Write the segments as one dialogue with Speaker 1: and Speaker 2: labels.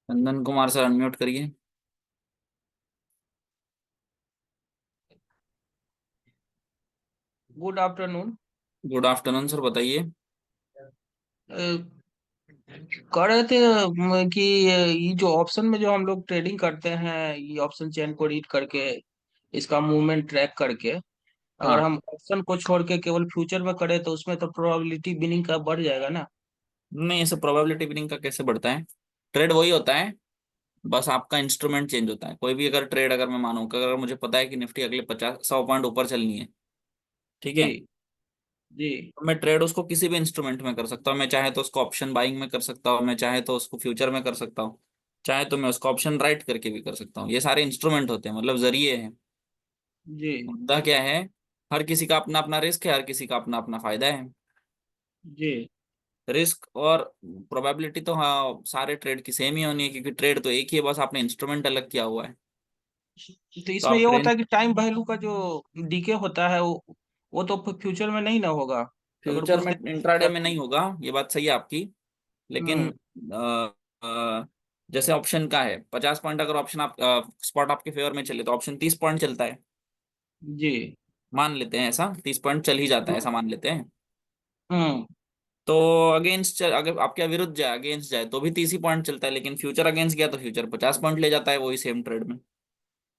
Speaker 1: Chandan Kumar sir unmute करिए।
Speaker 2: Good afternoon.
Speaker 1: Good afternoon sir, बताइए।
Speaker 2: कह रहे थे कि ये जो ऑप्शन में जो हम लोग ट्रेडिंग करते हैं, ये ऑप्शन चेन को रीड करके इसका मूवमेंट ट्रैक करके, अगर
Speaker 1: हाँ।
Speaker 2: हम ऑप्शन को छोड़ के केवल फ्यूचर में करें तो उसमें तो प्रोबेबिलिटी विनिंग का बढ़ जाएगा ना।
Speaker 1: नहीं, ऐसे प्रोबेबिलिटी विनिंग का कैसे बढ़ता है? ट्रेड वही होता है, बस आपका इंस्ट्रूमेंट चेंज होता है। कोई भी अगर ट्रेड, अगर मैं मानूं कि अगर मुझे पता है कि निफ्टी अगले 50-100 पॉइंट ऊपर चलनी है, ठीक
Speaker 2: जी।
Speaker 1: है,
Speaker 2: जी।
Speaker 1: तो मैं ट्रेड उसको किसी भी इंस्ट्रूमेंट में कर सकता हूँ। मैं चाहे तो उसको ऑप्शन बाइंग में कर सकता हूँ, मैं चाहे तो उसको फ्यूचर में कर सकता हूँ, चाहे तो मैं उसको ऑप्शन राइट करके भी कर सकता हूँ। ये सारे इंस्ट्रूमेंट होते हैं, मतलब जरिए हैं।
Speaker 2: जी।
Speaker 1: मुद्दा क्या है? हर किसी का अपना अपना रिस्क है, हर किसी का अपना अपना फायदा है।
Speaker 2: जी।
Speaker 1: रिस्क और प्रोबेबिलिटी तो हाँ, सारे ट्रेड की सेम ही होनी है, क्योंकि ट्रेड तो एक ही है, बस आपने इंस्ट्रूमेंट अलग किया हुआ है।
Speaker 2: तो
Speaker 1: तो
Speaker 2: इसमें
Speaker 1: आप
Speaker 2: ये होता
Speaker 1: ट्रेड,
Speaker 2: है कि टाइम वैल्यू का जो डीके होता है वो तो फ्यूचर में नहीं ना होगा। तो अगर
Speaker 1: फ्यूचर
Speaker 2: कुछ
Speaker 1: में
Speaker 2: देर
Speaker 1: इंट्राडे
Speaker 2: का
Speaker 1: में
Speaker 2: तो।
Speaker 1: नहीं होगा, ये बात सही है आपकी। लेकिन
Speaker 2: हम्म।
Speaker 1: जैसे ऑप्शन का है 50 पॉइंट, अगर ऑप्शन आप स्पॉट आपके फेवर में चले तो ऑप्शन 30 पॉइंट चलता है।
Speaker 2: जी।
Speaker 1: मान लेते हैं ऐसा 30 पॉइंट चल ही जाता है, ऐसा मान लेते हैं।
Speaker 2: हम्म।
Speaker 1: तो अगेंस्ट, अगर आपके विरुद्ध जाए, अगेंस्ट जाए तो भी 30 ही पॉइंट चलता है, लेकिन फ्यूचर अगेंस्ट गया तो फ्यूचर 50 पॉइंट ले जाता है, वही सेम ट्रेड में।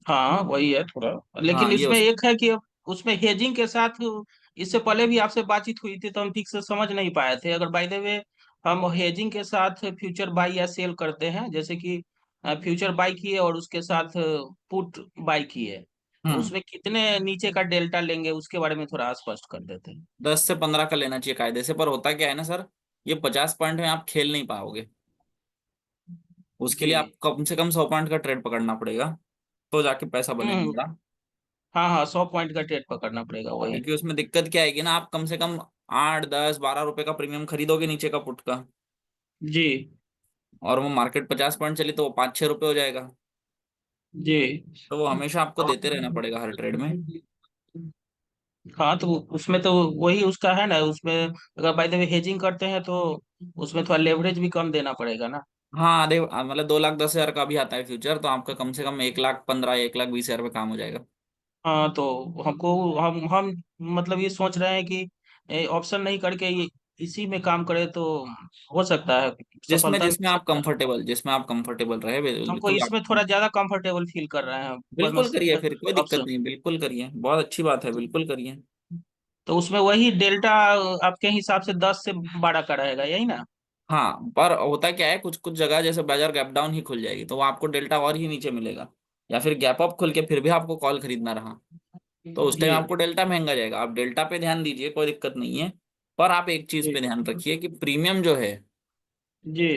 Speaker 2: हाँ वही है थोड़ा।
Speaker 1: हाँ,
Speaker 2: लेकिन
Speaker 1: ये
Speaker 2: इसमें एक है कि उसमें हेजिंग के साथ, इससे पहले भी आपसे बातचीत हुई थी तो हम ठीक से समझ नहीं पाए थे। अगर बाय द वे हम हेजिंग के साथ फ्यूचर बाई या सेल करते हैं, जैसे कि फ्यूचर बाई किए और उसके साथ पुट बाई किए, तो
Speaker 1: हम्म
Speaker 2: उसमें कितने नीचे का डेल्टा लेंगे उसके बारे में थोड़ा स्पष्ट कर देते हैं।
Speaker 1: 10 से 15 का लेना चाहिए कायदे से। पर होता क्या है ना सर, ये 50 पॉइंट में आप खेल नहीं पाओगे। उसके
Speaker 2: जी।
Speaker 1: लिए आप कम से कम 100 पॉइंट का ट्रेड पकड़ना पड़ेगा, तो जाके पैसा बनेगा
Speaker 2: हम्म।
Speaker 1: बड़ा।
Speaker 2: हाँ हाँ, 100 पॉइंट का ट्रेड पकड़ना पड़ेगा वही।
Speaker 1: क्योंकि उसमें दिक्कत क्या आएगी ना, आप कम से कम 8, 10, 12 रुपए का प्रीमियम खरीदोगे नीचे का पुट का,
Speaker 2: जी।
Speaker 1: और वो मार्केट 50 पॉइंट चली तो वो 5-6 रुपए हो जाएगा।
Speaker 2: जी।
Speaker 1: तो वो हमेशा आपको देते रहना पड़ेगा हर ट्रेड में।
Speaker 2: हाँ तो उसमें तो वही उसका है ना, उसमें अगर बाय द वे हेजिंग करते हैं तो उसमें थोड़ा लेवरेज भी कम देना पड़ेगा ना।
Speaker 1: हाँ, आधे मतलब 2,10,000 का भी आता है फ्यूचर, तो आपका कम से कम 1,15,000 या 1,20,000 में काम हो जाएगा।
Speaker 2: हाँ तो हमको हम मतलब ये सोच रहे हैं कि ऑप्शन नहीं करके ये इसी में काम करें तो हो सकता है,
Speaker 1: जिसमें
Speaker 2: सफलता मिल
Speaker 1: जिसमें आप
Speaker 2: सकता है।
Speaker 1: कंफर्टेबल, जिसमें आप कंफर्टेबल रहे,
Speaker 2: हमको
Speaker 1: बिल्कुल आप।
Speaker 2: इसमें थोड़ा ज्यादा कंफर्टेबल फील कर रहे हैं
Speaker 1: बिल्कुल करिए, फिर कोई दिक्कत
Speaker 2: ऑप्शन।
Speaker 1: नहीं, बिल्कुल करिए, बहुत अच्छी बात है, बिल्कुल करिए।
Speaker 2: तो उसमें वही डेल्टा आपके हिसाब से 10 से 12 का रहेगा, यही ना।
Speaker 1: हाँ, पर होता क्या है, कुछ कुछ जगह जैसे बाजार गैप डाउन ही खुल जाएगी तो वो आपको डेल्टा और ही नीचे मिलेगा, या फिर गैप अप खुल के फिर भी आपको कॉल खरीदना रहा, तो उस
Speaker 2: जी।
Speaker 1: टाइम आपको डेल्टा महंगा जाएगा। आप डेल्टा पे ध्यान दीजिए, कोई दिक्कत नहीं है। पर आप एक चीज
Speaker 2: जी।
Speaker 1: पे ध्यान रखिए कि प्रीमियम जो है
Speaker 2: जी।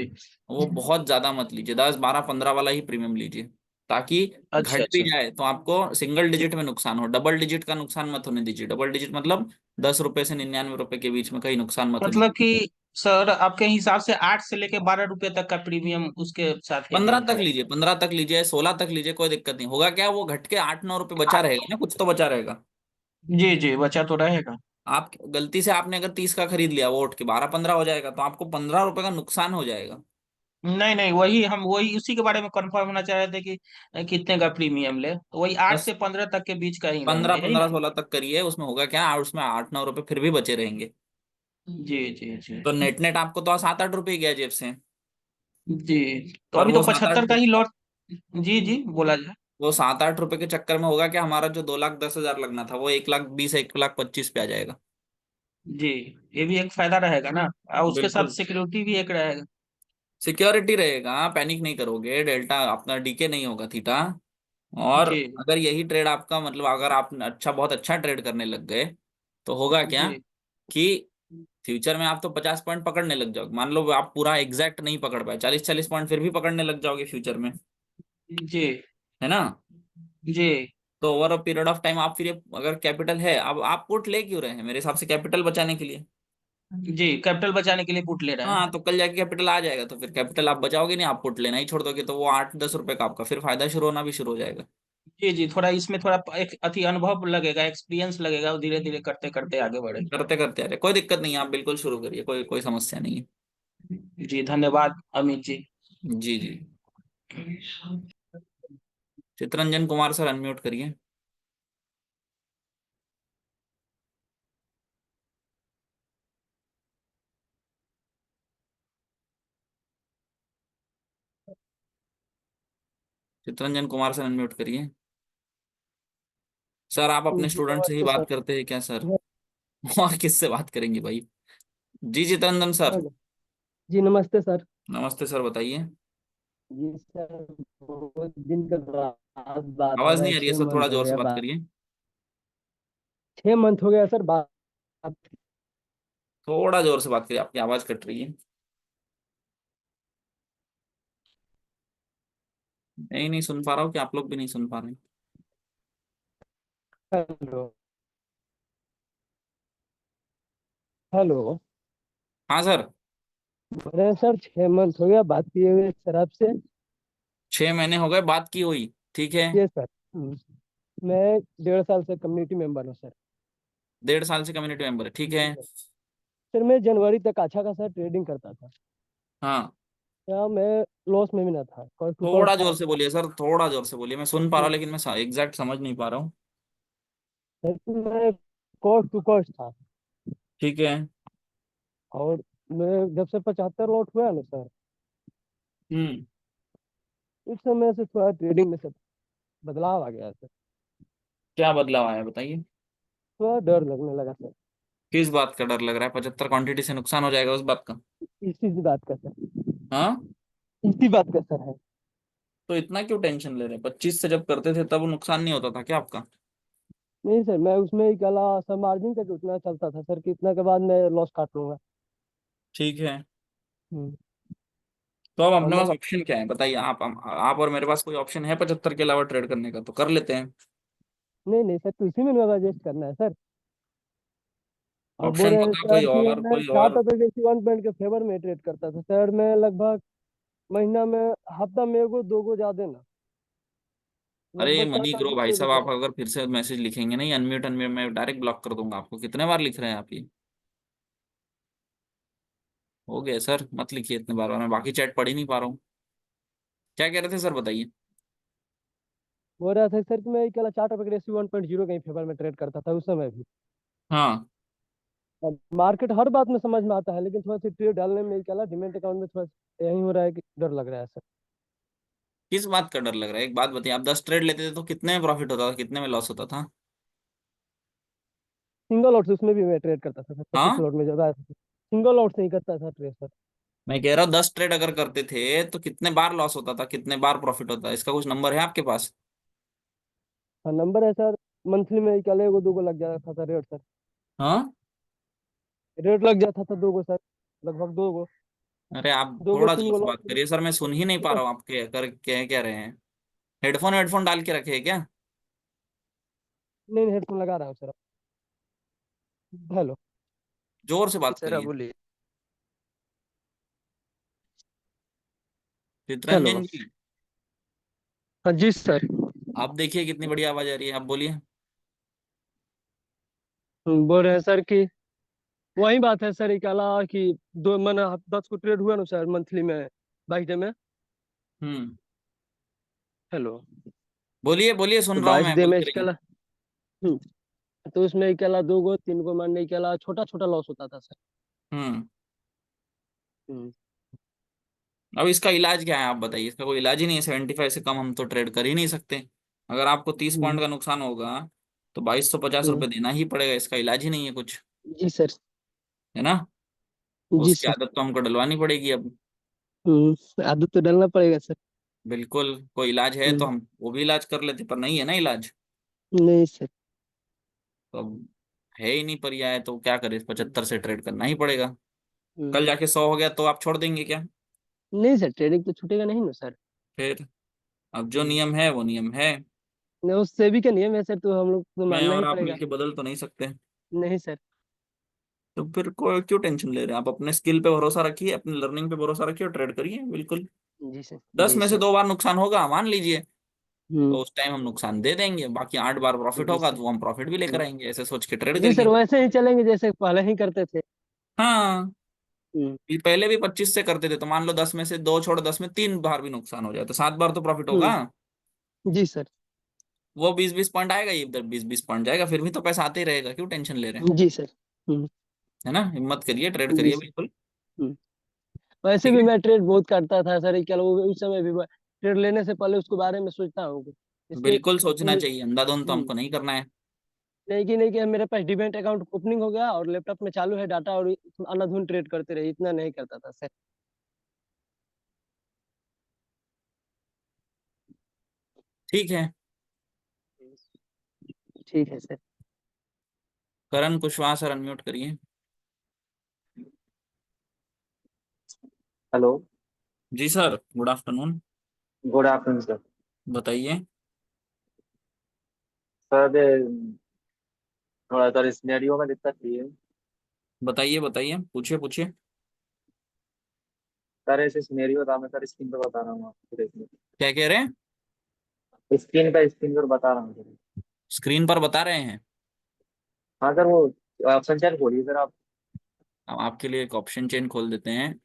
Speaker 1: वो बहुत ज्यादा मत लीजिए, 10, 12, 15 वाला ही प्रीमियम लीजिए, ताकि
Speaker 2: अच्छा
Speaker 1: घट भी
Speaker 2: अच्छा।
Speaker 1: जाए तो आपको सिंगल डिजिट में नुकसान हो, डबल डिजिट का नुकसान मत होने दीजिए। डबल डिजिट मतलब 10 रुपए से 99 रुपए के बीच में कहीं नुकसान मत होने
Speaker 2: मतलब
Speaker 1: दीजिए।
Speaker 2: कि सर आपके हिसाब से 8 से लेके 12 रुपए तक का प्रीमियम उसके साथ
Speaker 1: पंद्रह
Speaker 2: हेजिंग
Speaker 1: तक
Speaker 2: है।
Speaker 1: लीजिए, 15 तक लीजिए, 16 तक लीजिए, कोई दिक्कत नहीं होगा। क्या वो घट के 8-9 रुपए बचा रहेगा ना, कुछ तो बचा रहेगा।
Speaker 2: जी जी, बचा तो रहेगा।
Speaker 1: आप गलती से आपने अगर 30 का खरीद लिया, वो उठ के 12-15 हो जाएगा, तो आपको 15 रुपए का नुकसान हो जाएगा।
Speaker 2: नहीं नहीं, वही हम वही उसी के बारे में कंफर्म होना चाह रहे थे कि कितने का प्रीमियम ले, तो वही आठ
Speaker 1: बस
Speaker 2: से पंद्रह तक के बीच का ही
Speaker 1: 15,
Speaker 2: लेंगे, यही ना।
Speaker 1: 15, 16 तक करिए, उसमें होगा क्या, और उसमें 8-9 रुपए फिर भी बचे रहेंगे।
Speaker 2: जी जी जी।
Speaker 1: तो नेट नेट आपको तो 7-8 रुपए गया जेब से।
Speaker 2: जी। तो
Speaker 1: पर
Speaker 2: अभी तो
Speaker 1: वो सात
Speaker 2: 75
Speaker 1: आठ
Speaker 2: का ही लॉट। जी जी, बोला जाए।
Speaker 1: वो 7-8 रुपए के चक्कर में होगा क्या, हमारा जो 2,10,000 लगना था वो 1,20,000, 1,25,000 पे आ जाएगा।
Speaker 2: जी। ये भी एक फायदा रहेगा ना, और उसके साथ
Speaker 1: बिल्कुल,
Speaker 2: सिक्योरिटी भी एक रहेगा।
Speaker 1: सिक्योरिटी रहेगा, पैनिक नहीं करोगे, डेल्टा अपना डीके नहीं होगा थीटा। और
Speaker 2: जी।
Speaker 1: अगर यही ट्रेड आपका, मतलब अगर आप अच्छा, बहुत अच्छा ट्रेड करने लग गए, तो होगा क्या
Speaker 2: जी।
Speaker 1: कि फ्यूचर में आप तो 50 पॉइंट पकड़ने लग जाओगे। मान लो आप पूरा एग्जैक्ट नहीं पकड़ पाए, 40-40 पॉइंट फिर भी पकड़ने लग जाओगे फ्यूचर में,
Speaker 2: जी।
Speaker 1: है ना।
Speaker 2: जी।
Speaker 1: तो over a period of time आप फिर अगर कैपिटल है, अब आप पुट ले क्यों रहे हैं, मेरे हिसाब से कैपिटल बचाने के लिए।
Speaker 2: जी, कैपिटल बचाने के लिए पुट ले रहे हैं।
Speaker 1: हाँ, तो कल जाके कैपिटल आ जाएगा, तो फिर कैपिटल आप बचाओगे नहीं, आप पुट लेना ही छोड़ दोगे, तो वो 8-10 रुपए का आपका फिर फायदा शुरू होना भी शुरू हो जाएगा।
Speaker 2: जी जी, थोड़ा इसमें थोड़ा एक अति अनुभव लगेगा, एक्सपीरियंस लगेगा, धीरे धीरे करते करते आगे बढ़े।
Speaker 1: करते करते आ रहे, कोई दिक्कत नहीं है, आप बिल्कुल शुरू करिए, कोई कोई समस्या नहीं है।
Speaker 2: जी धन्यवाद अमित जी।
Speaker 1: जी जी। चित्रंजन कुमार सर अनम्यूट करिए। चित्रंजन कुमार सर अनम्यूट करिए। सर आप अपने
Speaker 3: जी
Speaker 1: स्टूडेंट से ही
Speaker 3: नमस्ते सर।
Speaker 1: बात करते हैं क्या सर? और किससे बात करेंगे भाई? जी चित्रंजन सर।
Speaker 3: हेलो। जी नमस्ते सर।
Speaker 1: नमस्ते सर, बताइए।
Speaker 3: जी सर, बहुत दिन के बाद बात हो
Speaker 1: आवाज
Speaker 3: रहा
Speaker 1: नहीं
Speaker 3: है,
Speaker 1: आ रही है
Speaker 3: छह
Speaker 1: सर, थोड़ा
Speaker 3: मंथ हो
Speaker 1: जोर से
Speaker 3: गया
Speaker 1: बात
Speaker 3: बात।
Speaker 1: करिए।
Speaker 3: 6 मंथ हो गया सर बात।
Speaker 1: थोड़ा जोर से बात करिए, आपकी आवाज कट रही है। नहीं नहीं सुन पा रहा हूँ कि आप लोग भी नहीं सुन पा रहे हैं?
Speaker 3: हेलो। हेलो।
Speaker 1: हाँ सर।
Speaker 3: बोल रहे हैं सर, 6 मंथ हो गया बात किए हुए सर आपसे।
Speaker 1: 6 महीने हो गए बात की हुई, ठीक है।
Speaker 3: ये सर। मैं 1.5 साल से कम्युनिटी मेंबर हूँ सर।
Speaker 1: 1.5 साल से कम्युनिटी मेंबर है, ठीक है।
Speaker 3: जी सर। सर मैं जनवरी तक अच्छा खासा ट्रेडिंग करता था।
Speaker 1: हाँ।
Speaker 3: क्या मैं लॉस में भी ना था, कॉस्ट टू कॉस्ट
Speaker 1: थोड़ा
Speaker 3: था।
Speaker 1: जोर से बोलिए सर, थोड़ा जोर से बोलिए, मैं सुन पा रहा हूँ लेकिन मैं एग्जैक्ट समझ नहीं पा रहा हूँ।
Speaker 3: सर मैं कॉस्ट टू कॉस्ट था।
Speaker 1: ठीक है।
Speaker 3: और मैं जब से 75 लॉट हुआ ना सर,
Speaker 1: हम्म।
Speaker 3: उस समय से थोड़ा ट्रेडिंग में सब बदलाव आ गया सर।
Speaker 1: क्या बदलाव आया बताइए।
Speaker 3: थोड़ा डर लगने लगा सर।
Speaker 1: किस बात का डर लग रहा है? 75 क्वांटिटी से नुकसान हो जाएगा उस बात का?
Speaker 3: इसी बात का सर।
Speaker 1: हाँ।
Speaker 3: इसी बात का सर है।
Speaker 1: तो इतना क्यों टेंशन ले रहे हैं? 25 से जब करते थे तब नुकसान नहीं होता था क्या आपका?
Speaker 3: नहीं सर, मैं उसमें ही कला सर मार्जिन का उतना चलता था सर कि इतना के बाद मैं लॉस काट लूंगा।
Speaker 1: ठीक है।
Speaker 3: हम्म।
Speaker 1: तो अब
Speaker 3: और
Speaker 1: अपने पास ऑप्शन क्या है बताइए? आप और मेरे पास कोई ऑप्शन है 75 के अलावा ट्रेड करने का? तो कर लेते हैं।
Speaker 3: नहीं नहीं सर, तो इसी में मेरा एडजस्ट करना है सर। और बोल
Speaker 1: ऑप्शन
Speaker 3: रहे हैं
Speaker 1: बता कोई
Speaker 3: सर कि
Speaker 1: और,
Speaker 3: मैं
Speaker 1: कोई
Speaker 3: चार्ट
Speaker 1: और।
Speaker 3: ऑफ एडजेंसी 1 पॉइंट के फेवर में ट्रेड करता था सर। मैं लगभग महीना में, हफ्ता में एगो दो गो ज्यादा ना,
Speaker 1: अरे
Speaker 3: लगभग
Speaker 1: मनी
Speaker 3: 7 8
Speaker 1: ग्रो
Speaker 3: गो
Speaker 1: भाई
Speaker 3: ट्रेड
Speaker 1: साहब,
Speaker 3: होता
Speaker 1: आप
Speaker 3: था।
Speaker 1: अगर फिर से मैसेज लिखेंगे नहीं अनम्यूट अनम्यूट, मैं डायरेक्ट ब्लॉक कर दूंगा आपको। कितने बार लिख रहे हैं आप ये? हो गया सर, मत लिखिए इतने बार बार, मैं बाकी चैट पढ़ ही नहीं पा रहा हूँ। क्या कह रहे थे सर बताइए।
Speaker 3: बोल रहा था सर कि मैं अकेला चार्ट ऑफ एडजेंसी 1.0 के फेवर में ट्रेड करता था उस समय भी।
Speaker 1: हाँ।
Speaker 3: अब मार्केट हर बात में समझ में आता है, लेकिन थोड़ा सी ट्रेड डालने में क्या डिमेट अकाउंट में थोड़ा यही हो रहा है कि डर लग रहा है सर।
Speaker 1: किस बात का डर लग रहा है? एक बात बताइए, आप 10 ट्रेड लेते थे तो कितने में प्रॉफिट होता था, कितने में लॉस होता था?
Speaker 3: सिंगल आउट से उसमें भी मैं ट्रेड करता था सर, 25
Speaker 1: हाँ।
Speaker 3: लॉट में जब आया था सिंगल आउट से ही करता था ट्रेड सर।
Speaker 1: मैं कह रहा हूँ 10 ट्रेड अगर करते थे तो कितने बार लॉस होता था, कितने बार प्रॉफिट होता है? इसका कुछ नंबर है आपके पास?
Speaker 3: हाँ नंबर है सर। मंथली में क्या एगो दो गो लग जाता था रेट सर।
Speaker 1: हाँ।
Speaker 3: रेट लग जाता था दो गो सर, लगभग दो गो।
Speaker 1: अरे आप
Speaker 3: दो गो
Speaker 1: थोड़ा
Speaker 3: तीन
Speaker 1: जोर
Speaker 3: गो
Speaker 1: से बात
Speaker 3: लॉट।
Speaker 1: करिए सर, मैं सुन ही नहीं पा रहा हूँ आपके कर कह रहे हैं। हेडफोन हेडफोन डाल के रखे हैं क्या?
Speaker 3: नहीं नहीं, हेडफोन लगा रहा हूँ सर। हेलो।
Speaker 1: जोर से
Speaker 3: जी
Speaker 1: बात
Speaker 3: सर, आप
Speaker 1: करिए।
Speaker 3: बोलिए। हेलो।
Speaker 1: चित्रंजन जी।
Speaker 3: हाँ जी सर।
Speaker 1: आप देखिए कितनी बढ़िया आवाज आ रही है, आप बोलिए।
Speaker 3: बोल रहे हैं सर कि वही बात है सर, इकाला कि दो मन 10 को ट्रेड हुआ ना सर मंथली में, 22 डे में।
Speaker 1: हम्म।
Speaker 3: हेलो।
Speaker 1: बोलिए बोलिए,
Speaker 3: तो
Speaker 1: सुन रहा हूँ
Speaker 3: 22
Speaker 1: मैं,
Speaker 3: डे में
Speaker 1: बोलते रहिए।
Speaker 3: इसका तो उसमें इकाला दो गो तीन गो मारने इकाला छोटा छोटा लॉस होता था सर।
Speaker 1: हम्म।
Speaker 3: हम्म।
Speaker 1: अब इसका इलाज क्या है आप बताइए? इसका कोई इलाज ही नहीं है, 75 से कम हम तो ट्रेड कर ही नहीं सकते। अगर आपको 30 पॉइंट
Speaker 3: हम्म।
Speaker 1: का नुकसान होगा तो 2250 रुपये
Speaker 3: हम्म।
Speaker 1: देना ही पड़ेगा, इसका इलाज ही नहीं है कुछ।
Speaker 3: जी सर।
Speaker 1: है ना?
Speaker 3: जी
Speaker 1: उसकी
Speaker 3: सर।
Speaker 1: आदत तो हमको डलवानी पड़ेगी अब।
Speaker 3: आदत तो डालना पड़ेगा सर।
Speaker 1: बिल्कुल, कोई इलाज है तो
Speaker 3: हम्म।
Speaker 1: हम वो भी इलाज कर लेते, पर नहीं है ना इलाज।
Speaker 3: नहीं सर।
Speaker 1: तो अब है ही नहीं पर्याय, तो क्या करें? 75 से ट्रेड करना ही पड़ेगा। कल
Speaker 3: हम्म।
Speaker 1: जाके 100 हो गया तो आप छोड़ देंगे क्या?
Speaker 3: नहीं सर, ट्रेडिंग तो छूटेगा नहीं ना सर।
Speaker 1: फिर अब जो
Speaker 3: हम्म।
Speaker 1: नियम है वो नियम है।
Speaker 3: नहीं, उस सेबी का नियम है सर, तो हम लोग को
Speaker 1: मैं
Speaker 3: मानना ही
Speaker 1: और आप
Speaker 3: पड़ेगा।
Speaker 1: मिलके बदल तो नहीं सकते।
Speaker 3: नहीं सर।
Speaker 1: तो फिर कोई क्यों टेंशन ले रहे हैं? आप अपने स्किल पे भरोसा रखिए, अपनी लर्निंग पे भरोसा रखिए और ट्रेड करिए बिल्कुल।
Speaker 3: जी सर।
Speaker 1: दस
Speaker 3: जी
Speaker 1: में से
Speaker 3: सर।
Speaker 1: 2 बार नुकसान होगा मान लीजिए,
Speaker 3: हम्म।
Speaker 1: तो उस टाइम हम नुकसान दे देंगे, बाकी 8 बार प्रॉफिट
Speaker 3: जी
Speaker 1: होगा
Speaker 3: सर।
Speaker 1: तो वो हम प्रॉफिट भी लेकर
Speaker 3: हम्म।
Speaker 1: आएंगे, ऐसे सोच के ट्रेड
Speaker 3: जी सर,
Speaker 1: करिए।
Speaker 3: वैसे ही चलेंगे जैसे पहले ही करते थे।
Speaker 1: हाँ। पहले भी 25 से करते थे, तो मान लो 10 में से 2 छोड़, 10 में 3 बार भी नुकसान हो जाए तो 7 बार तो प्रॉफिट होगा।
Speaker 3: हम्म। जी सर।
Speaker 1: वो 20-20 पॉइंट आएगा, ये इधर 20-20 पॉइंट जाएगा, फिर भी तो पैसा आते ही रहेगा, क्यों टेंशन ले रहे हैं।
Speaker 3: जी सर। हम्म।
Speaker 1: है ना, हिम्मत करिए, ट्रेड
Speaker 3: जी
Speaker 1: करिए
Speaker 3: सर।
Speaker 1: बिल्कुल।
Speaker 3: हम्म। वैसे
Speaker 1: ठीक
Speaker 3: भी
Speaker 1: है,
Speaker 3: मैं ट्रेड बहुत करता था सर, क्या वो उस समय भी मैं ट्रेड लेने से पहले उसके बारे में सोचता हूँ इसके।
Speaker 1: बिल्कुल सोचना
Speaker 3: हम्म।
Speaker 1: चाहिए, अंधाधुंध तो हमको नहीं करना है।
Speaker 3: नहीं कि नहीं कि मेरे पास डिमेट अकाउंट ओपनिंग हो गया और लैपटॉप में चालू है डाटा और अंधाधुंध ट्रेड करते रहे, इतना नहीं करता था सर।
Speaker 1: ठीक है।
Speaker 3: ठीक है sir.
Speaker 1: Karan Kushwaha sir, unmute करिए।
Speaker 4: हेलो।
Speaker 1: जी sir, good afternoon.
Speaker 4: Good afternoon sir.
Speaker 1: बताइए।
Speaker 4: सर थोड़ा सर सिनेरियो में दिक्कत थी है।
Speaker 1: बताइए बताइए, पूछिए पूछिए।
Speaker 4: सर ऐसे सिनेरियो था, मैं सर स्क्रीन पे बता रहा हूँ आपको, देखिए।
Speaker 1: क्या कह रहे हैं?
Speaker 4: स्क्रीन पर बता रहा हूँ सर।
Speaker 1: स्क्रीन पर बता रहे हैं?
Speaker 4: हाँ सर, वो ऑप्शन चेक खोलिए सर आप।
Speaker 1: हम आपके लिए एक ऑप्शन चेन खोल देते हैं।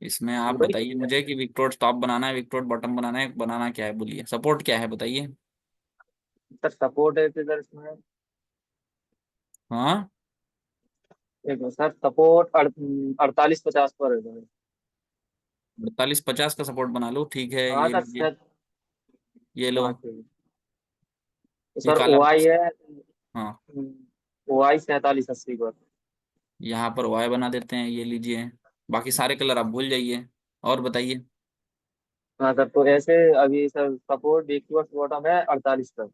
Speaker 1: इसमें आप
Speaker 4: वही
Speaker 1: बताइए मुझे कि विक्टोर टॉप बनाना है, विक्टोर बॉटम बनाना है, बनाना क्या है, बोलिए, सपोर्ट क्या है बताइए।
Speaker 4: सर सपोर्ट है सर इसमें।
Speaker 1: हाँ,
Speaker 4: एक सर सपोर्ट 48-50 पर है सर।
Speaker 1: 48-50 का सपोर्ट बना लो, ठीक है,
Speaker 4: हाँ
Speaker 1: ये
Speaker 4: सर
Speaker 1: लीजिए।
Speaker 4: सर।
Speaker 1: ये लो।
Speaker 4: हाँ ठीक है। तो
Speaker 1: ये
Speaker 4: सर
Speaker 1: काला
Speaker 4: ओ आई है।
Speaker 1: हाँ,
Speaker 4: ओ आई 47-80 पर।
Speaker 1: यहाँ पर वाई बना देते हैं, ये लीजिए। बाकी सारे कलर आप भूल जाइए। और बताइए।
Speaker 4: हाँ सर, तो ऐसे अभी सर सपोर्ट वीक बॉटम है 48 पर।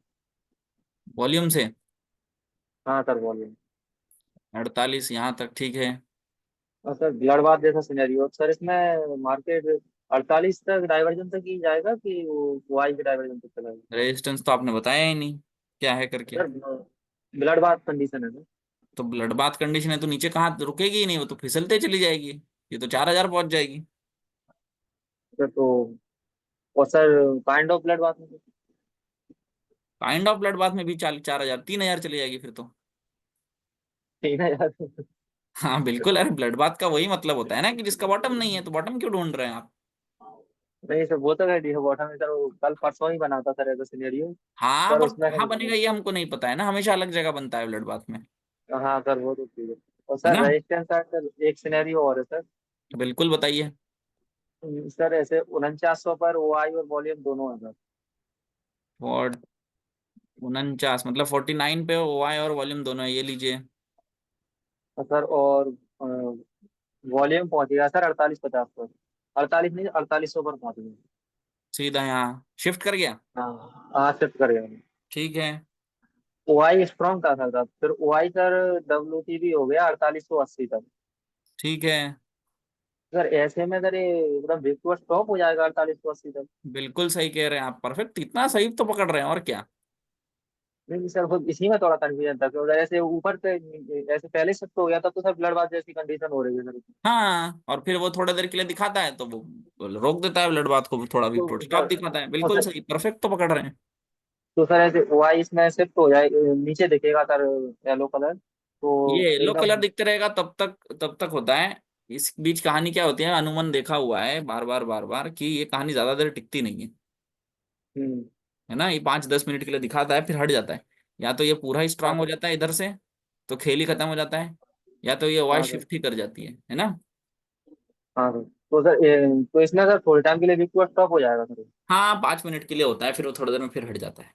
Speaker 1: वॉल्यूम से
Speaker 4: हाँ सर बोलिए।
Speaker 1: 48 यहाँ तक, ठीक है।
Speaker 4: और सर ब्लड बाथ जैसा सिनेरियो सर, इसमें मार्केट 48 तक डाइवर्जन तक ही जाएगा कि वो वाई के डाइवर्जन तक चलाएगा?
Speaker 1: रेजिस्टेंस तो आपने बताया ही नहीं, क्या है करके।
Speaker 4: सर ब्लड बाथ कंडीशन है सर।
Speaker 1: तो ब्लड बाथ कंडीशन है तो नीचे कहाँ रुकेगी ही नहीं, वो तो फिसलते चली जाएगी। ये तो 4,000 पहुंच जाएगी।
Speaker 4: सर तो और sir kind of blood bath में
Speaker 1: काइंड ऑफ ब्लड बाथ में भी 4,000 3,000 चली जाएगी फिर तो।
Speaker 4: ठीक है यार।
Speaker 1: हाँ बिल्कुल, अरे ब्लड बाथ का वही मतलब होता है ना कि जिसका बॉटम नहीं है, तो बॉटम क्यों ढूंढ रहे हैं आप।
Speaker 4: नहीं सर, वो तो है डी बॉटम में सर, वो कल परसों ही बना था सर ऐसा सिनेरियो।
Speaker 1: हाँ,
Speaker 4: सर
Speaker 1: पर
Speaker 4: उसमें
Speaker 1: कहाँ बनेगा ये हमको नहीं पता है ना, हमेशा अलग जगह बनता है ब्लड बाथ में।
Speaker 4: हाँ सर वो तो ठीक है। और
Speaker 1: है
Speaker 4: सर
Speaker 1: ना,
Speaker 4: रेजिस्टेंस का सर एक सिनेरियो और है सर।
Speaker 1: बिल्कुल बताइए।
Speaker 4: सर ऐसे 4900 पर ओ आई और वॉल्यूम दोनों है सर।
Speaker 1: और 49 मतलब 49 पे OI और वॉल्यूम दोनों है, ये लीजिए।
Speaker 4: और सर और वॉल्यूम पहुंचेगा सर 48-50 पर। 48 नहीं, 4800 पर पहुंच गया।
Speaker 1: सीधा यहाँ शिफ्ट कर गया।
Speaker 4: हाँ हाँ शिफ्ट करेगा।
Speaker 1: ठीक है।
Speaker 4: ओ आई स्ट्रॉन्ग था सर तब, फिर ओ आई सर डब्ल्यू टी भी हो गया 4880 तक।
Speaker 1: ठीक है,
Speaker 4: सर ऐसे में सर ये एकदम बिग टू स्टॉप हो जाएगा 4880 तक।
Speaker 1: बिल्कुल सही कह रहे हैं आप, परफेक्ट, इतना सही तो पकड़ रहे हैं, और क्या।
Speaker 4: नहीं सर, वो इसी में थोड़ा कंफ्यूजन था, क्योंकि ऐसे ऊपर पे ऐसे पहले शिफ्ट हो गया था तो सर ब्लड बाथ जैसी कंडीशन हो रही है सर।
Speaker 1: हाँ, और फिर वो थोड़ा देर के लिए दिखाता है तो वो रोक देता है ब्लड बाथ को, थोड़ा भी
Speaker 4: तो
Speaker 1: स्टॉप
Speaker 4: सर
Speaker 1: दिखाता है,
Speaker 4: और
Speaker 1: बिल्कुल
Speaker 4: सर
Speaker 1: सही, परफेक्ट तो पकड़ रहे हैं।
Speaker 4: तो सर ऐसे ओ आई इसमें शिफ्ट हो जाए, नीचे दिखेगा सर येलो कलर तो
Speaker 1: ये येलो
Speaker 4: एकदम।
Speaker 1: कलर दिखते रहेगा तब तक होता है। इस बीच कहानी क्या होती है, अनुमान देखा हुआ है बार बार बार बार कि ये कहानी ज्यादा देर टिकती नहीं है।
Speaker 4: हम्म।
Speaker 1: है ना, ये 5-10 मिनट के लिए दिखाता है फिर हट जाता है। या तो ये पूरा ही
Speaker 4: हाँ
Speaker 1: स्ट्रांग हो जाता है इधर से, तो खेल ही खत्म हो जाता है। या तो ये वाई
Speaker 4: हाँ सर।
Speaker 1: शिफ्ट ही कर जाती है ना।
Speaker 4: हाँ सर, तो सर तो इसमें सर थोड़े टाइम के लिए बिग टू स्टॉप हो जाएगा सर।
Speaker 1: हाँ, 5 मिनट के लिए होता है, फिर वो थोड़ी देर में फिर हट जाता है।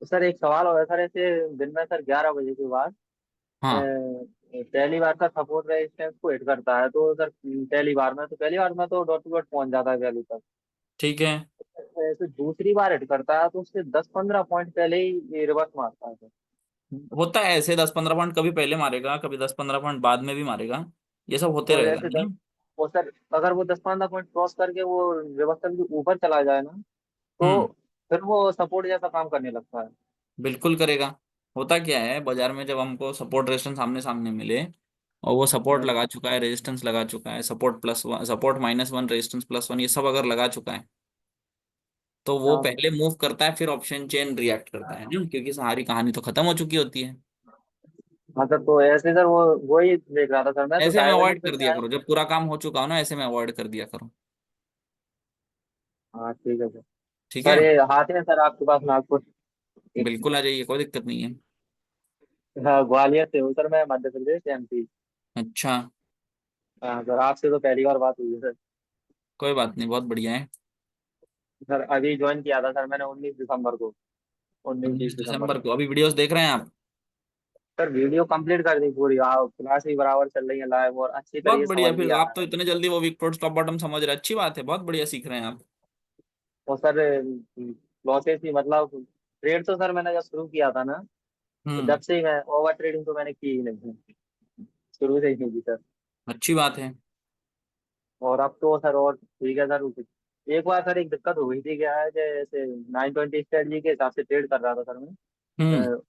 Speaker 4: तो सर एक सवाल हो गया सर, ऐसे दिन में सर 11 बजे के बाद
Speaker 1: हाँ,
Speaker 4: पहली बार का सपोर्ट रेजिस्टेंस को हिट करता है तो सर पहली बार में तो डॉट टू डॉट पहुंच जाता है वैल्यू तक।
Speaker 1: ठीक है।
Speaker 4: ऐसे दूसरी बार हिट करता है तो उससे 10-15 पॉइंट पहले ही रिवर्स मारता है सर।
Speaker 1: होता है ऐसे, 10-15 पॉइंट कभी पहले मारेगा, कभी 10-15 पॉइंट बाद में भी मारेगा। ये सब होते
Speaker 4: और
Speaker 1: रहेगा,
Speaker 4: ऐसे
Speaker 1: है ना।
Speaker 4: और सर अगर वो 10-15 पॉइंट क्रॉस करके वो रिवर्सल के ऊपर चला जाए ना, तो
Speaker 1: हम्म,
Speaker 4: फिर वो सपोर्ट जैसा काम करने लगता है।
Speaker 1: बिल्कुल करेगा। होता क्या है बाजार में, जब हमको सपोर्ट रेजिस्टेंस सामने सामने मिले और वो सपोर्ट
Speaker 4: हाँ
Speaker 1: लगा चुका है, रेजिस्टेंस लगा चुका है, सपोर्ट+1, सपोर्ट -1, रेजिस्टेंस+1, ये सब अगर लगा चुका है, तो वो
Speaker 4: हाँ
Speaker 1: पहले मूव करता है, फिर ऑप्शन चेन रिएक्ट करता है ना, क्योंकि सारी कहानी तो खत्म हो चुकी होती है।
Speaker 4: हाँ सर, तो ऐसे सर वो ही देख रहा था सर, मैं तो
Speaker 1: ऐसे में
Speaker 4: डाइवर्जन
Speaker 1: अवॉइड
Speaker 4: पे
Speaker 1: कर
Speaker 4: क्या
Speaker 1: दिया
Speaker 4: है।
Speaker 1: करो, जब पूरा काम हो चुका हो ना ऐसे में अवॉइड कर दिया करो।
Speaker 4: हाँ ठीक है सर।
Speaker 1: ठीक है।
Speaker 4: सर ये आते हैं सर आपके पास नागपुर।
Speaker 1: बिल्कुल आ जाइए, कोई दिक्कत नहीं है।
Speaker 4: हाँ, ग्वालियर से हूँ सर मैं, मध्य प्रदेश MP।
Speaker 1: अच्छा।
Speaker 4: हाँ सर, आपसे तो पहली बार बात हुई है सर।
Speaker 1: कोई बात नहीं, बहुत बढ़िया है।
Speaker 4: सर अभी ज्वाइन किया था सर मैंने 19 दिसंबर को, उन्नीस बीस
Speaker 1: 19
Speaker 4: दिसंबर
Speaker 1: दिसंबर
Speaker 4: को।
Speaker 1: को अभी वीडियोस देख रहे हैं आप?
Speaker 4: सर वीडियो कंप्लीट कर दी पूरी, क्लास भी बराबर चल रही है लाइव, और अच्छी
Speaker 1: बहुत
Speaker 4: तरीके से
Speaker 1: बढ़िया,
Speaker 4: समझ भी
Speaker 1: फिर
Speaker 4: आ
Speaker 1: आप
Speaker 4: रहा
Speaker 1: तो
Speaker 4: है।
Speaker 1: इतने जल्दी वो वीक टॉप बॉटम समझ रहे हैं, अच्छी बात है, बहुत बढ़िया सीख रहे हैं आप।
Speaker 4: और सर लॉसेस भी मतलब, ट्रेड तो सर मैंने जब शुरू किया था ना, तो
Speaker 1: हम्म।
Speaker 4: जब से ही मैं ओवर ट्रेडिंग तो मैंने की ही नहीं, शुरू से ही नहीं की सर।
Speaker 1: अच्छी बात है।
Speaker 4: और अब तो सर और ठीक है सर। एक बार सर एक दिक्कत हो गई थी, क्या है जैसे 920 स्ट्रेटजी के हिसाब से ट्रेड कर रहा था सर मैं।
Speaker 1: हम्म।
Speaker 4: अ,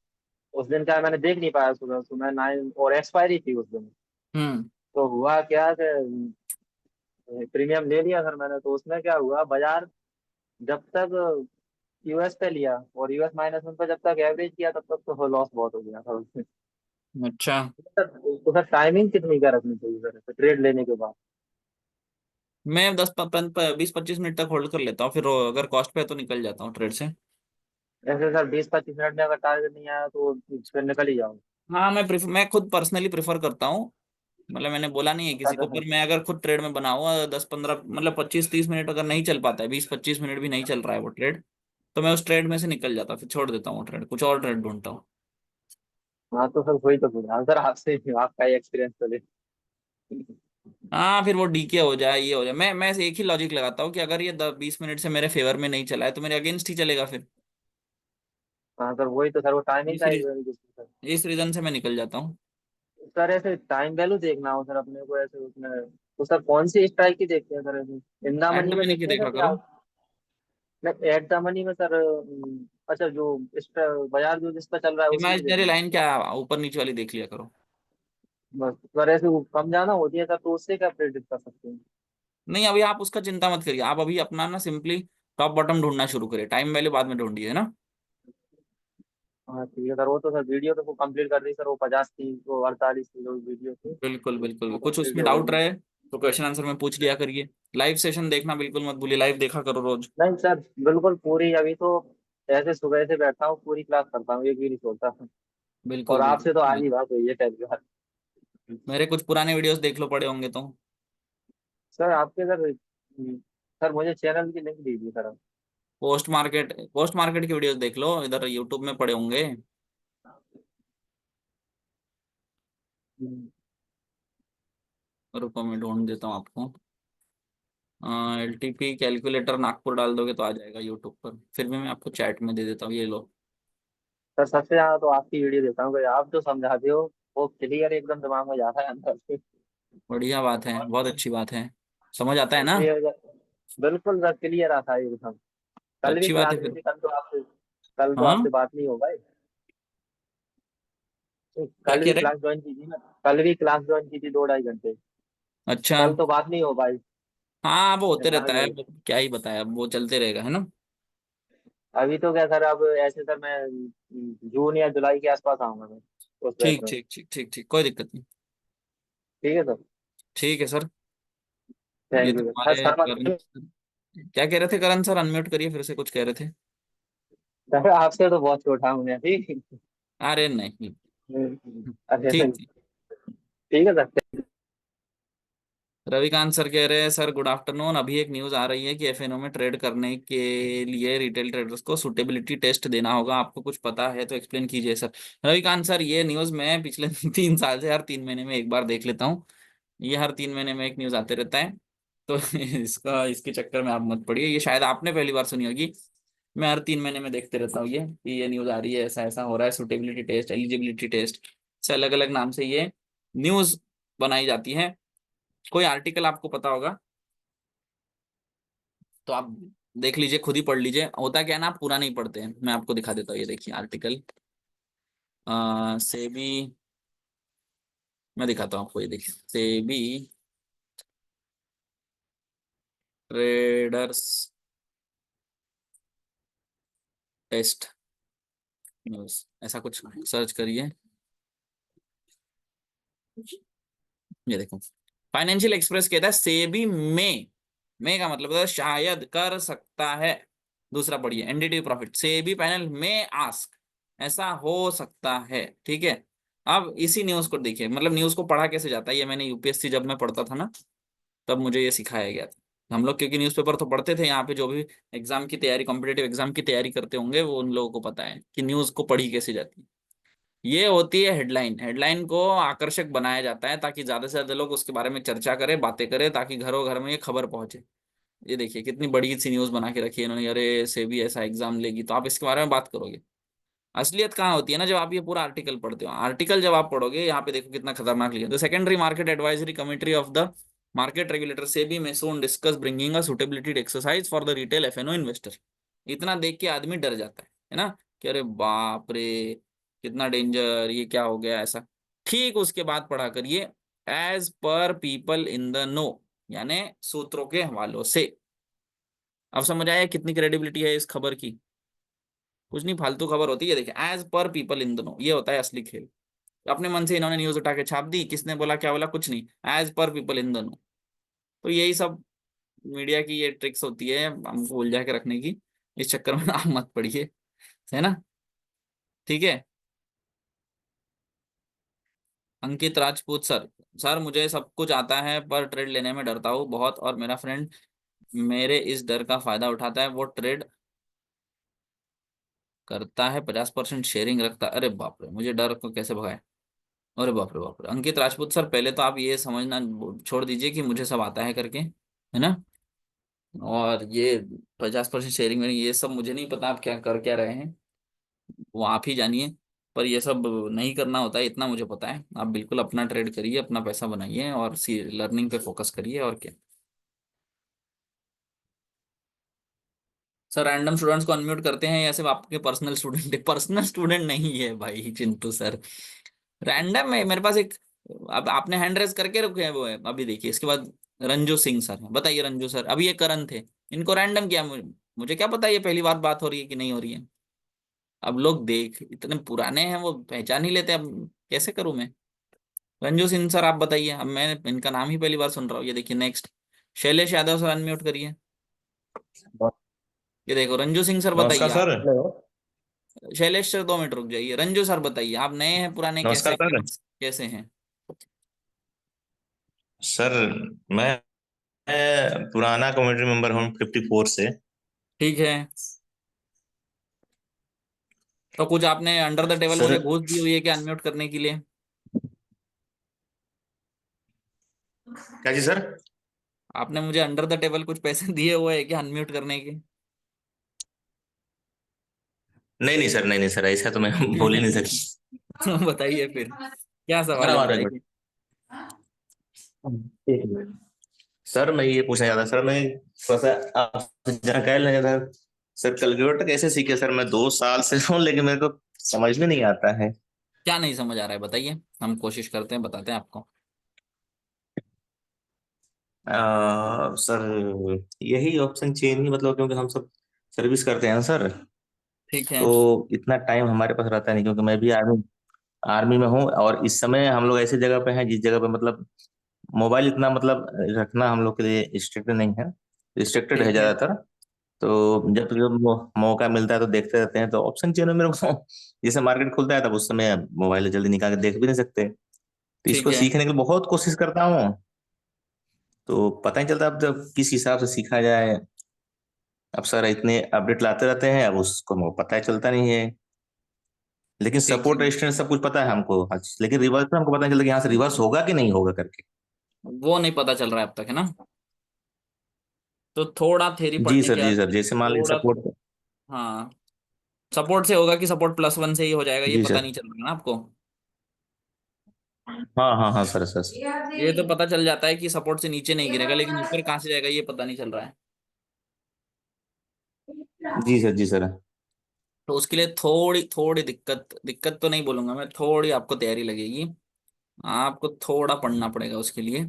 Speaker 4: उस दिन क्या है, मैंने देख नहीं पाया सुबह सुबह 9 और एक्सपायरी थी उस दिन।
Speaker 1: हम्म।
Speaker 4: तो हुआ क्या कि प्रीमियम ले लिया सर मैंने, तो उसमें क्या हुआ, बाजार जब तक US पे लिया और US-1 पे जब तक एवरेज किया, तब तक तो लॉस बहुत हो गया था उसमें।
Speaker 1: अच्छा।
Speaker 4: सर तो सर टाइमिंग कितनी क्या रखनी चाहिए सर ट्रेड लेने के बाद?
Speaker 1: मैं 10 20 25 मिनट तक होल्ड कर लेता हूँ, फिर अगर कॉस्ट पे है तो निकल जाता हूँ ट्रेड से।
Speaker 4: ऐसे सर 20-25 मिनट में अगर टारगेट नहीं आया तो फिर निकल ही जाओ।
Speaker 1: हाँ, मैं खुद पर्सनली प्रेफर करता हूँ। मतलब मैंने बोला नहीं है किसी को,
Speaker 4: सर
Speaker 1: पर मैं अगर खुद ट्रेड में बनाऊँ 10 15 मतलब 25 30 मिनट अगर नहीं चल पाता है, 20 25 मिनट भी नहीं चल रहा है वो ट्रेड, तो मैं उस ट्रेड में से निकल जाता हूँ, फिर छोड़ देता हूँ ट्रेड, कुछ और ट्रेड ढूंढता हूँ।
Speaker 4: हाँ, तो सर वही तो पूछ रहा हूँ सर आपसे, आपका ही एक्सपीरियंस तो ले।
Speaker 1: हाँ, फिर वो डीके हो जाए, ये हो जाए, मैं ऐसे एक ही लॉजिक लगाता हूँ कि अगर ये 10 20 मिनट से मेरे फेवर में नहीं चला है तो मेरे अगेंस्ट ही चलेगा फिर।
Speaker 4: हाँ सर वही तो सर, वो टाइमिंग
Speaker 1: इस
Speaker 4: का ही
Speaker 1: री,
Speaker 4: सर।
Speaker 1: इस रीजन से मैं निकल जाता हूँ।
Speaker 4: सर ऐसे टाइम वैल्यू देखना हो सर अपने को ऐसे उसमें, तो सर कौन सी स्ट्राइक की देखते हैं सर ऐसे, इंदा
Speaker 1: एट
Speaker 4: मनी
Speaker 1: द
Speaker 4: में
Speaker 1: मनी की
Speaker 4: देखते हैं
Speaker 1: देखा
Speaker 4: सर
Speaker 1: करो।
Speaker 4: क्या? नहीं, एट द मनी में सर अच्छा, जो इस पे बाजार जो जिस पे चल रहा है उसी में
Speaker 1: इमेजिनरी
Speaker 4: देखना है।
Speaker 1: लाइन क्या, ऊपर नीचे वाली देख लिया करो।
Speaker 4: बस सर ऐसे वो कम ज्यादा होती है सर, तो उससे क्या प्रेडिक्ट कर सकते हैं?
Speaker 1: नहीं, अभी आप उसका चिंता मत करिए, आप अभी अपना ना सिंपली टॉप बॉटम ढूंढना शुरू करिए, टाइम वैल्यू बाद में ढूंढिए, है ना।
Speaker 4: हाँ ठीक है सर, वो तो सर वीडियो तो वो कंप्लीट कर दी सर, वो 50 की वो 48 की जो वीडियो थी
Speaker 1: बिल्कुल बिल्कुल,
Speaker 4: वो
Speaker 1: कुछ
Speaker 4: कंप्लीट
Speaker 1: उसमें
Speaker 4: हो
Speaker 1: डाउट
Speaker 4: गई।
Speaker 1: रहे तो क्वेश्चन आंसर में पूछ लिया करिए। लाइव सेशन देखना बिल्कुल मत भूलिए, लाइव देखा करो रोज।
Speaker 4: नहीं सर, बिल्कुल पूरी, अभी तो ऐसे सुबह से बैठा हूँ, पूरी क्लास करता हूँ, एक भी नहीं छोड़ता।
Speaker 1: बिल्कुल
Speaker 4: और
Speaker 1: बिल्कुल।
Speaker 4: आपसे तो आज ही बात हुई है पहली बार।
Speaker 1: मेरे कुछ पुराने वीडियोस देख लो, पड़े होंगे तो।
Speaker 4: सर आपके सर सर मुझे चैनल की लिंक दीजिए सर आप।
Speaker 1: पोस्ट मार्केट की वीडियोस देख लो, इधर यूट्यूब में पड़े होंगे।
Speaker 4: हम्म,
Speaker 1: रुको मैं ढूंढ देता हूँ आपको। LTP कैलकुलेटर नागपुर डाल दोगे तो आ जाएगा यूट्यूब पर, फिर भी मैं आपको चैट में दे देता हूँ, ये लो।
Speaker 4: सर सबसे ज्यादा तो आपकी वीडियो देता हूँ, आप जो समझाते हो वो क्लियर एकदम दिमाग में जाता है अंदर से।
Speaker 1: बढ़िया बात है, बहुत अच्छी बात है। समझ आता है ना।
Speaker 4: ये बिल्कुल सर क्लियर आता है एकदम।
Speaker 1: तो
Speaker 4: कल भी
Speaker 1: अच्छी बात
Speaker 4: क्लास
Speaker 1: है
Speaker 4: हुई
Speaker 1: फिर।
Speaker 4: थी, कल तो आपसे
Speaker 1: हाँ।
Speaker 4: बात नहीं हो भाई।
Speaker 1: क्या
Speaker 4: कल
Speaker 1: कह
Speaker 4: भी
Speaker 1: रहे।
Speaker 4: क्लास ज्वाइन की थी ना, कल भी क्लास ज्वाइन की थी 2-2.5 घंटे।
Speaker 1: अच्छा।
Speaker 4: कल तो बात नहीं हो पाई।
Speaker 1: हाँ, वो होते रहता है,
Speaker 4: हाँ,
Speaker 1: वो क्या ही बताया, अब वो चलते रहेगा, है ना।
Speaker 4: अभी तो क्या सर, अब ऐसे सर मैं जून या जुलाई के आसपास आऊंगा मैं उस बैच
Speaker 1: ठीक
Speaker 4: में।
Speaker 1: ठीक ठीक ठीक ठीक, कोई दिक्कत नहीं।
Speaker 4: ठीक है सर।
Speaker 1: ठीक है सर। ये
Speaker 4: थैंक
Speaker 1: तो
Speaker 4: यू सर
Speaker 1: हमारे
Speaker 4: सर
Speaker 1: करण। क्या कह रहे थे करण सर, अनम्यूट करिए फिर से, कुछ कह रहे थे।
Speaker 4: सर आपसे तो बहुत छोटा हूँ मैं, ठीक।
Speaker 1: अरे नहीं।
Speaker 4: अरे
Speaker 1: ठीक
Speaker 4: नहीं,
Speaker 1: ठीक।
Speaker 4: ठीक है सर।
Speaker 1: रविकांत सर कह रहे हैं, सर गुड आफ्टरनून, अभी एक न्यूज आ रही है कि FNO में ट्रेड करने के लिए रिटेल ट्रेडर्स को सुटेबिलिटी टेस्ट देना होगा, आपको कुछ पता है तो एक्सप्लेन कीजिए सर। रविकांत सर, ये न्यूज मैं पिछले 3 साल से हर 3 महीने में एक बार देख लेता हूँ। ये हर 3 महीने में एक न्यूज आते रहता है, तो इसके चक्कर में आप मत पड़िए, ये शायद आपने पहली बार सुनी होगी। मैं हर 3 महीने में देखते रहता हूँ ये, कि ये न्यूज आ रही है, ऐसा ऐसा हो रहा है, सुटेबिलिटी टेस्ट, एलिजिबिलिटी टेस्ट से अलग अलग नाम से ये न्यूज बनाई जाती है। कोई आर्टिकल आपको पता होगा तो आप देख लीजिए, खुद ही पढ़ लीजिए, होता क्या है ना, आप पूरा नहीं पढ़ते हैं, मैं आपको दिखा देता हूँ, ये देखिए आर्टिकल सेबी, मैं दिखाता हूँ आपको, ये देखिए सेबी ट्रेडर्स टेस्ट न्यूज, ऐसा कुछ सर्च करिए। ये देखो, फाइनेंशियल एक्सप्रेस कहता है सेबी में का मतलब है शायद कर सकता है। दूसरा पढ़िए, एनडीटी प्रॉफिट, सेबी पैनल में आस्क, ऐसा हो सकता है, ठीक है। अब इसी न्यूज को देखिए, मतलब न्यूज को पढ़ा कैसे जाता है, ये मैंने यूपीएससी जब मैं पढ़ता था ना, तब मुझे ये सिखाया गया था। हम लोग क्योंकि न्यूज़पेपर तो पढ़ते थे, यहाँ पे जो भी एग्जाम की तैयारी, कॉम्पिटेटिव एग्जाम की तैयारी करते होंगे, वो उन लोगों को पता है कि न्यूज को पढ़ी कैसे जाती है। ये होती है हेडलाइन। हेडलाइन को आकर्षक बनाया जाता है ताकि ज्यादा से ज्यादा लोग उसके बारे में चर्चा करें, बातें करें, ताकि घरों घर में ये खबर पहुंचे। ये देखिए कितनी बड़ी सी न्यूज बना के रखी है इन्होंने, अरे से भी ऐसा एग्जाम लेगी, तो आप इसके बारे में बात करोगे। असलियत कहाँ होती है ना, जब आप ये पूरा आर्टिकल पढ़ते हो। आर्टिकल जब आप पढ़ोगे, यहाँ पे देखो कितना खतरनाक लिखा है। The secondary market advisory committee of the market regulator SEBI में soon discuss bringing a suitability exercise for the retail FNO investor. इतना देख के आदमी डर जाता है ना, कि अरे बाप रे, कितना डेंजर, ये क्या हो गया ऐसा। ठीक उसके बाद पढ़ा करिए, as per people in the no, यानी सूत्रों के हवालों से। अब समझ आया कितनी क्रेडिबिलिटी है इस खबर की। कुछ नहीं, फालतू खबर होती है। देखिए, as per people in the no, ये होता है असली खेल। अपने मन से इन्होंने न्यूज उठा के छाप दी, किसने बोला क्या बोला, कुछ नहीं, as per people in the no. तो यही सब मीडिया की ये ट्रिक्स होती है हमको उलझा के रखने की। इस चक्कर में आप मत पड़िए, है ना, ठीक है। अंकित राजपूत सर, सर मुझे सब कुछ आता है पर ट्रेड लेने में डरता हूँ बहुत, और मेरा फ्रेंड मेरे इस डर का फायदा उठाता है। वो ट्रेड करता है, 50% शेयरिंग रखता है। अरे बाप रे, मुझे डर को कैसे भगाए। अरे बाप रे बाप रे, अंकित राजपूत सर, पहले तो आप ये समझना छोड़ दीजिए कि मुझे सब आता है करके, है ना। और ये 50% शेयरिंग में ये सब मुझे नहीं पता आप क्या कर क्या रहे हैं, वो आप ही जानिए। पर ये सब नहीं करना होता है, इतना मुझे पता है। आप बिल्कुल अपना ट्रेड करिए, अपना पैसा बनाइए, और सी लर्निंग पे फोकस करिए, और क्या। सर रैंडम स्टूडेंट्स को अनम्यूट करते हैं या सिर्फ आपके पर्सनल स्टूडेंट है? पर्सनल स्टूडेंट नहीं है भाई चिंटू सर, रैंडम है मेरे पास एक। अब आपने हैंड रेस करके रखे हैं, वो है अभी देखिए। इसके बाद रंजू सिंह सर हैं, बताइए रंजू सर, अभी ये करण थे, इनको रैंडम किया। मुझे क्या पता ये पहली बार बात हो रही है कि नहीं हो रही है। अब लोग देख इतने पुराने हैं, वो पहचान ही लेते हैं, अब कैसे करूं मैं। रंजू सिंह सर आप बताइए, अब मैं इनका नाम ही पहली बार सुन रहा हूँ। ये देखिए next, Shailesh Yadav sir unmute करिए। ये देखो रंजू सिंह सर बताइए
Speaker 5: नमस्कार
Speaker 1: आप।
Speaker 5: Sir.
Speaker 4: Hello.
Speaker 1: Shailesh sir 2 minute रुक जाइए, रंजू सर बताइए, आप नए हैं पुराने,
Speaker 5: नमस्कार
Speaker 1: कैसे
Speaker 5: सर।
Speaker 1: कैसे हैं।
Speaker 5: सर मैं पुराना कम्युनिटी मेंबर हूँ 54 से।
Speaker 1: ठीक है, तो कुछ आपने अंडर द टेबल
Speaker 5: सर
Speaker 1: मुझे घूस दी हुई है क्या अनम्यूट करने के लिए?
Speaker 5: क्या जी सर?
Speaker 1: आपने मुझे अंडर द टेबल कुछ पैसे दिए हुए हैं क्या अनम्यूट करने के?
Speaker 5: नहीं नहीं सर, नहीं नहीं सर, ऐसा तो मैं बोल ही नहीं सकता।
Speaker 1: तो बताइए फिर, क्या सवाल
Speaker 5: हमारा
Speaker 1: है
Speaker 5: हमारा एक
Speaker 1: बताइए।
Speaker 5: मिनट। एक मिनट। सर मैं ये पूछना चाहता सर, मैं थोड़ा सा आपसे जानकारी लेना था। सर कैलकुलेटर कैसे सीखे सर? मैं 2 साल से हूँ लेकिन मेरे को समझ में नहीं आता है।
Speaker 1: क्या नहीं समझ आ रहा है बताइए, हम कोशिश करते हैं, बताते हैं आपको।
Speaker 5: सर यही ऑप्शन चेंज ही, मतलब क्योंकि हम सब सर्विस करते हैं ना सर,
Speaker 1: ठीक है।
Speaker 5: तो इतना टाइम हमारे पास रहता नहीं, क्योंकि मैं भी आर्मी आर्मी में हूँ। और इस समय हम लोग ऐसी जगह पे हैं जिस जगह पे मतलब मोबाइल इतना मतलब रखना हम लोग के लिए रिस्ट्रिक्टेड नहीं है, रिस्ट्रिक्टेड है
Speaker 1: ठीक है।
Speaker 5: ज्यादातर। तो जब जब मौका मिलता है तो देखते रहते हैं। तो ऑप्शन चेन में मेरे को जैसे मार्केट खुलता है तब उस समय मोबाइल जल्दी निकाल के देख भी नहीं सकते। तो
Speaker 1: ठीक
Speaker 5: इसको
Speaker 1: है।
Speaker 5: सीखने के लिए बहुत कोशिश करता हूँ, तो पता नहीं चलता अब जब किस हिसाब से सीखा जाए। अब सर इतने अपडेट लाते रहते हैं, अब उसको पता ही चलता नहीं है। लेकिन
Speaker 1: ठीक
Speaker 5: सपोर्ट
Speaker 1: ठीक।
Speaker 5: रेजिस्टेंस सब कुछ पता है हमको, लेकिन रिवर्स में हमको पता नहीं चलता कि यहाँ से रिवर्स होगा कि नहीं होगा करके।
Speaker 1: वो नहीं पता चल रहा है अब तक, है ना। तो थोड़ा थेरी
Speaker 5: जी
Speaker 1: पढ़ने की
Speaker 5: सर, जी सर,
Speaker 1: आदत,
Speaker 5: जैसे मान लीजिए
Speaker 1: थोड़ा।
Speaker 5: सपोर्ट।
Speaker 1: हाँ, सपोर्ट से होगा कि सपोर्ट +1 से ही हो जाएगा, ये
Speaker 5: जी
Speaker 1: पता
Speaker 5: सर।
Speaker 1: नहीं चल रहा ना आपको।
Speaker 5: हाँ हाँ हाँ सर, सर।
Speaker 1: ये तो पता चल जाता है कि सपोर्ट से नीचे नहीं गिरेगा, लेकिन ऊपर कहाँ से जाएगा ये पता नहीं चल रहा है।
Speaker 5: जी सर, जी सर।
Speaker 1: तो उसके लिए थोड़ी थोड़ी दिक्कत, दिक्कत तो नहीं बोलूंगा मैं, थोड़ी आपको तैयारी लगेगी। आपको थोड़ा पढ़ना पड़ेगा उसके लिए।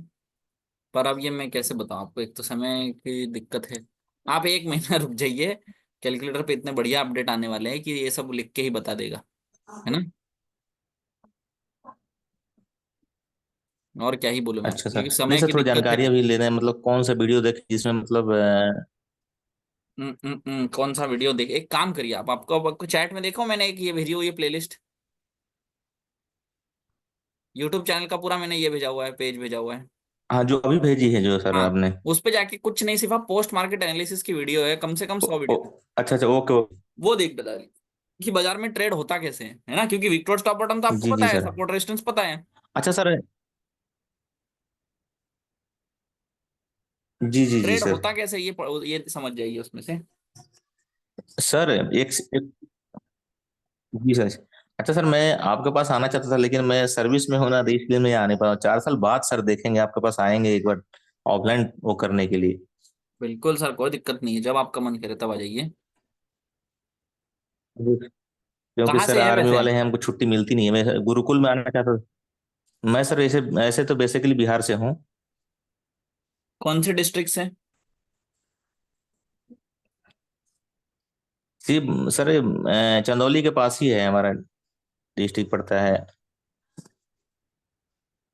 Speaker 1: पर अब ये मैं कैसे बताऊं आपको, एक तो समय की दिक्कत है। आप 1 महीना रुक जाइए, कैलकुलेटर पे इतने बढ़िया अपडेट आने वाले हैं कि ये सब लिख के ही बता देगा, है ना। और क्या ही बोलूं मैं,
Speaker 5: अच्छा सर,
Speaker 1: क्योंकि
Speaker 5: नहीं
Speaker 1: समय
Speaker 5: सर,
Speaker 1: की
Speaker 5: थोड़ी
Speaker 1: दिक्कत है।
Speaker 5: जानकारी अभी ले रहे हैं, मतलब कौन सा वीडियो देखे जिसमें मतलब
Speaker 1: कौन सा वीडियो देख, एक काम करिए आप, आपको चैट में देखो, मैंने एक ये भेजी हुई है प्लेलिस्ट, यूट्यूब चैनल का पूरा मैंने ये भेजा हुआ है, पेज भेजा हुआ है।
Speaker 5: हाँ जो अभी भेजी है जो सर
Speaker 1: हाँ,
Speaker 5: आपने।
Speaker 1: उस पे जाके कुछ नहीं, सिर्फ आप पोस्ट मार्केट एनालिसिस की वीडियो है, कम से कम
Speaker 5: ओ,
Speaker 1: 100
Speaker 5: ओ,
Speaker 1: वीडियो,
Speaker 5: अच्छा अच्छा, ओके ओके।
Speaker 1: वो देख बता रही कि बाजार में ट्रेड होता कैसे है ना, क्योंकि विक्टोर स्टॉप बॉटम तो आपको
Speaker 5: जी
Speaker 1: पता
Speaker 5: जी
Speaker 1: है,
Speaker 5: सर।
Speaker 1: सपोर्ट रेजिस्टेंस पता है।
Speaker 5: अच्छा सर। जी जी जी
Speaker 1: ट्रेड
Speaker 5: सर।
Speaker 1: होता कैसे ये समझ जाइए उसमें से।
Speaker 5: सर एक जी सर। अच्छा सर, मैं आपके पास आना चाहता था लेकिन मैं सर्विस में हूं ना, तो इसलिए मैं आ नहीं पा रहा हूँ। 4 साल बाद सर देखेंगे, आपके पास आएंगे एक बार ऑफलाइन वो करने के लिए।
Speaker 1: बिल्कुल सर, कोई दिक्कत नहीं है, जब आपका मन करे तब आ जाइए।
Speaker 5: क्योंकि
Speaker 1: कहाँ
Speaker 5: सर
Speaker 1: से है
Speaker 5: आर्मी
Speaker 1: वैसे
Speaker 5: वाले
Speaker 1: आप?
Speaker 5: हैं, हमको छुट्टी मिलती नहीं है। मैं गुरुकुल में आना चाहता था। मैं सर ऐसे ऐसे तो बेसिकली बिहार से हूँ।
Speaker 1: कौन से डिस्ट्रिक्ट से?
Speaker 5: जी सर, चंदौली के पास ही है हमारा डिस्ट्रिक्ट, पड़ता है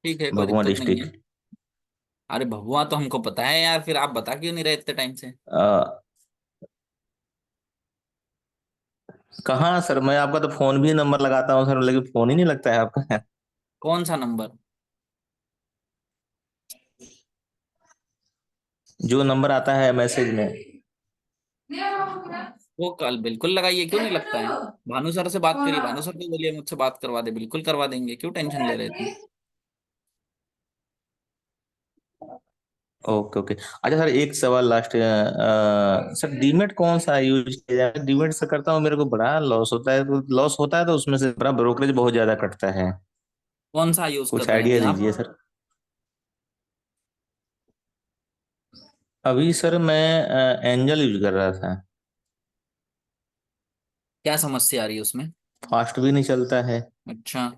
Speaker 1: ठीक है, कोई
Speaker 5: भगवा
Speaker 1: दिक्कत नहीं है।
Speaker 5: डिस्ट्रिक्ट।
Speaker 1: अरे भगवा तो हमको पता है यार, फिर आप बता क्यों नहीं रहे इतने टाइम से?
Speaker 5: कहाँ सर, मैं आपका तो फोन भी नंबर लगाता हूँ सर, लेकिन फोन ही नहीं लगता है आपका।
Speaker 1: कौन सा नंबर?
Speaker 5: जो नंबर आता है मैसेज में।
Speaker 1: वो कल बिल्कुल लगाइए, क्यों नहीं लगता है? भानु सर से बात करिए, भानु सर को बोलिए मुझसे बात करवा दे, बिल्कुल करवा देंगे, क्यों टेंशन ले रहे थे?
Speaker 5: Okay okay. अच्छा सर, एक सवाल लास्ट, सर डीमेट कौन सा यूज किया जाए? डीमेट से करता हूँ, मेरे को बड़ा लॉस होता है, तो लॉस होता है तो उसमें से बड़ा ब्रोकरेज बहुत ज्यादा कटता है।
Speaker 1: कौन सा यूज कर
Speaker 5: कुछ
Speaker 1: रहे हैं
Speaker 5: आइडिया
Speaker 1: अभी आप?
Speaker 5: दीजिए सर। अभी सर मैं एंजल यूज कर रहा था।
Speaker 1: क्या समस्या आ रही है उसमें?
Speaker 5: फास्ट भी नहीं चलता है।
Speaker 1: अच्छा।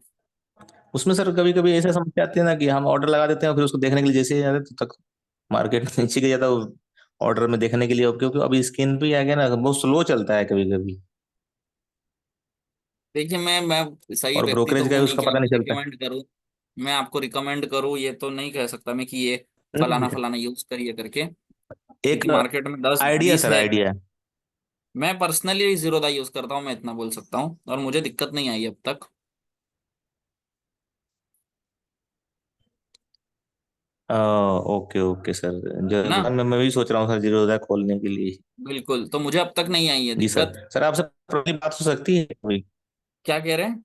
Speaker 5: उसमें सर कभी कभी ऐसा समस्या आती है ना कि हम ऑर्डर लगा देते हैं, फिर उसको देखने के लिए जैसे ही जाते हैं, तो तक मार्केट नीचे गिर जाता है ऑर्डर में देखने के लिए। क्योंकि अभी स्क्रीन पे ही आ गया ना, बहुत स्लो चलता है कभी कभी।
Speaker 1: देखिए, मैं सही
Speaker 5: और
Speaker 1: व्यक्ति तो
Speaker 5: ब्रोकरेज का
Speaker 1: हूँ
Speaker 5: भी
Speaker 1: नहीं
Speaker 5: उसका
Speaker 1: कि
Speaker 5: पता नहीं
Speaker 1: आपको
Speaker 5: चलता।
Speaker 1: रिकमेंड करूँ। मैं आपको रिकमेंड करूँ ये तो नहीं कह सकता मैं कि ये फलाना
Speaker 5: नहीं,
Speaker 1: फलाना यूज करिए करके,
Speaker 5: एक
Speaker 1: क्योंकि मार्केट में दस
Speaker 5: आइडिया
Speaker 1: बीस
Speaker 5: सर,
Speaker 1: है।
Speaker 5: आइडिया।
Speaker 1: मैं पर्सनली जीरोदा यूज करता हूँ, मैं इतना बोल सकता हूँ, और मुझे दिक्कत नहीं आई अब तक।
Speaker 5: Okay okay sir.
Speaker 1: है ना?
Speaker 5: मैं भी सोच रहा हूँ सर जीरोधा खोलने के लिए।
Speaker 1: बिल्कुल, तो मुझे अब तक नहीं आई है
Speaker 5: जी सर।
Speaker 1: दिक्कत।
Speaker 5: सर आपसे पर्सनली बात हो सकती है अभी?
Speaker 1: क्या कह रहे हैं?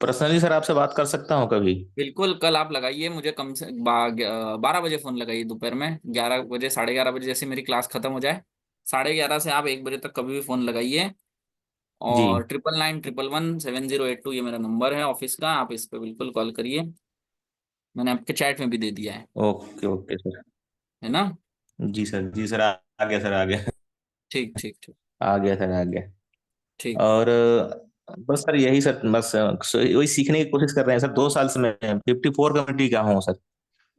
Speaker 5: पर्सनली सर आपसे बात कर सकता हूँ कभी?
Speaker 1: बिल्कुल, कल आप लगाइए मुझे, कम से 12 बजे फोन लगाइए, दोपहर में 11 बजे, 11:30 बजे जैसे मेरी क्लास खत्म हो जाए, 11:30 से आप 1 बजे तक कभी भी फोन लगाइए।
Speaker 5: जी।
Speaker 1: और 99911708 ये मेरा नंबर है ऑफिस का, आप इस पे बिल्कुल कॉल करिए, मैंने आपके चैट में भी दे दिया
Speaker 5: ओके ओके सर।
Speaker 1: है ना?
Speaker 5: जी सर, जी सर, आ गया सर, आ गया।
Speaker 1: ठीक ठीक ठीक।
Speaker 5: आ गया सर, आ गया।
Speaker 1: ठीक।
Speaker 5: और बस सर यही सर, बस वही सीखने की कोशिश कर रहे हैं सर। 2 साल से मैं 54 कमेटी का हूँ सर।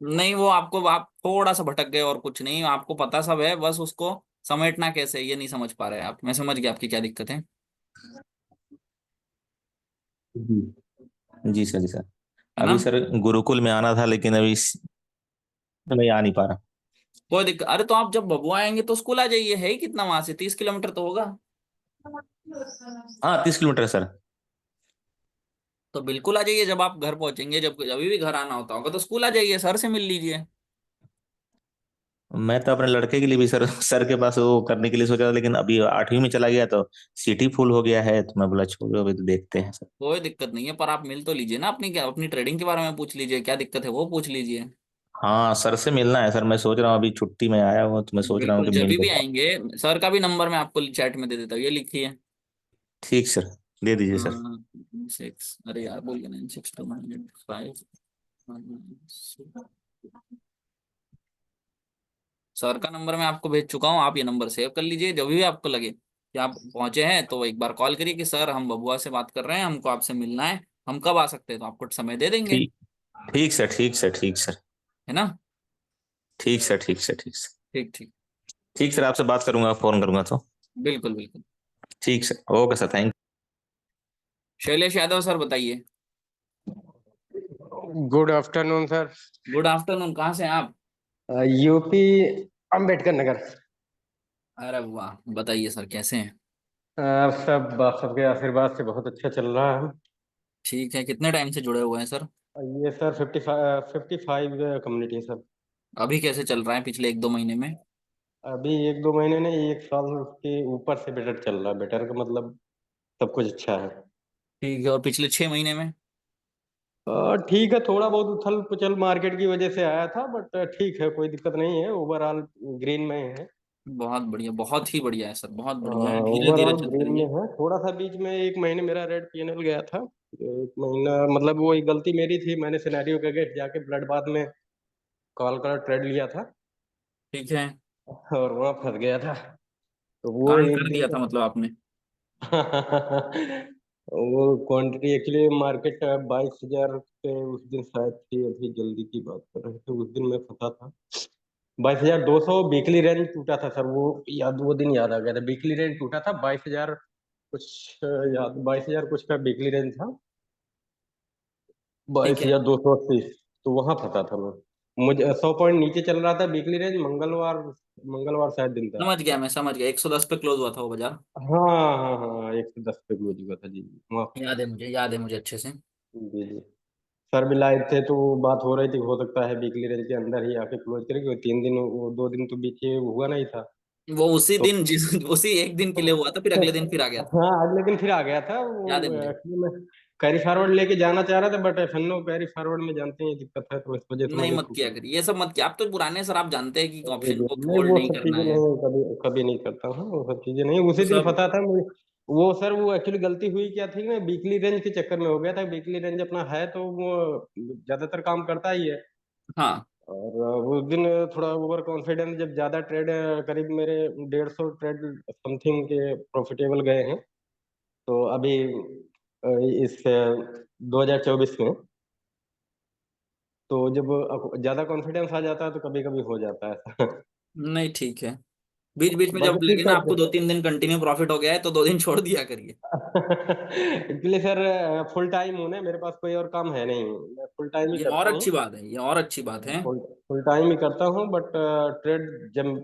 Speaker 1: नहीं, वो आपको, आप थोड़ा सा भटक गए और कुछ नहीं, आपको पता सब है, बस उसको समेटना कैसे है, ये नहीं समझ पा रहे आप। मैं समझ गया आपकी क्या दिक्कत है।
Speaker 5: जी जी सर, जी सर।
Speaker 1: है ना?
Speaker 5: अभी सर गुरुकुल में आना था, लेकिन अभी मैं आ नहीं पा रहा।
Speaker 1: कोई दिक्कत, अरे तो आप जब बबुआ आएंगे तो स्कूल आ जाइए, है ही कितना वहां से, 30 किलोमीटर तो होगा।
Speaker 5: हाँ 30 किलोमीटर सर।
Speaker 1: तो बिल्कुल आ जाइए, जब आप घर पहुंचेंगे, जब जब भी घर आना होता होगा तो स्कूल आ जाइए, सर से मिल लीजिए।
Speaker 5: मैं तो अपने लड़के के लिए भी सर सर के पास वो करने के लिए सोचा था, लेकिन अभी 8वीं में चला गया तो सीटी फुल हो गया है, तो मैं बोला छोड़ो, अभी तो देखते हैं सर।
Speaker 1: कोई दिक्कत नहीं है, पर आप मिल तो लीजिए ना, अपनी क्या, अपनी ट्रेडिंग के बारे में पूछ लीजिए, क्या दिक्कत है वो पूछ लीजिए।
Speaker 5: हाँ सर से मिलना है सर, मैं सोच रहा हूँ अभी छुट्टी में आया हूँ, तो मैं सोच रहा हूँ
Speaker 1: बिल्कुल,
Speaker 5: कि
Speaker 1: जब
Speaker 5: मिल
Speaker 1: भी
Speaker 5: लेता हूँ।
Speaker 1: आएंगे, सर का भी नंबर मैं आपको चैट में दे देता हूँ, ये लिखिए।
Speaker 5: ठीक सर, दे दीजिए सर।
Speaker 1: 6, अरे यार बोल गया, 962985। सर का नंबर मैं आपको भेज चुका हूँ, आप ये नंबर सेव कर लीजिए, जब भी आपको लगे कि आप पहुंचे हैं तो एक बार कॉल करिए कि सर हम बबुआ से बात कर रहे हैं, हमको आपसे मिलना है, हम कब आ सकते हैं, तो आपको समय दे देंगे।
Speaker 5: ठीक, ठीक सर, ठीक सर, ठीक सर।
Speaker 1: है ना?
Speaker 5: ठीक सर, ठीक सर, ठीक सर।
Speaker 1: ठीक ठीक।
Speaker 5: ठीक सर, आपसे बात करूंगा, फोन करूंगा तो।
Speaker 1: बिल्कुल बिल्कुल।
Speaker 5: ठीक sir, okay sir, thank
Speaker 1: Shailesh Yadav sir बताइए।
Speaker 6: Good afternoon sir.
Speaker 1: Good afternoon, कहाँ से हैं आप?
Speaker 6: यूपी, अंबेडकर नगर।
Speaker 1: अरे वाह, बताइए सर कैसे हैं?
Speaker 6: सब आप सबके आशीर्वाद से बहुत अच्छा चल रहा है।
Speaker 1: ठीक है, कितने टाइम से जुड़े हुए हैं सर?
Speaker 6: ये सर 55 कम्युनिटी सर।
Speaker 1: अभी कैसे चल रहा है पिछले 1-2 महीने में?
Speaker 6: अभी 1-2 महीने नहीं, 1 साल के ऊपर से बेटर चल रहा है। बेटर का मतलब सब कुछ अच्छा है।
Speaker 1: ठीक है, और पिछले 6 महीने में?
Speaker 6: ठीक है, थोड़ा बहुत उथल पुथल मार्केट की वजह से आया था, बट ठीक है, कोई दिक्कत नहीं है। ओवरऑल ग्रीन में है।
Speaker 1: बहुत बढ़िया, बहुत ही बढ़िया है सर, बहुत बढ़िया है, धीरे धीरे
Speaker 6: ओवरऑल
Speaker 1: चलते
Speaker 6: ग्रीन में
Speaker 1: रहिए।
Speaker 6: है। थोड़ा सा बीच में 1 महीने मेरा रेड पीएनएल गया था। 1 महीना मतलब वो एक गलती मेरी थी। मैंने सिनेरियो के अगेंस्ट जाके ब्लड बाथ में कॉल कर ट्रेड लिया था
Speaker 1: ठीक है।
Speaker 6: और वहां फंस गया था। तो वो
Speaker 1: कांड
Speaker 6: एक
Speaker 1: कर
Speaker 6: दिन
Speaker 1: दिया था
Speaker 6: तो
Speaker 1: मतलब आपने?
Speaker 6: वो क्वांटिटी एक्चुअली मार्केट 22,000 पे उस दिन शायद थी। अभी जल्दी की बात कर रहे थे, उस दिन मैं फंसा था। 22,200 वीकली रेंज टूटा था सर। वो याद, वो दिन याद आ गया था। वीकली रेंज टूटा था 22,000 कुछ, याद 22,000 कुछ का वीकली रेंज था।
Speaker 1: ठीक
Speaker 6: बाईस
Speaker 1: है,
Speaker 6: हजार दो सौ अस्सी तो वहां फंसा था मैं। मुझे 100 पॉइंट नीचे चल रहा था वीकली रेंज। मंगलवार, मंगलवार शायद दिन था।
Speaker 1: समझ गया, मैं समझ गया, 110 पे क्लोज हुआ था वो बाजार।
Speaker 6: हाँ हाँ हाँ, 110 पे क्लोज हुआ था। जी जी, माफ
Speaker 1: याद है
Speaker 6: कीजिए।
Speaker 1: मुझे, याद है मुझे अच्छे से।
Speaker 6: जी जी। सर भी लाइव थे तो बात हो रही थी, हो सकता है वीकली रेंज के अंदर ही आके क्लोज करेगी। वो 3 दिन, वो 2 दिन तो बीच हुआ नहीं था।
Speaker 1: वो उसी
Speaker 6: तो
Speaker 1: दिन जिस उसी एक दिन के लिए हुआ था, फिर अगले दिन फिर आ गया था।
Speaker 6: हाँ, अगले दिन फिर आ गया था वो।
Speaker 1: याद है मुझे।
Speaker 6: एक्चुअली मैं कैरी फॉरवर्ड लेके जाना चाह रहा था, बट एफएनओ कैरी फॉरवर्ड में जानते हैं दिक्कत है, तो इस वजह से
Speaker 1: नहीं
Speaker 6: मैंने
Speaker 1: मत
Speaker 6: छूट
Speaker 1: किया
Speaker 6: लिया।
Speaker 1: करिए ये सब, मत किया। आप तो पुराने सर, आप जानते हैं कि
Speaker 6: जी
Speaker 1: ऑप्शन
Speaker 6: जी,
Speaker 1: को
Speaker 6: नहीं
Speaker 1: होल्ड
Speaker 6: वो
Speaker 1: नहीं
Speaker 6: सब
Speaker 1: करना
Speaker 6: चीजें
Speaker 1: है।
Speaker 6: नहीं, कभी कभी नहीं करता हूँ वो सब चीजें नहीं।
Speaker 1: वो
Speaker 6: उसी दिन
Speaker 1: सब।
Speaker 6: फंसा था मुझे। वो सर, वो एक्चुअली गलती हुई क्या थी, मैं वीकली रेंज के चक्कर में हो गया था। वीकली रेंज अपना है तो वो ज्यादातर काम करता ही है।
Speaker 1: हाँ।
Speaker 6: और उस दिन थोड़ा ओवर कॉन्फिडेंस, जब ज्यादा ट्रेड, करीब मेरे 150 ट्रेड समथिंग के प्रॉफिटेबल गए हैं। तो अभी इस 2024 में, तो जब ज्यादा कॉन्फिडेंस आ जाता है तो कभी कभी हो जाता है ऐसा।
Speaker 1: नहीं ठीक है, बीच बीच में
Speaker 6: बाकी
Speaker 1: जब लगे
Speaker 6: ठीक
Speaker 1: ना
Speaker 6: ठाक
Speaker 1: आपको 2-3 दिन कंटिन्यू प्रॉफिट हो गया है, तो 2 दिन छोड़ दिया करिए।
Speaker 6: एक्चुअली सर, फुल टाइम हूँ ना, मेरे पास कोई और काम है नहीं। मैं फुल टाइम ही
Speaker 1: ये और
Speaker 6: करता हूँ।
Speaker 1: अच्छी बात है, ये और अच्छी बात है।
Speaker 6: फुल फुल टाइम ही करता हूँ, बट ट्रेड जब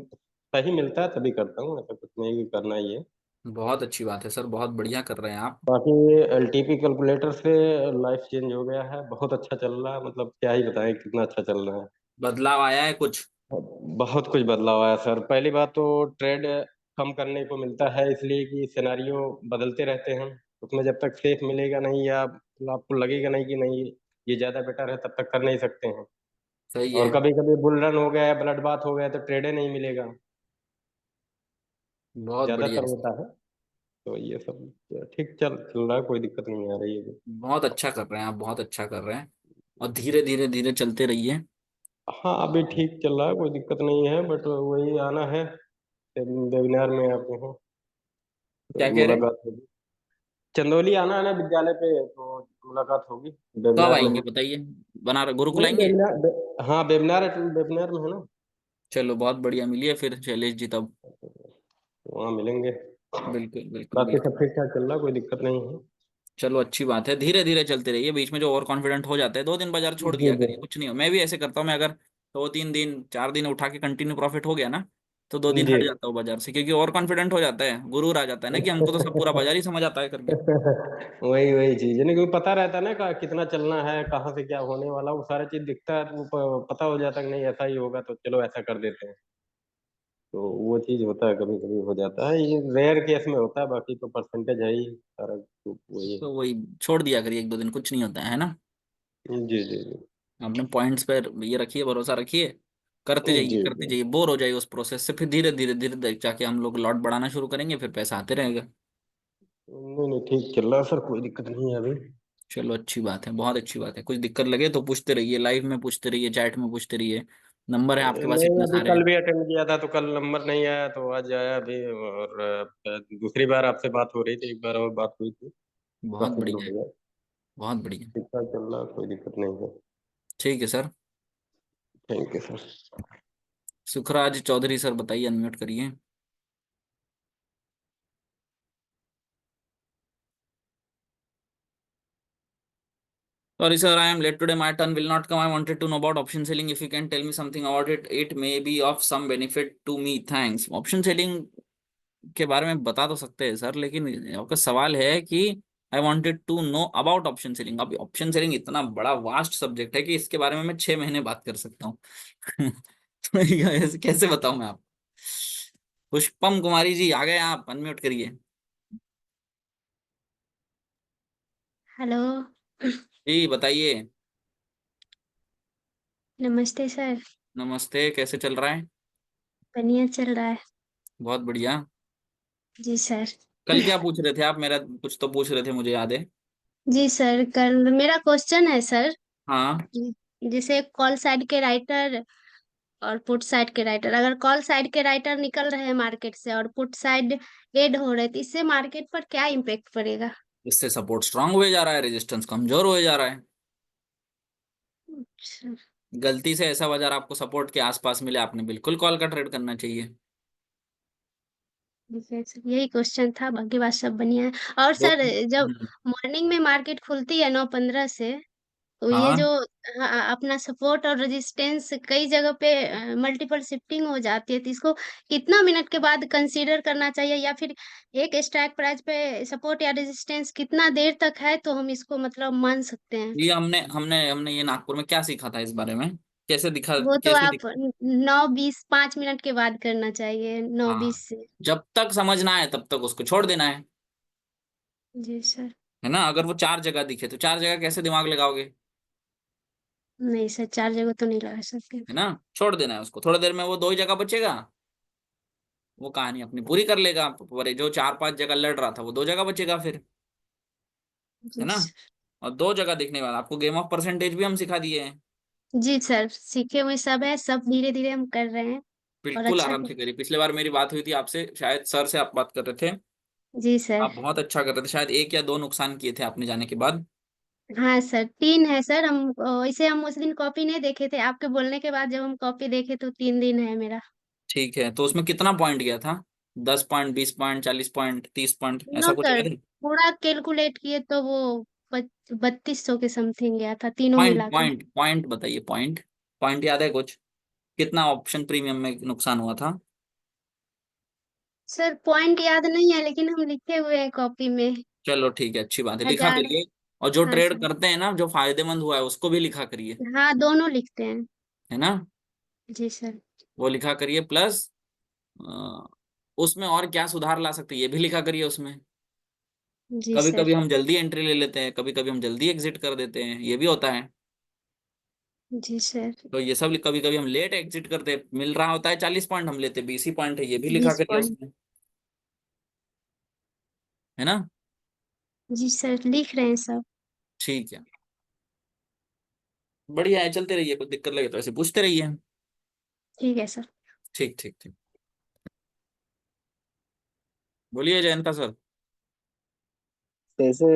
Speaker 6: सही मिलता है तभी करता हूँ। ऐसा कुछ नहीं कि करना ही है।
Speaker 1: बहुत अच्छी बात है सर, बहुत बढ़िया कर रहे हैं आप।
Speaker 6: बाकी एलटीपी कैलकुलेटर से लाइफ चेंज हो गया है। बहुत अच्छा चल रहा है, मतलब क्या ही बताएं कितना अच्छा चल रहा है।
Speaker 1: बदलाव आया है कुछ?
Speaker 6: बहुत कुछ बदलाव आया सर। पहली बात तो ट्रेड कम करने को मिलता है, इसलिए कि सिनेरियो बदलते रहते हैं। उसमें जब तक सेफ मिलेगा नहीं, या आपको लगेगा नहीं कि नहीं ये ज्यादा बेटर है, तब तक कर नहीं सकते हैं।
Speaker 1: सही
Speaker 6: और
Speaker 1: है।
Speaker 6: कभी कभी बुल रन हो गया, ब्लड बाथ हो गया, तो ट्रेड ही नहीं मिलेगा।
Speaker 1: बहुत बढ़िया
Speaker 6: ज्यादातर
Speaker 1: है सर।
Speaker 6: होता है। तो ये सब ठीक चल चल रहा है, कोई दिक्कत नहीं आ रही है।
Speaker 1: बहुत अच्छा कर रहे हैं आप, बहुत अच्छा कर रहे हैं। और धीरे धीरे धीरे चलते रहिए।
Speaker 6: हाँ, अभी ठीक चल रहा है, कोई दिक्कत नहीं है। बट वही आना है वेबिनार में आपके यहाँ,
Speaker 1: क्या
Speaker 6: तो
Speaker 1: कह रहे हैं?
Speaker 6: मुलाकात होगी। चंदौली आना है ना विद्यालय पे, तो मुलाकात होगी।
Speaker 1: कब
Speaker 6: वेबिनार में
Speaker 1: आएंगे
Speaker 6: है।
Speaker 1: बताइए? बना रहे गुरुकुल
Speaker 6: नहीं,
Speaker 1: आएंगे?
Speaker 6: हाँ, वेबिनार, वेबिनार में है ना।
Speaker 1: चलो बहुत बढ़िया, मिलिए फिर शैलेश जी तब।
Speaker 6: वहाँ मिलेंगे।
Speaker 1: बिल्कुल बिल्कुल
Speaker 6: बाकी सब
Speaker 1: बिल्कुल।
Speaker 6: ठीक ठाक चल रहा है, कोई दिक्कत नहीं है।
Speaker 1: चलो अच्छी बात है, धीरे धीरे चलते रहिए। बीच में जो ओवर कॉन्फिडेंट हो जाते हैं, 2 दिन बाजार छोड़
Speaker 6: जी
Speaker 1: दिया
Speaker 6: जी
Speaker 1: करिए, कुछ नहीं हो। मैं भी ऐसे करता हूँ। मैं अगर 2-3 दिन 4 दिन उठा के कंटिन्यू प्रॉफिट हो गया ना, तो 2 दिन
Speaker 6: जी।
Speaker 1: हट जाता हूँ बाजार से, क्योंकि ओवर कॉन्फिडेंट हो जाता है, गुरूर आ जाता है ना कि हमको तो सब पूरा बाजार ही समझ आता है करके।
Speaker 6: वही वही चीज है ना, क्योंकि पता रहता है ना कितना चलना है, कहाँ से क्या होने वाला, वो सारा चीज दिखता है, तो वो पता हो जाता है कि नहीं ऐसा ही होगा, तो चलो ऐसा कर देते हैं। तो वो चीज होता है, कभी कभी हो जाता है। ये रेयर केस में होता है, बाकी तो परसेंटेज है ही सारा, तो वही है।
Speaker 1: तो वही छोड़ दिया करिए, 1-2 दिन कुछ नहीं होता है ना।
Speaker 6: जी जी जी।
Speaker 1: अपने पॉइंट्स पर ये रखिए, भरोसा रखिए।
Speaker 6: जी
Speaker 1: करते
Speaker 6: जी।
Speaker 1: जाइए, बोर हो जाइए उस प्रोसेस से, फिर धीरे धीरे धीरे धीरे जाके हम लोग लॉट बढ़ाना शुरू करेंगे, फिर पैसा आते रहेगा।
Speaker 6: नहीं नहीं, ठीक चल रहा है सर, कोई दिक्कत नहीं है अभी।
Speaker 1: चलो अच्छी बात है, बहुत अच्छी बात है। कुछ दिक्कत लगे तो पूछते रहिए, लाइव में पूछते रहिए, चैट में पूछते रहिए। नंबर है आपके पास
Speaker 6: नहीं,
Speaker 1: इतने
Speaker 6: अभी
Speaker 1: सारे।
Speaker 6: कल भी अटेंड किया था, तो कल नंबर नहीं आया, तो आज आया अभी। और दूसरी बार आपसे बात हो रही थी, एक बार और बात हुई थी।
Speaker 1: बहुत
Speaker 6: काफी दिन
Speaker 1: बढ़िया
Speaker 6: हो
Speaker 1: है,
Speaker 6: गया।
Speaker 1: बहुत बढ़िया।
Speaker 6: ठीक ठाक चल रहा है, कोई दिक्कत नहीं है।
Speaker 1: ठीक है sir.
Speaker 6: Thank you sir.
Speaker 1: Sukhraj Chaudhary sir बताइए, अनम्यूट करिए। Sorry, sir, I am late today. My turn will not come. I wanted to know about option selling. If you can tell me something about it, it may be of some benefit to me. Thanks. Option selling के बारे में बता तो सकते हैं sir, लेकिन आपका सवाल है कि I wanted to know about option selling. अब ऑप्शन सेलिंग इतना बड़ा वास्ट सब्जेक्ट है कि इसके बारे में मैं 6 महीने बात कर सकता हूँ। तो कैसे बताऊं मैं आप। पुष्पम कुमारी जी आ गए, आप अनम्यूट करिए।
Speaker 7: हेलो।
Speaker 1: जी बताइए।
Speaker 7: नमस्ते सर।
Speaker 1: नमस्ते, कैसे चल रहा है?
Speaker 7: बढ़िया चल रहा है।
Speaker 1: बहुत बढ़िया।
Speaker 7: जी सर।
Speaker 1: कल क्या पूछ रहे थे आप? मेरा कुछ तो पूछ रहे थे, मुझे याद है।
Speaker 7: जी सर, कल मेरा क्वेश्चन है सर।
Speaker 1: हाँ।
Speaker 7: जैसे कॉल साइड के राइटर और पुट साइड के राइटर, अगर कॉल साइड के राइटर निकल रहे हैं मार्केट से और पुट साइड एड हो रहे, तो इससे मार्केट पर क्या इम्पेक्ट पड़ेगा?
Speaker 1: इससे सपोर्ट स्ट्रांग हुए जा रहा है, रेजिस्टेंस कमजोर हुए जा रहा है।
Speaker 7: अच्छा।
Speaker 1: गलती से ऐसा बाजार आपको सपोर्ट के आसपास मिले, आपने बिल्कुल कॉल का ट्रेड करना चाहिए।
Speaker 7: ठीक है सर, यही क्वेश्चन था, बाकी बात सब बढ़िया है। और
Speaker 1: दो।
Speaker 7: सर, जब मॉर्निंग में मार्केट खुलती है 9:15 से, तो ये
Speaker 1: हाँ,
Speaker 7: जो अपना सपोर्ट और रेजिस्टेंस कई जगह पे मल्टीपल शिफ्टिंग हो जाती है, तो इसको कितना मिनट के बाद कंसीडर करना चाहिए, या फिर एक स्ट्राइक प्राइस पे सपोर्ट या रेजिस्टेंस कितना देर तक है तो हम इसको मतलब मान सकते हैं?
Speaker 1: ये हमने हमने हमने ये नागपुर में क्या सीखा था इस बारे में? कैसे दिखा,
Speaker 7: वो तो
Speaker 1: कैसे
Speaker 7: आप 9:20 5 मिनट के बाद करना चाहिए, 9:20
Speaker 1: हाँ,
Speaker 7: से।
Speaker 1: जब तक समझ ना आए तब तक उसको छोड़ देना
Speaker 7: जी सर।
Speaker 1: है ना। अगर वो 4 जगह दिखे तो 4 जगह कैसे दिमाग लगाओगे?
Speaker 7: नहीं सर, 4 जगह तो नहीं लगा सकते।
Speaker 1: है ना, छोड़ देना है उसको। थोड़ी देर में वो 2 ही जगह बचेगा, वो कहानी अपनी पूरी कर लेगा। पर जो 4 5 जगह लड़ रहा था वो 2 जगह बचेगा फिर, है
Speaker 7: जी
Speaker 1: ना।
Speaker 7: सर।
Speaker 1: और 2 जगह दिखने के बाद आपको गेम ऑफ परसेंटेज भी हम सिखा दिए हैं।
Speaker 7: जी सर, सीखे हुए सब है, सब धीरे धीरे हम कर रहे हैं और
Speaker 1: बिल्कुल
Speaker 7: अच्छा
Speaker 1: आराम
Speaker 7: कर।
Speaker 1: से करिए। पिछले बार मेरी बात हुई थी आपसे, शायद सर से आप बात कर रहे थे।
Speaker 7: जी सर।
Speaker 1: आप बहुत अच्छा कर रहे थे, शायद 1 या 2 नुकसान किए थे आपने जाने के बाद।
Speaker 7: हाँ सर, 3 है सर। हम इसे हम उस दिन कॉपी नहीं देखे थे, आपके बोलने के बाद जब हम कॉपी देखे तो 3 दिन है मेरा।
Speaker 1: ठीक है, तो उसमें कितना पॉइंट गया था? 10 point, 20 point, 40 point, 30 point,
Speaker 7: no
Speaker 1: ऐसा कुछ
Speaker 7: सर,
Speaker 1: याद है?
Speaker 7: पूरा कैलकुलेट किए तो वो 3200 के समथिंग गया था, तीनों
Speaker 1: पॉइंट
Speaker 7: मिलाकर।
Speaker 1: पॉइंट पॉइंट बताइए, पॉइंट। पॉइंट याद है कुछ? कितना ऑप्शन प्रीमियम में नुकसान हुआ था?
Speaker 7: सर पॉइंट याद नहीं है, लेकिन हम लिखे हुए हैं कॉपी में।
Speaker 1: चलो ठीक है, अच्छी बात है, लिखा
Speaker 7: 1000।
Speaker 1: करिए। और जो
Speaker 7: हाँ
Speaker 1: ट्रेड
Speaker 7: सर।
Speaker 1: करते हैं ना, जो फायदेमंद हुआ है उसको भी लिखा करिए,
Speaker 7: हाँ, दोनों लिखते हैं।
Speaker 1: है ना।
Speaker 7: जी सर।
Speaker 1: वो लिखा करिए, प्लस उसमें और क्या सुधार ला सकते हैं ये भी लिखा करिए उसमें।
Speaker 7: जी
Speaker 1: कभी
Speaker 7: सर।
Speaker 1: कभी हम जल्दी एंट्री ले लेते हैं, कभी कभी हम जल्दी एग्जिट कर देते हैं, ये भी होता है।
Speaker 7: जी सर।
Speaker 1: तो ये सब, कभी कभी हम लेट एग्जिट करते हैं, मिल रहा होता है 40 पॉइंट, हम लेते 20 ही पॉइंट है, ये भी लिखा
Speaker 7: 20
Speaker 1: करिए
Speaker 7: पॉइंट।
Speaker 1: उसमें, है ना।
Speaker 7: जी सर, लिख रहे हैं सब।
Speaker 1: ठीक है, बढ़िया है, चलते रहिए। कुछ दिक्कत लगे तो ऐसे पूछते रहिए।
Speaker 7: ठीक है सर।
Speaker 1: ठीक ठीक ठीक। बोलिए जयंता सर।
Speaker 8: कैसे?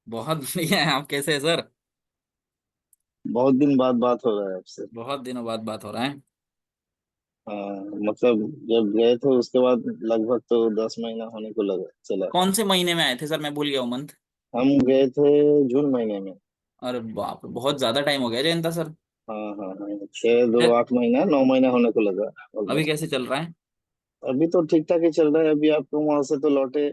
Speaker 1: बहुत बढ़िया है, आप कैसे हैं सर?
Speaker 8: बहुत दिन बाद बात हो रहा है आपसे।
Speaker 1: बहुत दिनों बाद बात हो रहा है।
Speaker 8: हाँ, मतलब जब गए थे उसके बाद लगभग तो 10 महीना होने को लगा चला।
Speaker 1: कौन से महीने में आए थे सर? मैं भूल गया हूँ मंथ।
Speaker 8: हम गए थे जून महीने में।
Speaker 1: अरे बाप रे, बहुत ज्यादा टाइम हो गया जयंता सर।
Speaker 8: हाँ हाँ हाँ, 6 2 8 महीना 9 महीना होने को लगा
Speaker 1: अभी
Speaker 8: ऑलमोस्ट।
Speaker 1: कैसे चल रहा है?
Speaker 8: अभी तो ठीक ठाक ही चल रहा है। अभी आपको वहां से तो लौटे,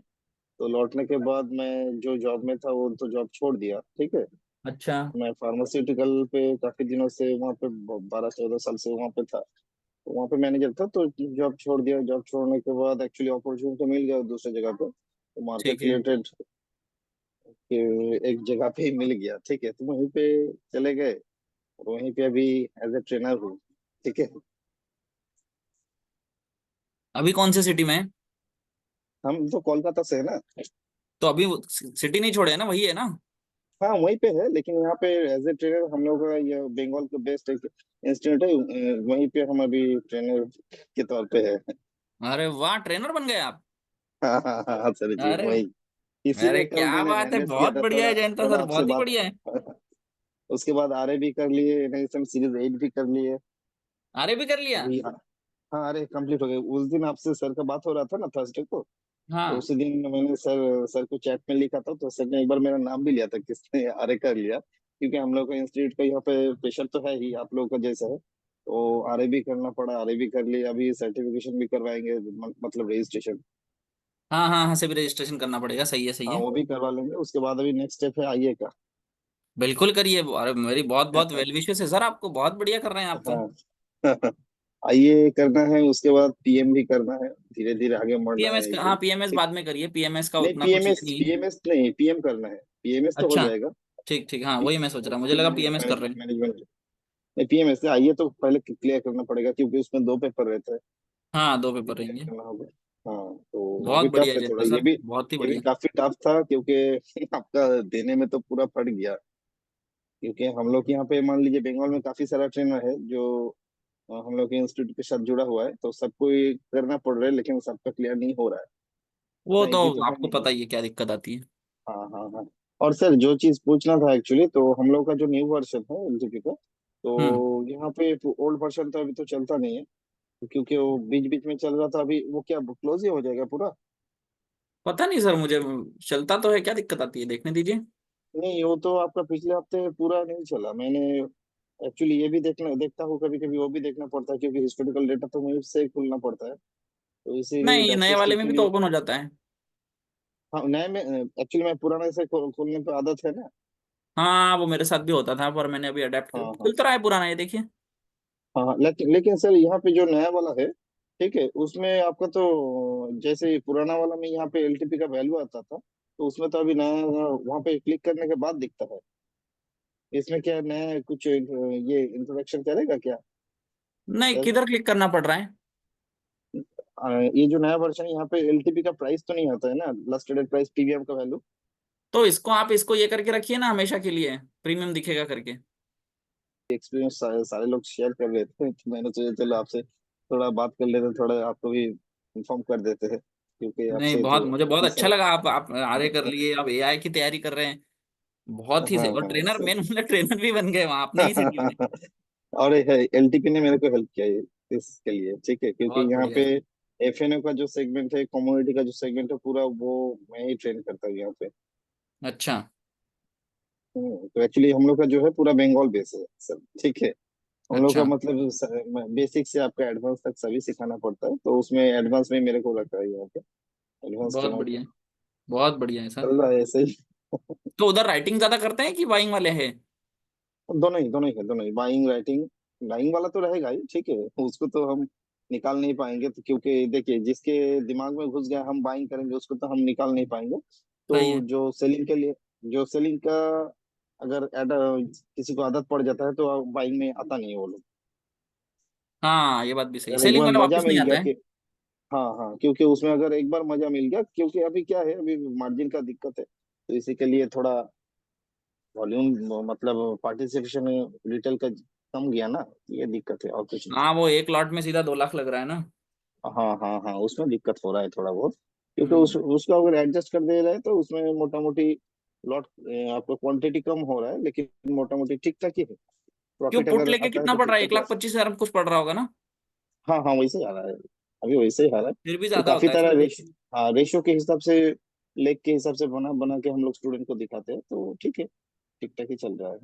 Speaker 8: तो लौटने के बाद मैं जो जॉब में था वो तो जॉब छोड़ दिया, ठीक है।
Speaker 1: अच्छा।
Speaker 8: मैं फार्मास्यूटिकल पे काफी दिनों से वहाँ पे 12 14 साल से वहाँ पे था। तो वहाँ पे मैनेजर था, तो जॉब छोड़ दिया। जॉब छोड़ने के बाद एक्चुअली अपॉर्चुनिटी मिल गया दूसरी जगह पे, तो
Speaker 1: ठीक
Speaker 8: मार्केट
Speaker 1: है।
Speaker 8: रिलेटेड एक जगह पे ही मिल गया, ठीक है। तो वहीं पे चले गए, और वहीं पे अभी एज ए ट्रेनर हूँ, ठीक है।
Speaker 1: अभी कौन से सिटी में है?
Speaker 8: हम तो कोलकाता से है ना।
Speaker 1: तो अभी सिटी नहीं छोड़े है ना, वही है ना?
Speaker 8: हाँ वहीं पे है, लेकिन यहाँ पे एज ए ट्रेनर हम लोग का ये बंगाल का बेस्ट एक इंस्टीट्यूट है, वहीं पे हम अभी ट्रेनर के तौर पे है।
Speaker 1: अरे वाह, ट्रेनर बन गए आप।
Speaker 8: हाँ हाँ हाँ हाँ, सर जी
Speaker 1: अरे,
Speaker 8: वही।
Speaker 1: अरे
Speaker 8: इसीलिए कल
Speaker 1: क्या
Speaker 8: मैंने
Speaker 1: बात है,
Speaker 8: मैनेज किया
Speaker 1: बहुत
Speaker 8: था
Speaker 1: बढ़िया
Speaker 8: थोड़ा
Speaker 1: है जयंता
Speaker 8: थोड़ा
Speaker 1: सर,
Speaker 8: आपसे
Speaker 1: बहुत ही
Speaker 8: बात।
Speaker 1: बढ़िया है।
Speaker 8: उसके बाद आरए भी कर लिए, एनएसएम सीरीज 8 भी कर लिए।
Speaker 1: अरे भी कर लिया?
Speaker 8: अभी हाँ, अरे कंप्लीट हो गए। उस दिन आपसे सर का बात हो रहा था ना, थर्सडे को। तो
Speaker 1: हाँ।
Speaker 8: उसी दिन मैंने सर को चैट में लिखा था, तो सर ने एक बार मेरा नाम भी लिया था, किसने अरे कर लिया, क्योंकि हम लोग का इंस्टीट्यूट का यहाँ पे प्रेशर तो है ही आप लोगों का जैसा है, तो आरएबी करना पड़ा, आरएबी कर लिया, अभी सर्टिफिकेशन भी करवाएंगे, मतलब रजिस्ट्रेशन।
Speaker 1: हाँ हाँ हाँ, से भी रजिस्ट्रेशन करना पड़ेगा, सही है सही
Speaker 8: हाँ
Speaker 1: है।
Speaker 8: वो भी करवा लेंगे, उसके बाद अभी नेक्स्ट स्टेप है आईए का।
Speaker 1: बिल्कुल करिए, अरे मेरी बहुत बहुत वेल विशेस है सर, आपको बहुत बढ़िया कर रहे हैं आप तो।
Speaker 8: हाँ आईए करना है, उसके बाद पीएम भी करना है, धीरे धीरे आगे बढ़ना
Speaker 1: पीएमएस
Speaker 8: है
Speaker 1: का,
Speaker 8: ऐसे
Speaker 1: हाँ
Speaker 8: ही।
Speaker 1: पीएमएस
Speaker 8: ठीक।
Speaker 1: बाद में करिए, पीएमएस का
Speaker 8: नहीं
Speaker 1: उतना कुछ ये
Speaker 8: पीएमएस,
Speaker 1: नहीं है।
Speaker 8: पीएमएस नहीं, पीएम करना है, पीएमएस तो हो
Speaker 1: अच्छा,
Speaker 8: जाएगा।
Speaker 1: ठीक ठीक, हाँ वही मैं सोच रहा, मुझे लगा पीएमएस कर रहे हैं।
Speaker 8: मैनेजमेंट। नहीं पीएमएस से आईए तो पहले क्लियर करना पड़ेगा, क्योंकि उसमें 2 पेपर रहते हैं,
Speaker 1: हाँ, दो
Speaker 8: वो भी
Speaker 1: पेपर
Speaker 8: क्लियर
Speaker 1: रहेंगे।
Speaker 8: करना होगा। हाँ तो
Speaker 1: बहुत
Speaker 8: अभी
Speaker 1: बढ़िया
Speaker 8: टफ है थोड़ा,
Speaker 1: एजेंडा सर, बहुत ही
Speaker 8: ये भी
Speaker 1: बढ़िया।
Speaker 8: काफी टफ था, क्योंकि आपका देने में तो पूरा फट गया। क्योंकि हम लोग यहाँ पे मान लीजिए बंगाल में काफी सारा ट्रेनर है जो हम लोग के इंस्टीट्यूट के साथ जुड़ा हुआ है, तो सबको ये करना पड़ रहा है, लेकिन सबका क्लियर नहीं हो रहा है।
Speaker 1: वो
Speaker 8: इतना
Speaker 1: तो
Speaker 8: इजी तो है
Speaker 1: आपको
Speaker 8: नहीं।
Speaker 1: पता ही है क्या दिक्कत आती है।
Speaker 8: हाँ हाँ हाँ। और सर जो चीज पूछना था एक्चुअली, तो हम लोग का जो न्यू वर्जन है एलजीपी का,
Speaker 1: हम्म।
Speaker 8: तो यहाँ पे ओल्ड वर्जन तो अभी तो चलता नहीं है, क्योंकि वो बीच बीच में चल रहा था, अभी वो क्या क्लोज ही हो जाएगा पूरा?
Speaker 1: पता नहीं सर मुझे, चलता तो है, क्या दिक्कत आती है, देखने दीजिए।
Speaker 8: नहीं वो तो आपका पिछले हफ्ते पूरा नहीं चला, मैंने एक्चुअली ये भी देखता हूँ, कभी कभी वो भी देखना पड़ता है, क्योंकि हिस्टोरिकल डेटा तो मुझे से खोलना पड़ता है, तो इसीलिए
Speaker 1: नहीं, नए
Speaker 8: डैशबोर्ड
Speaker 1: वाले में
Speaker 8: के
Speaker 1: भी तो
Speaker 8: लिए।
Speaker 1: ओपन हो जाता है।
Speaker 8: हाँ नए में एक्चुअली मैं पुराने से खोलने पे आदत है ना।
Speaker 1: हाँ, वो मेरे साथ भी होता था, पर मैंने अभी अडेप्ट
Speaker 8: हाँ
Speaker 1: कर,
Speaker 8: हाँ
Speaker 1: खुल तो रहा है पुराना, ये देखिए।
Speaker 8: हाँ हाँ, लेकिन सर यहाँ पे जो नया वाला है, ठीक है, उसमें आपका तो जैसे ही पुराना वाला में यहाँ पे एलटीपी का वैल्यू आता था, तो उसमें तो अभी नया वहाँ पे क्लिक करने के बाद दिखता है। इसमें क्या नया कुछ ये इंट्रोडक्शन करेगा क्या
Speaker 1: नहीं,
Speaker 8: सर?
Speaker 1: किधर क्लिक करना पड़ रहा है?
Speaker 8: ये जो नया वर्जन यहाँ पे एलटीपी का प्राइस तो नहीं आता है ना, लास्ट ट्रेडेड प्राइस पीवीएम का वैल्यू?
Speaker 1: तो इसको आप इसको ये करके रखिए ना, हमेशा के लिए प्रीमियम दिखेगा करके।
Speaker 8: एक्सपीरियंस सारे लोग शेयर कर रहे थे, तो मैंने सोचा चलो आपसे थोड़ा बात कर लेते, थोड़ा आपको भी इन्फॉर्म कर देते हैं, क्योंकि
Speaker 1: नहीं,
Speaker 8: आपसे
Speaker 1: बहुत,
Speaker 8: तो
Speaker 1: मुझे बहुत
Speaker 8: काफी
Speaker 1: अच्छा
Speaker 8: सारा।
Speaker 1: लगा, आप आगे कर लिए, आप एआई की तैयारी कर रहे हैं। बहुत ही
Speaker 8: हाँ
Speaker 1: सही, और
Speaker 8: हाँ
Speaker 1: ट्रेनर,
Speaker 8: सर।
Speaker 1: मेन मतलब ट्रेनर भी बन गए वहां, अपने ही सिटी में।
Speaker 8: और एलटीपी ने मेरे को हेल्प किया इसके लिए, ठीक है, क्योंकि
Speaker 1: बहुत
Speaker 8: यहाँ
Speaker 1: बढ़िया
Speaker 8: पे
Speaker 1: है।
Speaker 8: एफएनओ का जो सेगमेंट है, कम्युनिटी का जो सेगमेंट है पूरा, वो मैं ही ट्रेन करता हूँ यहाँ पे।
Speaker 1: अच्छा।
Speaker 8: तो एक्चुअली हम लोग का जो है पूरा बंगाल बेस है सर, ठीक है। हम लोग का
Speaker 1: अच्छा,
Speaker 8: मतलब बेसिक से आपका एडवांस तक सभी सिखाना पड़ता है, तो उसमें एडवांस में मेरे को रखा है यहाँ पे, एडवांस
Speaker 1: बहुत
Speaker 8: ट्रेनर
Speaker 1: बढ़िया
Speaker 8: को।
Speaker 1: है, बहुत बढ़िया है सर।
Speaker 8: चल रहा है ऐसे ही।
Speaker 1: तो उधर राइटिंग ज्यादा करते हैं कि बाइंग वाले हैं?
Speaker 8: दोनों ही है, दोनों ही, बाइंग राइटिंग। बाइंग वाला तो रहेगा ही, ठीक है, उसको तो हम निकाल नहीं पाएंगे, तो क्योंकि देखिए जिसके दिमाग में घुस गया हम बाइंग करेंगे, उसको तो हम निकाल नहीं पाएंगे।
Speaker 1: सही
Speaker 8: तो
Speaker 1: है।
Speaker 8: जो सेलिंग के लिए, जो सेलिंग का अगर किसी को आदत पड़ जाता है, तो बाइंग में आता नहीं है वो लोग।
Speaker 1: हाँ, ये बात भी सही,
Speaker 8: अगर एक
Speaker 1: सेलिंग
Speaker 8: बार
Speaker 1: वाला
Speaker 8: मजा
Speaker 1: वापस नहीं
Speaker 8: मिल
Speaker 1: आता
Speaker 8: गया
Speaker 1: है।
Speaker 8: कि, हाँ हाँ, क्योंकि उसमें अगर एक बार मजा मिल गया, क्योंकि अभी क्या है, अभी मार्जिन का दिक्कत है, तो इसी के लिए थोड़ा वॉल्यूम, मतलब पार्टिसिपेशन रिटेल का कम गया ना, ये दिक्कत है और कुछ नहीं।
Speaker 1: हाँ, वो एक लॉट में सीधा 2 लाख लग रहा है ना।
Speaker 8: हाँ हाँ हाँ, उसमें दिक्कत हो रहा है थोड़ा बहुत, क्योंकि
Speaker 1: हम्म।
Speaker 8: उसको अगर एडजस्ट कर दे रहे हैं, तो उसमें मोटा मोटी लॉट, आपको क्वांटिटी कम हो रहा है, लेकिन मोटा मोटी ठीक ठाक ही है।
Speaker 1: क्यों,
Speaker 8: प्रॉफिट
Speaker 1: पुट
Speaker 8: अगर
Speaker 1: लेके
Speaker 8: आता है
Speaker 1: कितना
Speaker 8: तो
Speaker 1: पड़
Speaker 8: ठीक
Speaker 1: रहा है, एक
Speaker 8: ठाक
Speaker 1: लाख
Speaker 8: है।
Speaker 1: पच्चीस हजार कुछ पड़ रहा होगा ना?
Speaker 8: हाँ हाँ वैसे ही आ रहा है, अभी वैसे ही आ रहा है।
Speaker 1: फिर भी
Speaker 8: तो
Speaker 1: ज्यादा
Speaker 8: काफी
Speaker 1: होता है
Speaker 8: तरह
Speaker 1: सर वो।
Speaker 8: हाँ रेशो के हिसाब से, लेग के हिसाब से बना बना के हम लोग स्टूडेंट को दिखाते हैं, तो ठीक है, ठीक ठाक ही चल रहा है।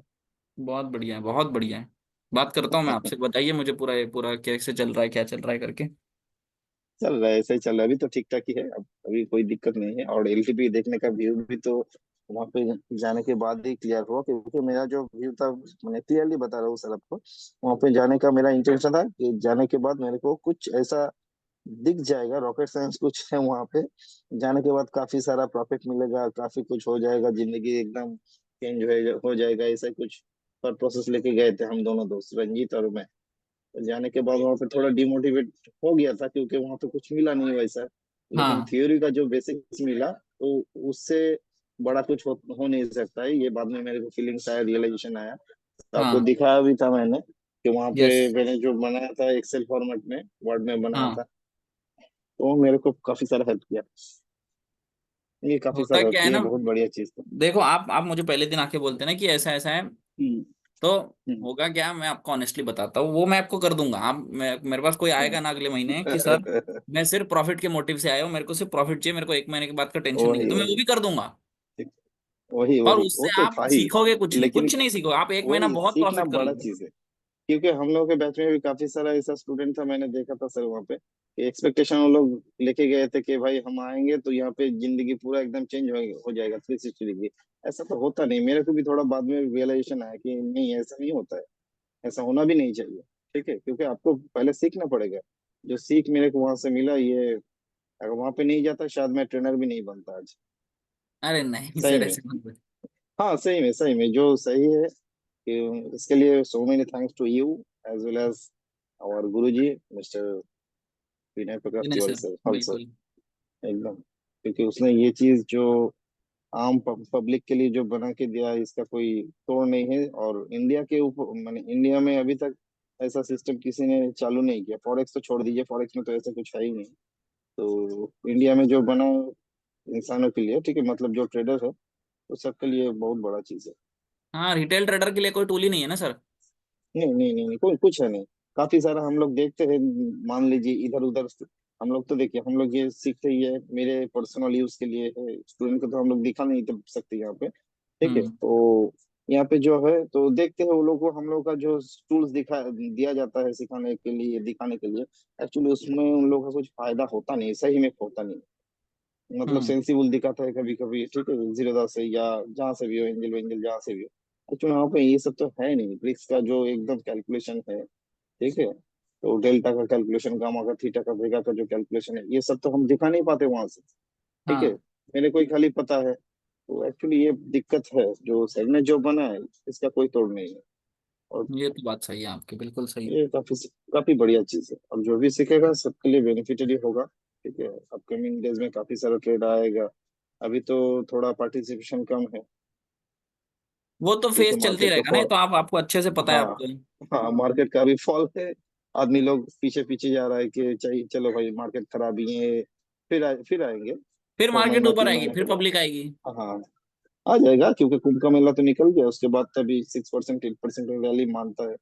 Speaker 1: बहुत बढ़िया है, बहुत बढ़िया है। बात करता हूँ मैं आपसे, बताइए मुझे पूरा, ये पूरा कैसे चल रहा है, क्या चल रहा है करके।
Speaker 8: चल रहा है, ऐसा ही चल रहा है, अभी तो ठीक ठाक ही है, अब अभी कोई दिक्कत नहीं है। और एलटीपी देखने का व्यू भी तो वहाँ पे जाने के बाद ही क्लियर हुआ, क्योंकि मेरा जो व्यू था, मैंने क्लियरली बता रहा हूँ सर आपको, वहाँ पे जाने का मेरा इंटेंशन था कि जाने के बाद मेरे को कुछ ऐसा दिख जाएगा, रॉकेट साइंस कुछ है वहाँ पे, जाने के बाद काफी सारा प्रॉफिट मिलेगा, काफी कुछ हो जाएगा, जिंदगी एकदम चेंज हो जाएगा, ऐसा कुछ पर प्रोसेस लेके गए थे हम दोनों दोस्त, रंजीत और मैं। जाने के बाद वहां पे थोड़ा डिमोटिवेट हो गया था, क्योंकि वहां पे कुछ मिला नहीं वैसा, लेकिन
Speaker 1: हाँ
Speaker 8: थ्योरी का जो बेसिक्स मिला, तो उससे बड़ा कुछ हो नहीं सकता है, ये बाद में मेरे को फीलिंग्स आया, रियलाइजेशन आया, तो आपको
Speaker 1: हाँ।
Speaker 8: दिखाया भी था मैंने, कि वहां पे
Speaker 1: यस।
Speaker 8: मैंने जो बनाया था एक्सेल फॉर्मेट में, वर्ड में बनाया
Speaker 1: हाँ।
Speaker 8: था, तो वो मेरे को काफी सारा हेल्प किया, ये काफी
Speaker 1: होता
Speaker 8: सारा हेल्प
Speaker 1: क्या है
Speaker 8: किया,
Speaker 1: ना,
Speaker 8: बहुत बढ़िया चीज था।
Speaker 1: देखो आप मुझे पहले दिन आके बोलते ना कि ऐसा ऐसा है,
Speaker 8: हम्म
Speaker 1: तो
Speaker 8: हम्म
Speaker 1: होगा क्या, मैं आपको ऑनेस्टली बताता हूँ, वो मैं आपको कर दूंगा। आप, मेरे पास कोई आएगा ना अगले महीने कि सर मैं सिर्फ प्रॉफिट के मोटिव से आया हूँ, मेरे को सिर्फ प्रॉफिट चाहिए, मेरे को 1 महीने के बाद का टेंशन नहीं है,
Speaker 8: वही
Speaker 1: तो मैं वो
Speaker 8: वही,
Speaker 1: भी कर दूंगा।
Speaker 8: वही
Speaker 1: और
Speaker 8: वही वो
Speaker 1: उससे
Speaker 8: तो
Speaker 1: आप
Speaker 8: था ही।
Speaker 1: सीखोगे कुछ नहीं,
Speaker 8: लेकिन
Speaker 1: कुछ नहीं सीखोगे आप, एक महीना
Speaker 8: वही
Speaker 1: बहुत
Speaker 8: सीखना
Speaker 1: प्रॉफिट कर
Speaker 8: बड़ा
Speaker 1: लोगे।
Speaker 8: चीज है। क्योंकि हम लोग के बैच में भी काफी सारा ऐसा स्टूडेंट था, मैंने देखा था सर वहाँ पे कि एक्सपेक्टेशन वो लोग लेके गए थे कि भाई हम आएंगे तो यहाँ पे जिंदगी पूरा एकदम चेंज हो जाएगा 360 डिग्री। ऐसा तो होता नहीं, मेरे को भी थोड़ा बाद में रियलाइजेशन आया कि नहीं ऐसा नहीं होता है, ऐसा होना भी नहीं चाहिए। ठीक है, क्योंकि आपको पहले सीखना पड़ेगा। जो सीख मेरे को वहां से मिला, ये अगर वहां पे नहीं जाता शायद मैं ट्रेनर भी नहीं बनता आज।
Speaker 1: अरे नहीं
Speaker 8: सही
Speaker 1: सर,
Speaker 8: में।
Speaker 1: ऐसे मत बोलिए।
Speaker 8: हाँ सही में जो सही है कि इसके लिए so many thanks to you as well as our guruji mister Vinay Prakash
Speaker 1: नहीं
Speaker 8: तिवारी
Speaker 1: सर,
Speaker 8: सर ऑल्सो।
Speaker 1: बिल्कुल।
Speaker 8: एकदम, क्योंकि उसने ये चीज जो आम पब्लिक के लिए जो बना के दिया है, इसका कोई तोड़ नहीं है। और इंडिया के ऊपर माने इंडिया में अभी तक ऐसा सिस्टम किसी ने चालू नहीं किया। फॉरेक्स तो छोड़ दीजिए, फॉरेक्स में तो ऐसा कुछ है ही नहीं। तो इंडिया में जो बना इंसानों के लिए, ठीक है, मतलब जो ट्रेडर है, तो सबके लिए बहुत बड़ा चीज है।
Speaker 1: हाँ, रिटेल ट्रेडर के लिए कोई टूल ही नहीं है ना सर।
Speaker 8: नहीं, कोई कुछ है नहीं। काफी सारा हम लोग देखते हैं, मान लीजिए इधर उधर से। हम लोग तो देखिए, हम लोग ये सीखते ही है मेरे पर्सनल यूज के लिए है, स्टूडेंट को तो हम लोग दिखा नहीं तो सकते यहाँ पे। ठीक है,
Speaker 1: हम्म।
Speaker 8: तो यहाँ पे जो है तो देखते हैं वो लोग को, हम लोग का जो टूल्स दिखा दिया जाता है सिखाने के लिए, दिखाने के लिए, एक्चुअली उसमें उन लोगों का कुछ फायदा होता नहीं, सही में होता नहीं। मतलब
Speaker 1: हम्म।
Speaker 8: सेंसिबल दिखाता है कभी कभी, ठीक है, जीरोधा से या जहाँ से भी हो, एंजल वेंजल जहाँ से भी हो। एक्चुअली यहाँ पे ये सब तो है नहीं, ब्रिक्स का जो एकदम कैलकुलेशन है, ठीक है, तो डेल्टा का कैलकुलेशन, गामा का, थीटा का, वेगा का जो कैलकुलेशन है, ये सब तो हम दिखा नहीं पाते वहां से। ठीक है,
Speaker 1: हाँ,
Speaker 8: मेरे को ही खाली पता है। तो एक्चुअली ये दिक्कत है, जो सेगमेंट जो बना है इसका कोई तोड़ नहीं है। और
Speaker 1: ये तो बात सही है आपकी, बिल्कुल सही।
Speaker 8: ये काफी काफी बढ़िया चीज है, और जो भी सीखेगा सबके लिए बेनिफिटेड ही होगा। ठीक है, अपकमिंग डेज में काफी सारा ट्रेड आएगा। अभी तो थोड़ा पार्टिसिपेशन कम है,
Speaker 1: वो तो
Speaker 8: क्योंकि
Speaker 1: फेस चलती
Speaker 8: मार्केट का
Speaker 1: रहेगा, नहीं
Speaker 8: फॉल।
Speaker 1: तो आप, आपको अच्छे से पता है
Speaker 8: हाँ
Speaker 1: आपको।
Speaker 8: हाँ, मार्केट का भी फॉल है। आदमी लोग पीछे पीछे जा रहा है कि चाहिए, चलो भाई मार्केट खराब ही है, फिर आएंगे
Speaker 1: फिर
Speaker 8: 6 महीना
Speaker 1: मार्केट ऊपर
Speaker 8: 3
Speaker 1: आएगी,
Speaker 8: महीने के
Speaker 1: फिर
Speaker 8: बाद।
Speaker 1: पब्लिक आएगी।
Speaker 8: हाँ, आ जाएगा, क्योंकि कुंभ का मेला तो निकल गया, उसके बाद तभी 6% 8% रैली मानता है,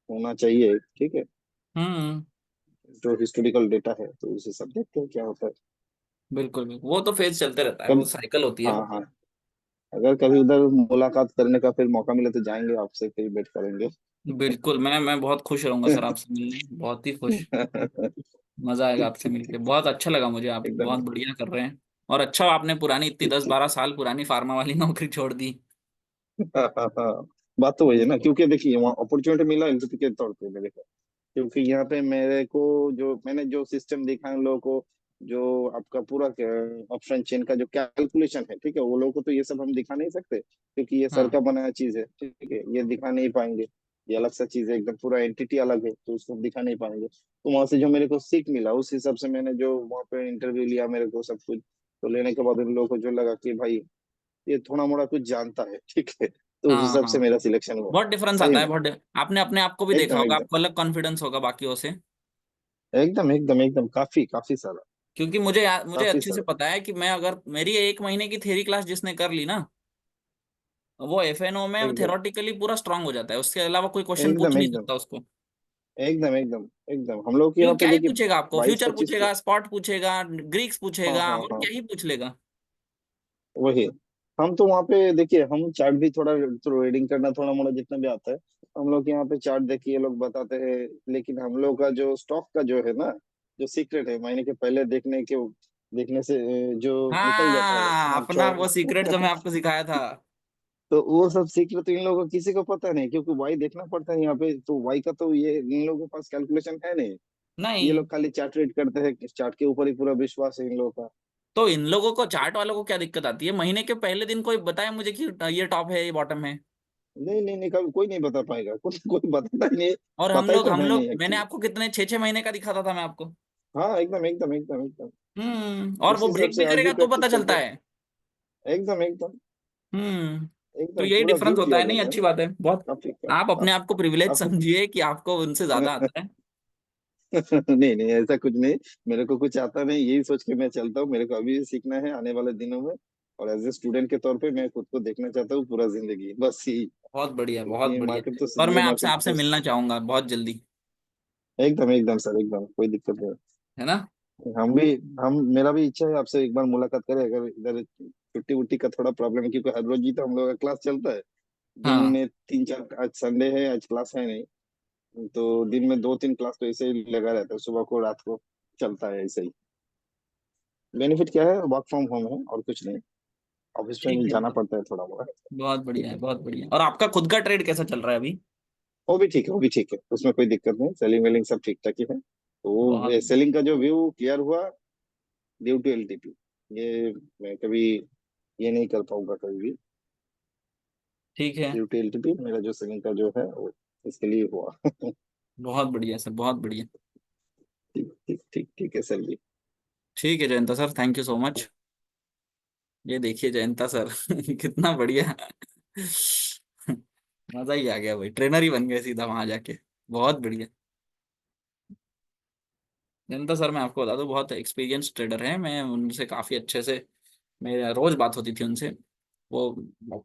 Speaker 8: होना चाहिए। ठीक है,
Speaker 1: हम्म।
Speaker 8: जो हिस्टोरिकल डेटा है, तो उस हिसाब से देखते हैं क्या होता है।
Speaker 1: बिल्कुल बिल्कुल, वो तो फेस चलते रहता है, वो
Speaker 8: कभी,
Speaker 1: साइकिल होती है।
Speaker 8: हाँ हाँ, अगर कभी उधर मुलाकात करने का फिर मौका मिले तो जाएंगे, आपसे फिर वेट करेंगे।
Speaker 1: बिल्कुल, मैं बहुत खुश रहूंगा सर आपसे मिलने, बहुत ही खुश। मजा आएगा आपसे मिलके, बहुत अच्छा लगा मुझे, आप
Speaker 8: एकदम।
Speaker 1: बहुत बढ़िया कर रहे हैं। और अच्छा आपने पुरानी इतनी
Speaker 8: ठीक ठीक।
Speaker 1: 10-12 साल पुरानी फार्मा वाली नौकरी छोड़ दी।
Speaker 8: हाँ हाँ हाँ, बात तो वही है ना,
Speaker 1: बिल्कुल।
Speaker 8: क्योंकि देखिए वहाँ अपॉर्चुनिटी मिला एंट्री के तौर पे मेरे को। क्योंकि यहाँ पे मेरे को जो मैंने जो सिस्टम देखा है उन लोगों को, जो आपका पूरा ऑप्शन चेन का जो कैलकुलेशन है, ठीक है, वो लोगों को तो ये सब हम दिखा नहीं सकते, क्योंकि ये सर
Speaker 1: हाँ
Speaker 8: का बनाया चीज है। ठीक है, ये दिखा नहीं पाएंगे, ये अलग सा चीज है, एकदम पूरा एंटिटी अलग है, तो उसको हम दिखा नहीं पाएंगे। तो वहां से जो मेरे को सीख मिला, उस हिसाब से मैंने जो वहाँ पे इंटरव्यू लिया, मेरे को सब कुछ तो लेने के बाद उन लोगों को जो लगा कि भाई ये थोड़ा मोड़ा कुछ जानता है, ठीक है, तो उस
Speaker 1: हाँ
Speaker 8: हिसाब से
Speaker 1: हाँ,
Speaker 8: मेरा सिलेक्शन हुआ।
Speaker 1: बहुत डिफरेंस
Speaker 8: सही
Speaker 1: आता है,
Speaker 8: में।
Speaker 1: बहुत आपने अपने आप को भी देखा
Speaker 8: एकदम
Speaker 1: होगा,
Speaker 8: एकदम
Speaker 1: आपको अलग कॉन्फिडेंस होगा बाकियों से।
Speaker 8: एकदम काफी काफी सारा,
Speaker 1: क्योंकि मुझे
Speaker 8: काफी
Speaker 1: अच्छे से
Speaker 8: सारा।
Speaker 1: पता है कि मैं, अगर मेरी 1 महीने की थ्योरी क्लास जिसने कर ली ना, वो एफएनओ में
Speaker 8: एकदम
Speaker 1: थेरोटिकली पूरा स्ट्रांग हो जाता है, उसके अलावा कोई क्वेश्चन पूछ
Speaker 8: एकदम
Speaker 1: नहीं
Speaker 8: एकदम
Speaker 1: सकता उसको।
Speaker 8: एकदम हम लोग के
Speaker 1: क्योंकि
Speaker 8: यहाँ पे
Speaker 1: क्या ही
Speaker 8: देखिए
Speaker 1: पूछेगा आपको,
Speaker 8: बाईस
Speaker 1: फ्यूचर
Speaker 8: पच्चीस
Speaker 1: पूछेगा, स्पॉट पूछेगा, ग्रीक्स
Speaker 8: हाँ
Speaker 1: पूछेगा,
Speaker 8: हाँ
Speaker 1: और
Speaker 8: हाँ,
Speaker 1: क्या ही पूछ लेगा।
Speaker 8: वही। हम तो वहाँ पे देखिए, हम चार्ट भी थोड़ा तो रीडिंग करना थोड़ा मोड़ा जितना भी आता है, हम लोग यहाँ पे चार्ट देखिए ये लोग बताते हैं। लेकिन हम लोग का जो स्टॉक का जो है ना, जो सीक्रेट है, महीने के पहले देखने से जो निकल जाता है
Speaker 1: हाँ,
Speaker 8: माल
Speaker 1: अपना वो सीक्रेट जो मैं
Speaker 8: चौक।
Speaker 1: आपको सिखाया था।
Speaker 8: तो वो सब सीक्रेट तो इन लोगों को किसी को पता नहीं, क्योंकि वाई देखना पड़ता है यहाँ पे, तो वाई का तो ये इन लोगों के पास कैलकुलेशन है नहीं। ये
Speaker 1: नहीं,
Speaker 8: लोग खाली चार्ट रीड करते हैं, चार्ट के ऊपर ही पूरा विश्वास है इन लोगों का।
Speaker 1: तो इन लोगों को, चार्ट वालों को क्या दिक्कत आती है? महीने के पहले दिन कोई बताए मुझे कि ये टॉप है, ये बॉटम है।
Speaker 8: नहीं, कभी कोई नहीं बता पाएगा, कोई बताता ही नहीं।
Speaker 1: और हम
Speaker 8: पता ही
Speaker 1: लोग
Speaker 8: तो
Speaker 1: हम
Speaker 8: है नहीं
Speaker 1: लोग मैंने
Speaker 8: एक्चुअली।
Speaker 1: आपको कितने 6-6 महीने का दिखाता था मैं आपको।
Speaker 8: हाँ एकदम।
Speaker 1: और
Speaker 8: उस
Speaker 1: वो
Speaker 8: हिसाब
Speaker 1: ब्रेक
Speaker 8: से
Speaker 1: भी
Speaker 8: आर्ग्यू
Speaker 1: करेगा तो
Speaker 8: करते
Speaker 1: पता चलता
Speaker 8: चलते,
Speaker 1: है।
Speaker 8: एकदम
Speaker 1: हम्म। तो यही
Speaker 8: पूरा
Speaker 1: डिफरेंस
Speaker 8: व्यू
Speaker 1: होता
Speaker 8: किया
Speaker 1: है, नहीं
Speaker 8: जाता है
Speaker 1: अच्छी
Speaker 8: ना।
Speaker 1: बात है बहुत।
Speaker 8: काफी
Speaker 1: आप अपने आप को प्रिविलेज
Speaker 8: काफी
Speaker 1: समझिए कि आपको उनसे ज्यादा आता है।
Speaker 8: नहीं ऐसा कुछ नहीं। मेरे को कुछ आता नहीं, यही सोच के मैं चलता हूँ, मेरे को अभी भी सीखना है आने वाले दिनों में। और एज ए स्टूडेंट के तौर पे मैं खुद को देखना चाहता हूँ पूरा जिंदगी, बस यही।
Speaker 1: बहुत बढ़िया,
Speaker 8: क्योंकि
Speaker 1: बहुत
Speaker 8: ये
Speaker 1: बढ़िया।
Speaker 8: मार्केट तो
Speaker 1: और
Speaker 8: ये
Speaker 1: मैं आपसे
Speaker 8: मार्केट
Speaker 1: आपसे
Speaker 8: तो
Speaker 1: मिलना चाहूंगा बहुत जल्दी।
Speaker 8: एकदम सर, एकदम कोई दिक्कत नहीं।
Speaker 1: है ना?
Speaker 8: हम भी हम मेरा भी इच्छा है आपसे एक बार मुलाकात करें, अगर इधर छुट्टी वुट्टी का थोड़ा प्रॉब्लम है, क्योंकि हर रोज ही तो हम लोग का क्लास चलता है। दिन
Speaker 1: हाँ
Speaker 8: में 3-4, आज संडे है, आज क्लास है नहीं, तो दिन में 2-3 क्लास तो ऐसे ही लगा रहता है, सुबह को रात को चलता है ऐसे ही। बेनिफिट क्या है, वर्क फ्रॉम होम है और कुछ नहीं, ऑफिस
Speaker 1: ठीक
Speaker 8: में
Speaker 1: है,
Speaker 8: जाना पड़ता है थोड़ा बहुत।
Speaker 1: बहुत बढ़िया है, बहुत बढ़िया। और आपका खुद का ट्रेड कैसा चल रहा है अभी?
Speaker 8: वो भी ठीक है, वो भी ठीक है, उसमें कोई दिक्कत नहीं, सेलिंग वेलिंग सब ठीक ठाक ही है। तो
Speaker 1: बहुत
Speaker 8: वो सेलिंग का जो व्यू क्लियर हुआ ड्यू टू एलटीपी, ये मैं कभी ये नहीं कर पाऊंगा कभी भी।
Speaker 1: ठीक है,
Speaker 8: ड्यू टू एलटीपी मेरा जो सेलिंग का जो है वो इसके लिए हुआ।
Speaker 1: बहुत बढ़िया सर, बहुत बढ़िया।
Speaker 8: ठीक ठीक ठीक ठीक है सर जी।
Speaker 1: ठीक है Jayanta sir, thank you so much. ये देखिए जयंता सर कितना बढ़िया मजा ही आ गया भाई, ट्रेनर ही बन गए सीधा वहां जाके। बहुत बढ़िया। जयंता सर मैं आपको बता दूं बहुत एक्सपीरियंस ट्रेडर हैं, मैं उनसे काफी अच्छे से, मेरा रोज बात होती थी उनसे। वो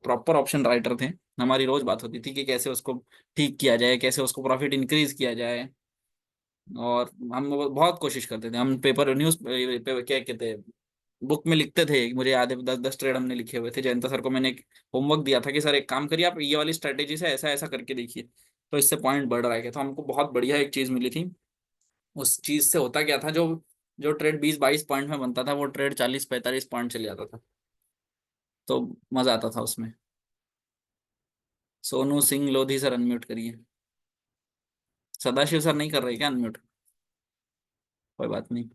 Speaker 1: प्रॉपर ऑप्शन राइटर थे। हमारी रोज बात होती थी कि कैसे उसको ठीक किया जाए, कैसे उसको प्रॉफिट इंक्रीज किया जाए। और हम वो बहुत कोशिश करते थे, हम पेपर न्यूज पे क्या कहते हैं, बुक में लिखते थे। मुझे याद है 10-10 ट्रेड हमने लिखे हुए थे। जयंता सर को मैंने एक होमवर्क दिया था कि सर एक काम करिए, आप ये वाली स्ट्रेटेजी से ऐसा ऐसा करके देखिए, तो इससे पॉइंट बढ़ रहा है क्या। तो हमको बहुत बढ़िया एक चीज मिली थी। उस चीज से होता क्या था, जो जो ट्रेड 20-22 पॉइंट में बनता था, वो ट्रेड 40-45 पॉइंट चले जाता था। तो मजा आता था उसमें। सोनू सिंह लोधी सर अनम्यूट करिए। सदाशिव सर नहीं कर रहे क्या अनम्यूट? कोई बात नहीं।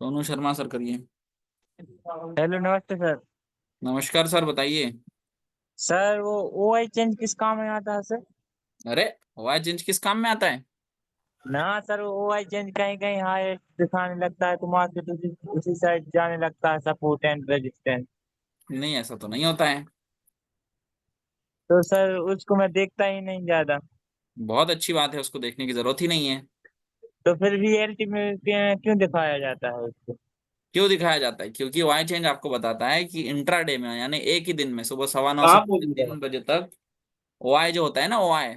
Speaker 1: सोनू शर्मा सर करिए।
Speaker 9: हेलो नमस्ते सर।
Speaker 1: नमस्कार सर, बताइए।
Speaker 9: सर वो ओआई चेंज किस काम में आता है सर?
Speaker 1: अरे वाई चेंज किस काम में आता है?
Speaker 9: ना सर वो ओआई चेंज कहीं कहीं हाई दिखाने लगता है तो मार्केट उसी साइड जाने लगता है, सपोर्ट एंड रेजिस्टेंस।
Speaker 1: नहीं, ऐसा तो नहीं होता है।
Speaker 9: तो सर उसको मैं देखता ही नहीं ज्यादा।
Speaker 1: बहुत अच्छी बात है, उसको देखने की जरूरत ही नहीं है।
Speaker 9: तो फिर रियलिटी में क्यों दिखाया जाता है उसको?
Speaker 1: क्यों दिखाया जाता है? क्योंकि वाई चेंज आपको बताता है कि इंट्राडे में, यानी एक ही दिन में, सुबह 9:15 से
Speaker 2: कहाँ पहुंच गया?
Speaker 1: 3 बजे तक ओआई जो होता है ना, ओआई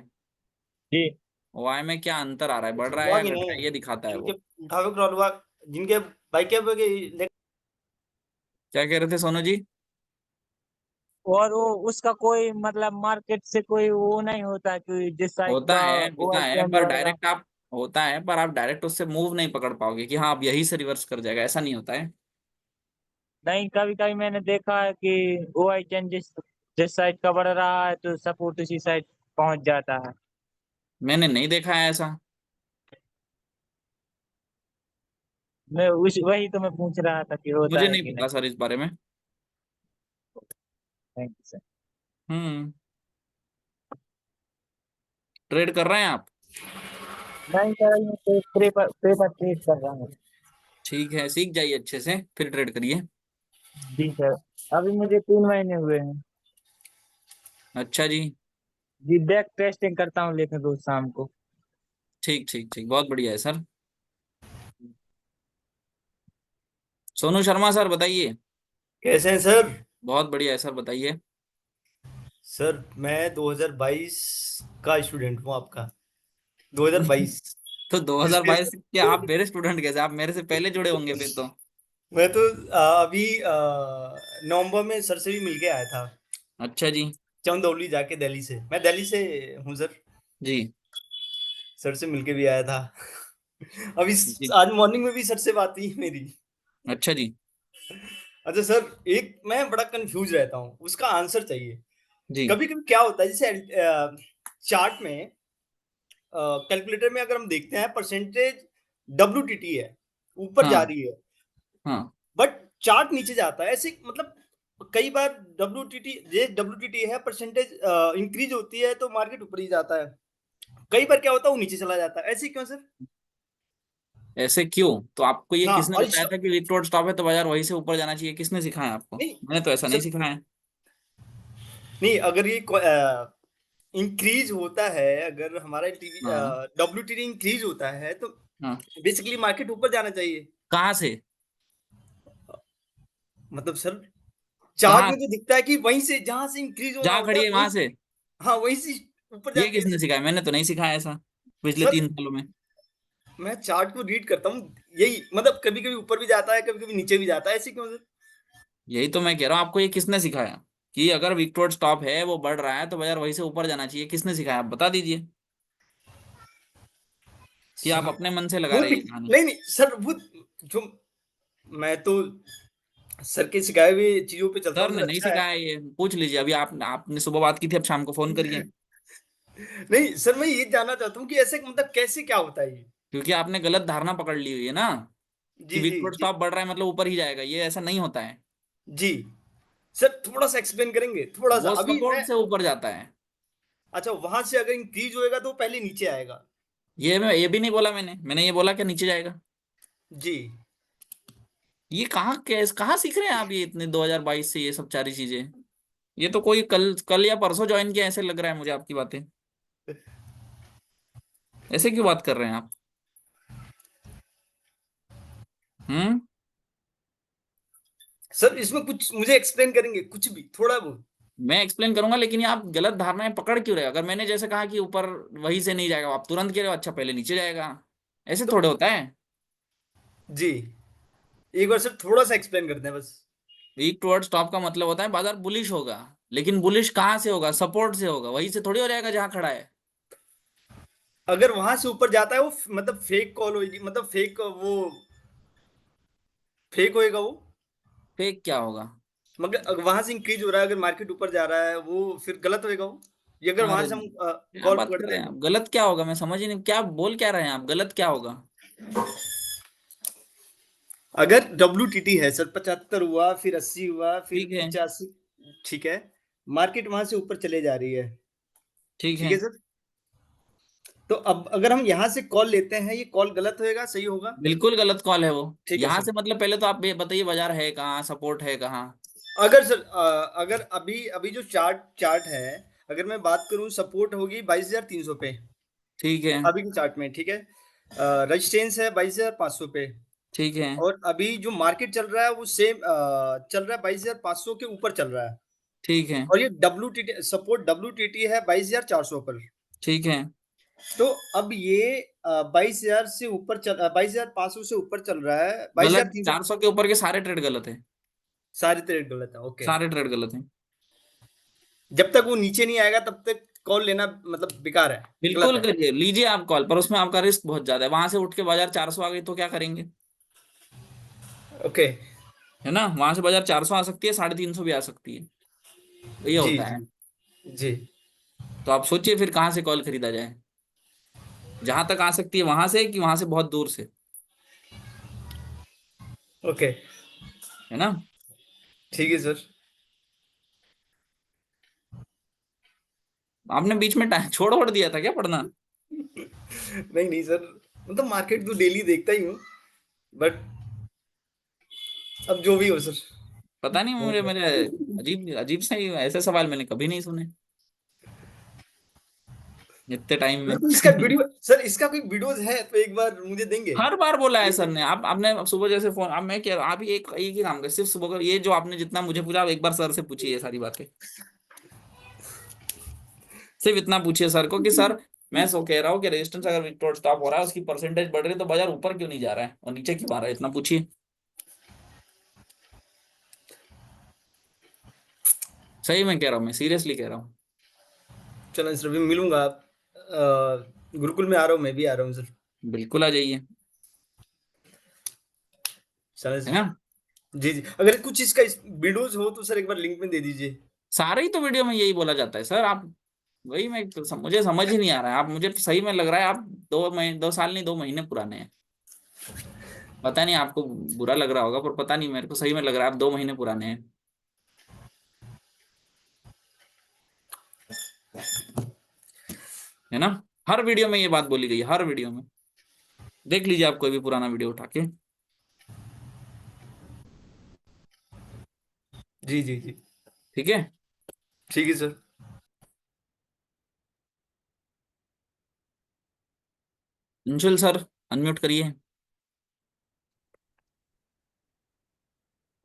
Speaker 9: जी।
Speaker 1: ओआई में क्या अंतर आ रहा है, बढ़ रहा है
Speaker 2: हुआ
Speaker 1: या
Speaker 2: कि
Speaker 1: घट रहा
Speaker 2: नहीं?
Speaker 1: है, ये दिखाता है
Speaker 2: जिनके
Speaker 1: वो।
Speaker 2: ढाबे क्रॉल हुआ, जिनके बाइक पे
Speaker 1: क्या कह रहे थे सोनू जी?
Speaker 9: और वो उसका कोई मतलब मार्केट से कोई वो नहीं होता कि जिस साइड
Speaker 1: होता
Speaker 9: का
Speaker 1: है, होता
Speaker 9: ओआई
Speaker 1: है,
Speaker 9: चेंज
Speaker 1: पर
Speaker 9: बढ़ रहा।
Speaker 1: डायरेक्ट आप, होता है पर आप डायरेक्ट उससे मूव नहीं पकड़ पाओगे कि हाँ आप यही से रिवर्स कर जाएगा, ऐसा नहीं होता है।
Speaker 9: नहीं, कभी कभी मैंने देखा है कि ओआई चेंज जिस जिस साइड का बढ़ रहा है तो सपोर्ट उसी साइड पहुंच जाता है।
Speaker 1: मैंने नहीं देखा है ऐसा।
Speaker 9: मैं उस वही तो मैं पूछ रहा था कि होता
Speaker 1: मुझे
Speaker 9: है
Speaker 1: नहीं
Speaker 9: कि नहीं।
Speaker 1: पता सर इस बारे में।
Speaker 9: Thank you sir.
Speaker 1: Hmm. Trade कर रहे हैं आप?
Speaker 9: नहीं सर, मैं पेपर पेपर ट्रेड कर रहा हूँ।
Speaker 1: ठीक है, सीख जाइए अच्छे से, फिर ट्रेड करिए।
Speaker 9: जी सर। अभी मुझे 3 महीने हुए हैं।
Speaker 1: अच्छा जी।
Speaker 9: जी, बैक टेस्टिंग करता हूँ लेकिन रोज शाम को।
Speaker 1: ठीक ठीक ठीक, बहुत बढ़िया है सर। सोनू शर्मा सर बताइए।
Speaker 10: कैसे हैं सर?
Speaker 1: बहुत बढ़िया है सर, बताइए।
Speaker 10: सर मैं 2022 का स्टूडेंट हूँ आपका। 2022
Speaker 1: तो
Speaker 10: जिसके
Speaker 1: 2022 के आप मेरे स्टूडेंट कैसे? आप मेरे से पहले जुड़े होंगे फिर तो।
Speaker 10: मैं तो अभी नवंबर में सर से भी मिल के आया था,
Speaker 1: अच्छा जी।
Speaker 10: चंदौली जाके, दिल्ली से। मैं दिल्ली से हूँ सर।
Speaker 1: जी
Speaker 10: सर से मिल के भी आया था अभी
Speaker 1: जी।
Speaker 10: आज मॉर्निंग में भी सर से बात हुई मेरी।
Speaker 1: अच्छा जी।
Speaker 10: अच्छा सर, एक मैं बड़ा कंफ्यूज रहता हूँ, उसका आंसर चाहिए।
Speaker 1: जी
Speaker 10: कभी कभी क्या होता है, जैसे चार्ट में, कैलकुलेटर में अगर हम देखते हैं परसेंटेज WTT है, ऊपर जा
Speaker 1: हाँ
Speaker 10: रही है,
Speaker 1: हाँ।
Speaker 10: बट चार्ट नीचे जाता है ऐसे, मतलब कई बार WTT है, परसेंटेज इंक्रीज होती है तो मार्केट ऊपर ही जाता है, कई बार क्या होता है वो नीचे चला जाता है, ऐसे क्यों सर?
Speaker 1: ऐसे क्यों? तो आपको ये
Speaker 10: हाँ,
Speaker 1: किसने
Speaker 10: और
Speaker 1: बताया था कि विक्टोर स्टॉप है तो बाजार वहीं से ऊपर जाना चाहिए? किसने सिखाया आपको?
Speaker 10: नहीं
Speaker 1: मैंने तो ऐसा नहीं
Speaker 10: सर,
Speaker 1: सिखाया है।
Speaker 10: नहीं अगर ये इंक्रीज होता है, अगर हमारा
Speaker 1: हाँ
Speaker 10: WTT इंक्रीज होता है तो
Speaker 1: हाँ।
Speaker 10: बेसिकली मार्केट ऊपर जाना चाहिए।
Speaker 1: कहाँ से?
Speaker 10: मतलब सर, चार्ट
Speaker 1: कहाँ?
Speaker 10: में तो दिखता है कि वहीं से जहां से इंक्रीज होना
Speaker 1: जहाँ
Speaker 10: होता
Speaker 1: खड़ी
Speaker 10: है
Speaker 1: है
Speaker 10: वहीं,
Speaker 1: वहां से?
Speaker 10: हाँ वहीं से ऊपर
Speaker 1: ये
Speaker 10: जाती है
Speaker 1: किसने
Speaker 10: सर।
Speaker 1: सिखाया? मैंने तो नहीं सिखाया ऐसा पिछले
Speaker 10: सर
Speaker 1: 3 सालों में।
Speaker 10: मैं चार्ट को रीड करता हूँ, यही मतलब कभी कभी ऊपर भी जाता है, कभी कभी नीचे भी जाता है, ऐसे क्यों सर?
Speaker 1: यही तो मैं कह रहा हूँ, आपको ये किसने सिखाया कि अगर वीक टुवर्ड्स स्टॉप है, वो बढ़ रहा है, तो बाजार वहीं से ऊपर जाना चाहिए? किसने सिखाया, आप बता दीजिए, कि आप अपने मन से लगा
Speaker 10: वो
Speaker 1: रहे हैं ये कहानी?
Speaker 10: नहीं नहीं सर, वो जो मैं तो सर के सिखाए हुए चीजों पे चलता
Speaker 1: सर
Speaker 10: हूँ
Speaker 1: ने
Speaker 10: सर,
Speaker 1: नहीं
Speaker 10: अच्छा है।
Speaker 1: सिखाया, ये पूछ लीजिए। अभी आपने सुबह बात की थी, अब शाम को फोन करिए।
Speaker 10: नहीं सर, मैं ये जानना चाहता हूँ कि ऐसे मतलब कैसे क्या होता है ये?
Speaker 1: क्योंकि आपने गलत धारणा पकड़ ली हुई है ना, कि
Speaker 10: जी
Speaker 1: वीक
Speaker 10: जी
Speaker 1: टुवर्ड्स
Speaker 10: जी
Speaker 1: स्टॉप बढ़ रहा है मतलब ऊपर ही जाएगा, ये ऐसा नहीं होता है।
Speaker 10: जी सर, थोड़ा सा एक्सप्लेन करेंगे थोड़ा सा,
Speaker 1: वो
Speaker 10: अभी
Speaker 1: सपोर्ट
Speaker 10: मैं।
Speaker 1: से ऊपर जाता है।
Speaker 10: अच्छा, वहां से अगर इंक्रीज होएगा तो पहले नीचे आएगा?
Speaker 1: ये भी नहीं बोला मैंने ये बोला कि नीचे जाएगा।
Speaker 10: जी।
Speaker 1: ये कहाँ सीख रहे हैं आप ये इतने 2022 से ये सब सारी चीजें? ये तो कोई कल कल या परसों ज्वाइन किया ऐसे लग रहा है मुझे आपकी बातें। ऐसे क्यों बात कर रहे हैं आप? हम्म।
Speaker 10: सर इसमें कुछ मुझे एक्सप्लेन करेंगे, कुछ भी थोड़ा बहुत?
Speaker 1: मैं एक्सप्लेन करूंगा, लेकिन ये आप गलत धारणाएं पकड़ क्यों रहे हो? अगर मैंने जैसे कहा कि ऊपर वहीं से नहीं जाएगा, आप तुरंत कह रहे हो अच्छा पहले नीचे जाएगा। ऐसे
Speaker 10: तो
Speaker 1: थोड़े होता है।
Speaker 10: जी, एक बार सर थोड़ा सा एक्सप्लेन करते हैं बस।
Speaker 1: वीक टुवर्ड्स टॉप का मतलब होता है बाजार बुलिश होगा, लेकिन बुलिश कहाँ से होगा? सपोर्ट से होगा, वहीं से थोड़ी हो जाएगा जहां खड़ा है।
Speaker 10: अगर वहां से ऊपर जाता है वो मतलब फेक कॉल होगी, मतलब फेक वो फेक होएगा वो।
Speaker 1: फेक क्या होगा?
Speaker 10: मगर वहां से इंक्रीज हो रहा है, अगर मार्केट ऊपर जा रहा है वो फिर गलत होएगा वो, ये अगर वहां
Speaker 1: अरे
Speaker 10: से हम
Speaker 1: क्या
Speaker 10: कॉल
Speaker 1: बात कर
Speaker 10: पकड़ते
Speaker 1: रहे हैं
Speaker 10: हैं
Speaker 1: आप?
Speaker 10: तो।
Speaker 1: गलत क्या होगा? मैं समझ ही नहीं, क्या बोल क्या रहे हैं आप? गलत क्या होगा?
Speaker 10: अगर WTT है सर 75 हुआ, फिर 80 हुआ, फिर
Speaker 1: ठीक है।
Speaker 10: 85, ठीक है, मार्केट वहां से ऊपर चले जा रही है,
Speaker 1: ठीक
Speaker 10: ठीक
Speaker 1: है।
Speaker 10: है सर। तो अब अगर हम यहाँ से कॉल लेते हैं, ये कॉल गलत होएगा सही होगा?
Speaker 1: बिल्कुल गलत कॉल है वो।
Speaker 10: ठीक है
Speaker 1: यहाँ
Speaker 10: सर।
Speaker 1: से मतलब पहले तो आप ये बताइए बाजार है कहाँ, सपोर्ट है कहाँ?
Speaker 10: अगर सर अगर अभी अभी जो चार्ट चार्ट है, अगर मैं बात करूं, सपोर्ट होगी 22,300 पे,
Speaker 1: ठीक है।
Speaker 10: अभी के चार्ट में, ठीक है। रेजिस्टेंस है 22,500 पे,
Speaker 1: ठीक है।
Speaker 10: और अभी जो मार्केट चल रहा है वो सेम चल रहा है 22,500 के ऊपर चल रहा है,
Speaker 1: ठीक है।
Speaker 10: और ये WTT सपोर्ट, WTT है 22,400 पर।
Speaker 1: ठीक है।
Speaker 10: तो अब ये 22,000 से ऊपर चल 22,500 से ऊपर चल रहा है,
Speaker 1: गलत,
Speaker 10: 22,300।
Speaker 1: 400 के ऊपर के सारे ट्रेड गलत है।
Speaker 10: सारे ट्रेड गलत है, ओके।
Speaker 1: सारे ट्रेड गलत है।
Speaker 10: जब तक वो नीचे नहीं आएगा तब तक कॉल लेना मतलब बेकार है, गलत
Speaker 1: बिल्कुल
Speaker 10: है।
Speaker 1: करिए, लीजिए आप कॉल, पर उसमें आपका रिस्क बहुत ज्यादा है। वहां से उठ के बाजार 400 आ गई तो क्या करेंगे?
Speaker 10: ओके।
Speaker 1: है ना, वहां से बाजार 400 आ सकती है, 350 भी आ सकती है, तो ये
Speaker 10: जी
Speaker 1: होता है।
Speaker 10: जी जी।
Speaker 1: तो आप सोचिए फिर कहाँ से कॉल खरीदा जाए? जहां तक आ सकती है वहां से, कि वहां से बहुत दूर से?
Speaker 10: ओके,
Speaker 1: है ना?
Speaker 10: ठीक है सर।
Speaker 1: आपने बीच में छोड़ दिया था क्या पढ़ना?
Speaker 10: नहीं नहीं सर, मतलब मार्केट तो डेली देखता ही हूँ, बट अब जो भी हो सर।
Speaker 1: पता नहीं, मुझे मेरे अजीब अजीब से ही ऐसे सवाल मैंने कभी नहीं सुने इतने टाइम में।
Speaker 10: सर तो इसका वीडियो, सर इसका कोई वीडियोज है तो एक बार मुझे देंगे?
Speaker 1: हर बार बोला है सर ने। आपने सुबह जैसे फोन, अब मैं कह रहा हूँ, आप एक ही काम कर, सिर्फ सुबह का ये जो आपने जितना मुझे पूछा, आप एक बार सर से पूछिए ये सारी बातें। सिर्फ इतना पूछिए सर को कि सर, मैं सो कह रहा हूँ कि रेजिस्टेंस अगर विक्टोर स्टॉप हो रहा है, उसकी परसेंटेज बढ़ रही है, तो बाजार ऊपर क्यों नहीं जा रहा है और नीचे क्यों आ रहा है? इतना पूछिए। सही में कह रहा हूँ, मैं सीरियसली कह रहा हूँ।
Speaker 10: चलो सर, अभी मिलूंगा। गुरुकुल में आ रहा हूँ, मैं भी आ रहा हूँ सर।
Speaker 1: बिल्कुल आ जाइए।
Speaker 10: चलो
Speaker 1: है
Speaker 10: सर।
Speaker 1: ना?
Speaker 10: जी जी, अगर कुछ इसका वीडियोज हो तो सर एक बार लिंक में दे दीजिए।
Speaker 1: सारे ही तो वीडियो में यही बोला जाता है सर। आप वही, मैं तो मुझे समझ ही नहीं आ रहा है। आप, मुझे सही में लग रहा है आप 2 महीने, 2 साल नहीं, 2 महीने पुराने हैं। पता नहीं आपको बुरा लग रहा होगा, पर पता नहीं, मेरे को सही में लग रहा है आप 2 महीने पुराने हैं। है ना? हर वीडियो में ये बात बोली गई है, हर वीडियो में। देख लीजिए आप कोई भी पुराना वीडियो उठा के।
Speaker 10: जी जी जी।
Speaker 1: ठीक है।
Speaker 10: ठीक है सर।
Speaker 1: अंशुल सर, अनम्यूट करिए।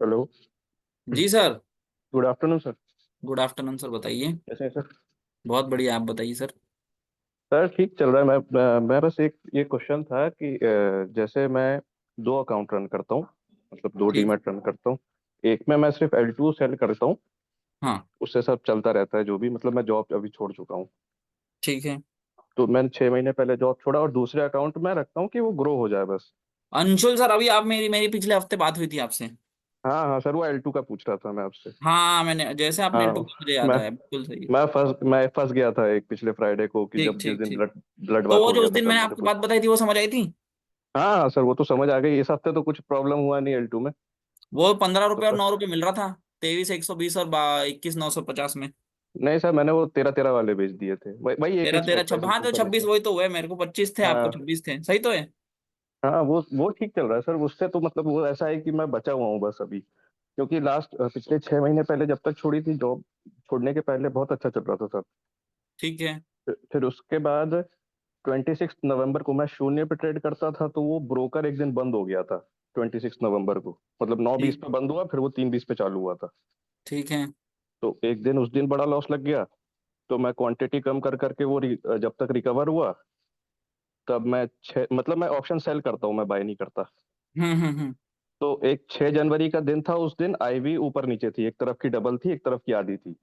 Speaker 6: हेलो।
Speaker 1: जी sir.
Speaker 6: Good afternoon sir.
Speaker 1: Good afternoon sir, बताइए।
Speaker 6: कैसे हैं सर?
Speaker 1: बहुत बढ़िया, आप बताइए सर।
Speaker 11: सर ठीक चल रहा है। मैं बस एक ये क्वेश्चन था कि जैसे मैं दो अकाउंट रन करता हूँ, मतलब दो
Speaker 1: ठीक।
Speaker 11: डीमैट रन करता हूँ। एक में मैं सिर्फ L2 सेल करता हूँ,
Speaker 1: हाँ
Speaker 11: उससे सब चलता रहता है जो भी, मतलब मैं जॉब अभी छोड़ चुका हूँ।
Speaker 1: ठीक है।
Speaker 11: तो मैंने 6 महीने पहले जॉब छोड़ा और दूसरे अकाउंट में रखता हूँ कि वो ग्रो हो जाए बस।
Speaker 1: अंशुल सर, अभी आप मेरी मेरी पिछले हफ्ते बात हुई थी आपसे।
Speaker 11: हाँ हाँ सर, वो L2 का पूछ रहा था मैं आपसे।
Speaker 1: हाँ, मैंने जैसे आपने
Speaker 11: हाँ
Speaker 1: L2 का मुझे याद
Speaker 11: मैं
Speaker 1: आया, बिल्कुल सही है।
Speaker 11: मैं फंस गया था एक पिछले फ्राइडे को, कि
Speaker 1: ठीक
Speaker 11: जब जिस
Speaker 1: ठीक
Speaker 11: दिन
Speaker 1: ठीक।
Speaker 11: ब्लड ब्लड
Speaker 1: तो
Speaker 11: बात
Speaker 1: वो
Speaker 11: हो
Speaker 1: जो
Speaker 11: गया
Speaker 1: उस
Speaker 11: था
Speaker 1: दिन
Speaker 11: कल
Speaker 1: मैंने
Speaker 11: मुझे
Speaker 1: आपको
Speaker 11: कुछ।
Speaker 1: बात बताई थी वो समझ आई थी।
Speaker 11: हाँ हाँ सर, वो तो समझ आ गई। इस हफ्ते तो कुछ प्रॉब्लम हुआ नहीं L2 में।
Speaker 1: वो 15 रुपये और
Speaker 11: तो
Speaker 1: 9 रुपये मिल रहा था। 23,120 और 21,950 में।
Speaker 11: नहीं सर, मैंने वो 13-13 वाले बेच दिए थे, वही एक
Speaker 1: तेरह
Speaker 11: एक
Speaker 1: तेरह
Speaker 11: स्टॉक
Speaker 1: छब्बीस,
Speaker 11: पैसे
Speaker 1: हाँ
Speaker 11: के
Speaker 1: तो
Speaker 11: ऊपर
Speaker 1: 26
Speaker 11: नीचे।
Speaker 1: वही तो हुए, मेरे को 25 थे, आपको
Speaker 11: हाँ
Speaker 1: 26 थे, सही तो है।
Speaker 11: हाँ, वो ठीक चल रहा है सर। उससे तो मतलब वो ऐसा है कि मैं बचा हुआ हूँ बस अभी, क्योंकि पिछले 6 महीने पहले जब तक छोड़ी थी जॉब, छोड़ने के पहले बहुत अच्छा चल रहा था सर।
Speaker 1: ठीक है।
Speaker 11: फिर उसके बाद 26 नवंबर को मैं शून्य पे ट्रेड करता था, तो वो ब्रोकर एक दिन बंद हो गया था। 26 नवंबर को, मतलब 9:20
Speaker 1: ठीक।
Speaker 11: पे बंद हुआ, फिर वो 3:20 पे चालू हुआ था।
Speaker 1: ठीक है।
Speaker 11: तो एक दिन उस दिन बड़ा लॉस लग गया। तो मैं क्वांटिटी कम कर करके जब तक रिकवर हुआ, तब मैं ऑप्शन सेल करता हूँ, मैं बाय नहीं करता।
Speaker 1: हम्म।
Speaker 11: तो एक 6 जनवरी का दिन था, उस दिन आईवी ऊपर नीचे थी, एक तरफ की डबल थी, एक तरफ की आधी थी।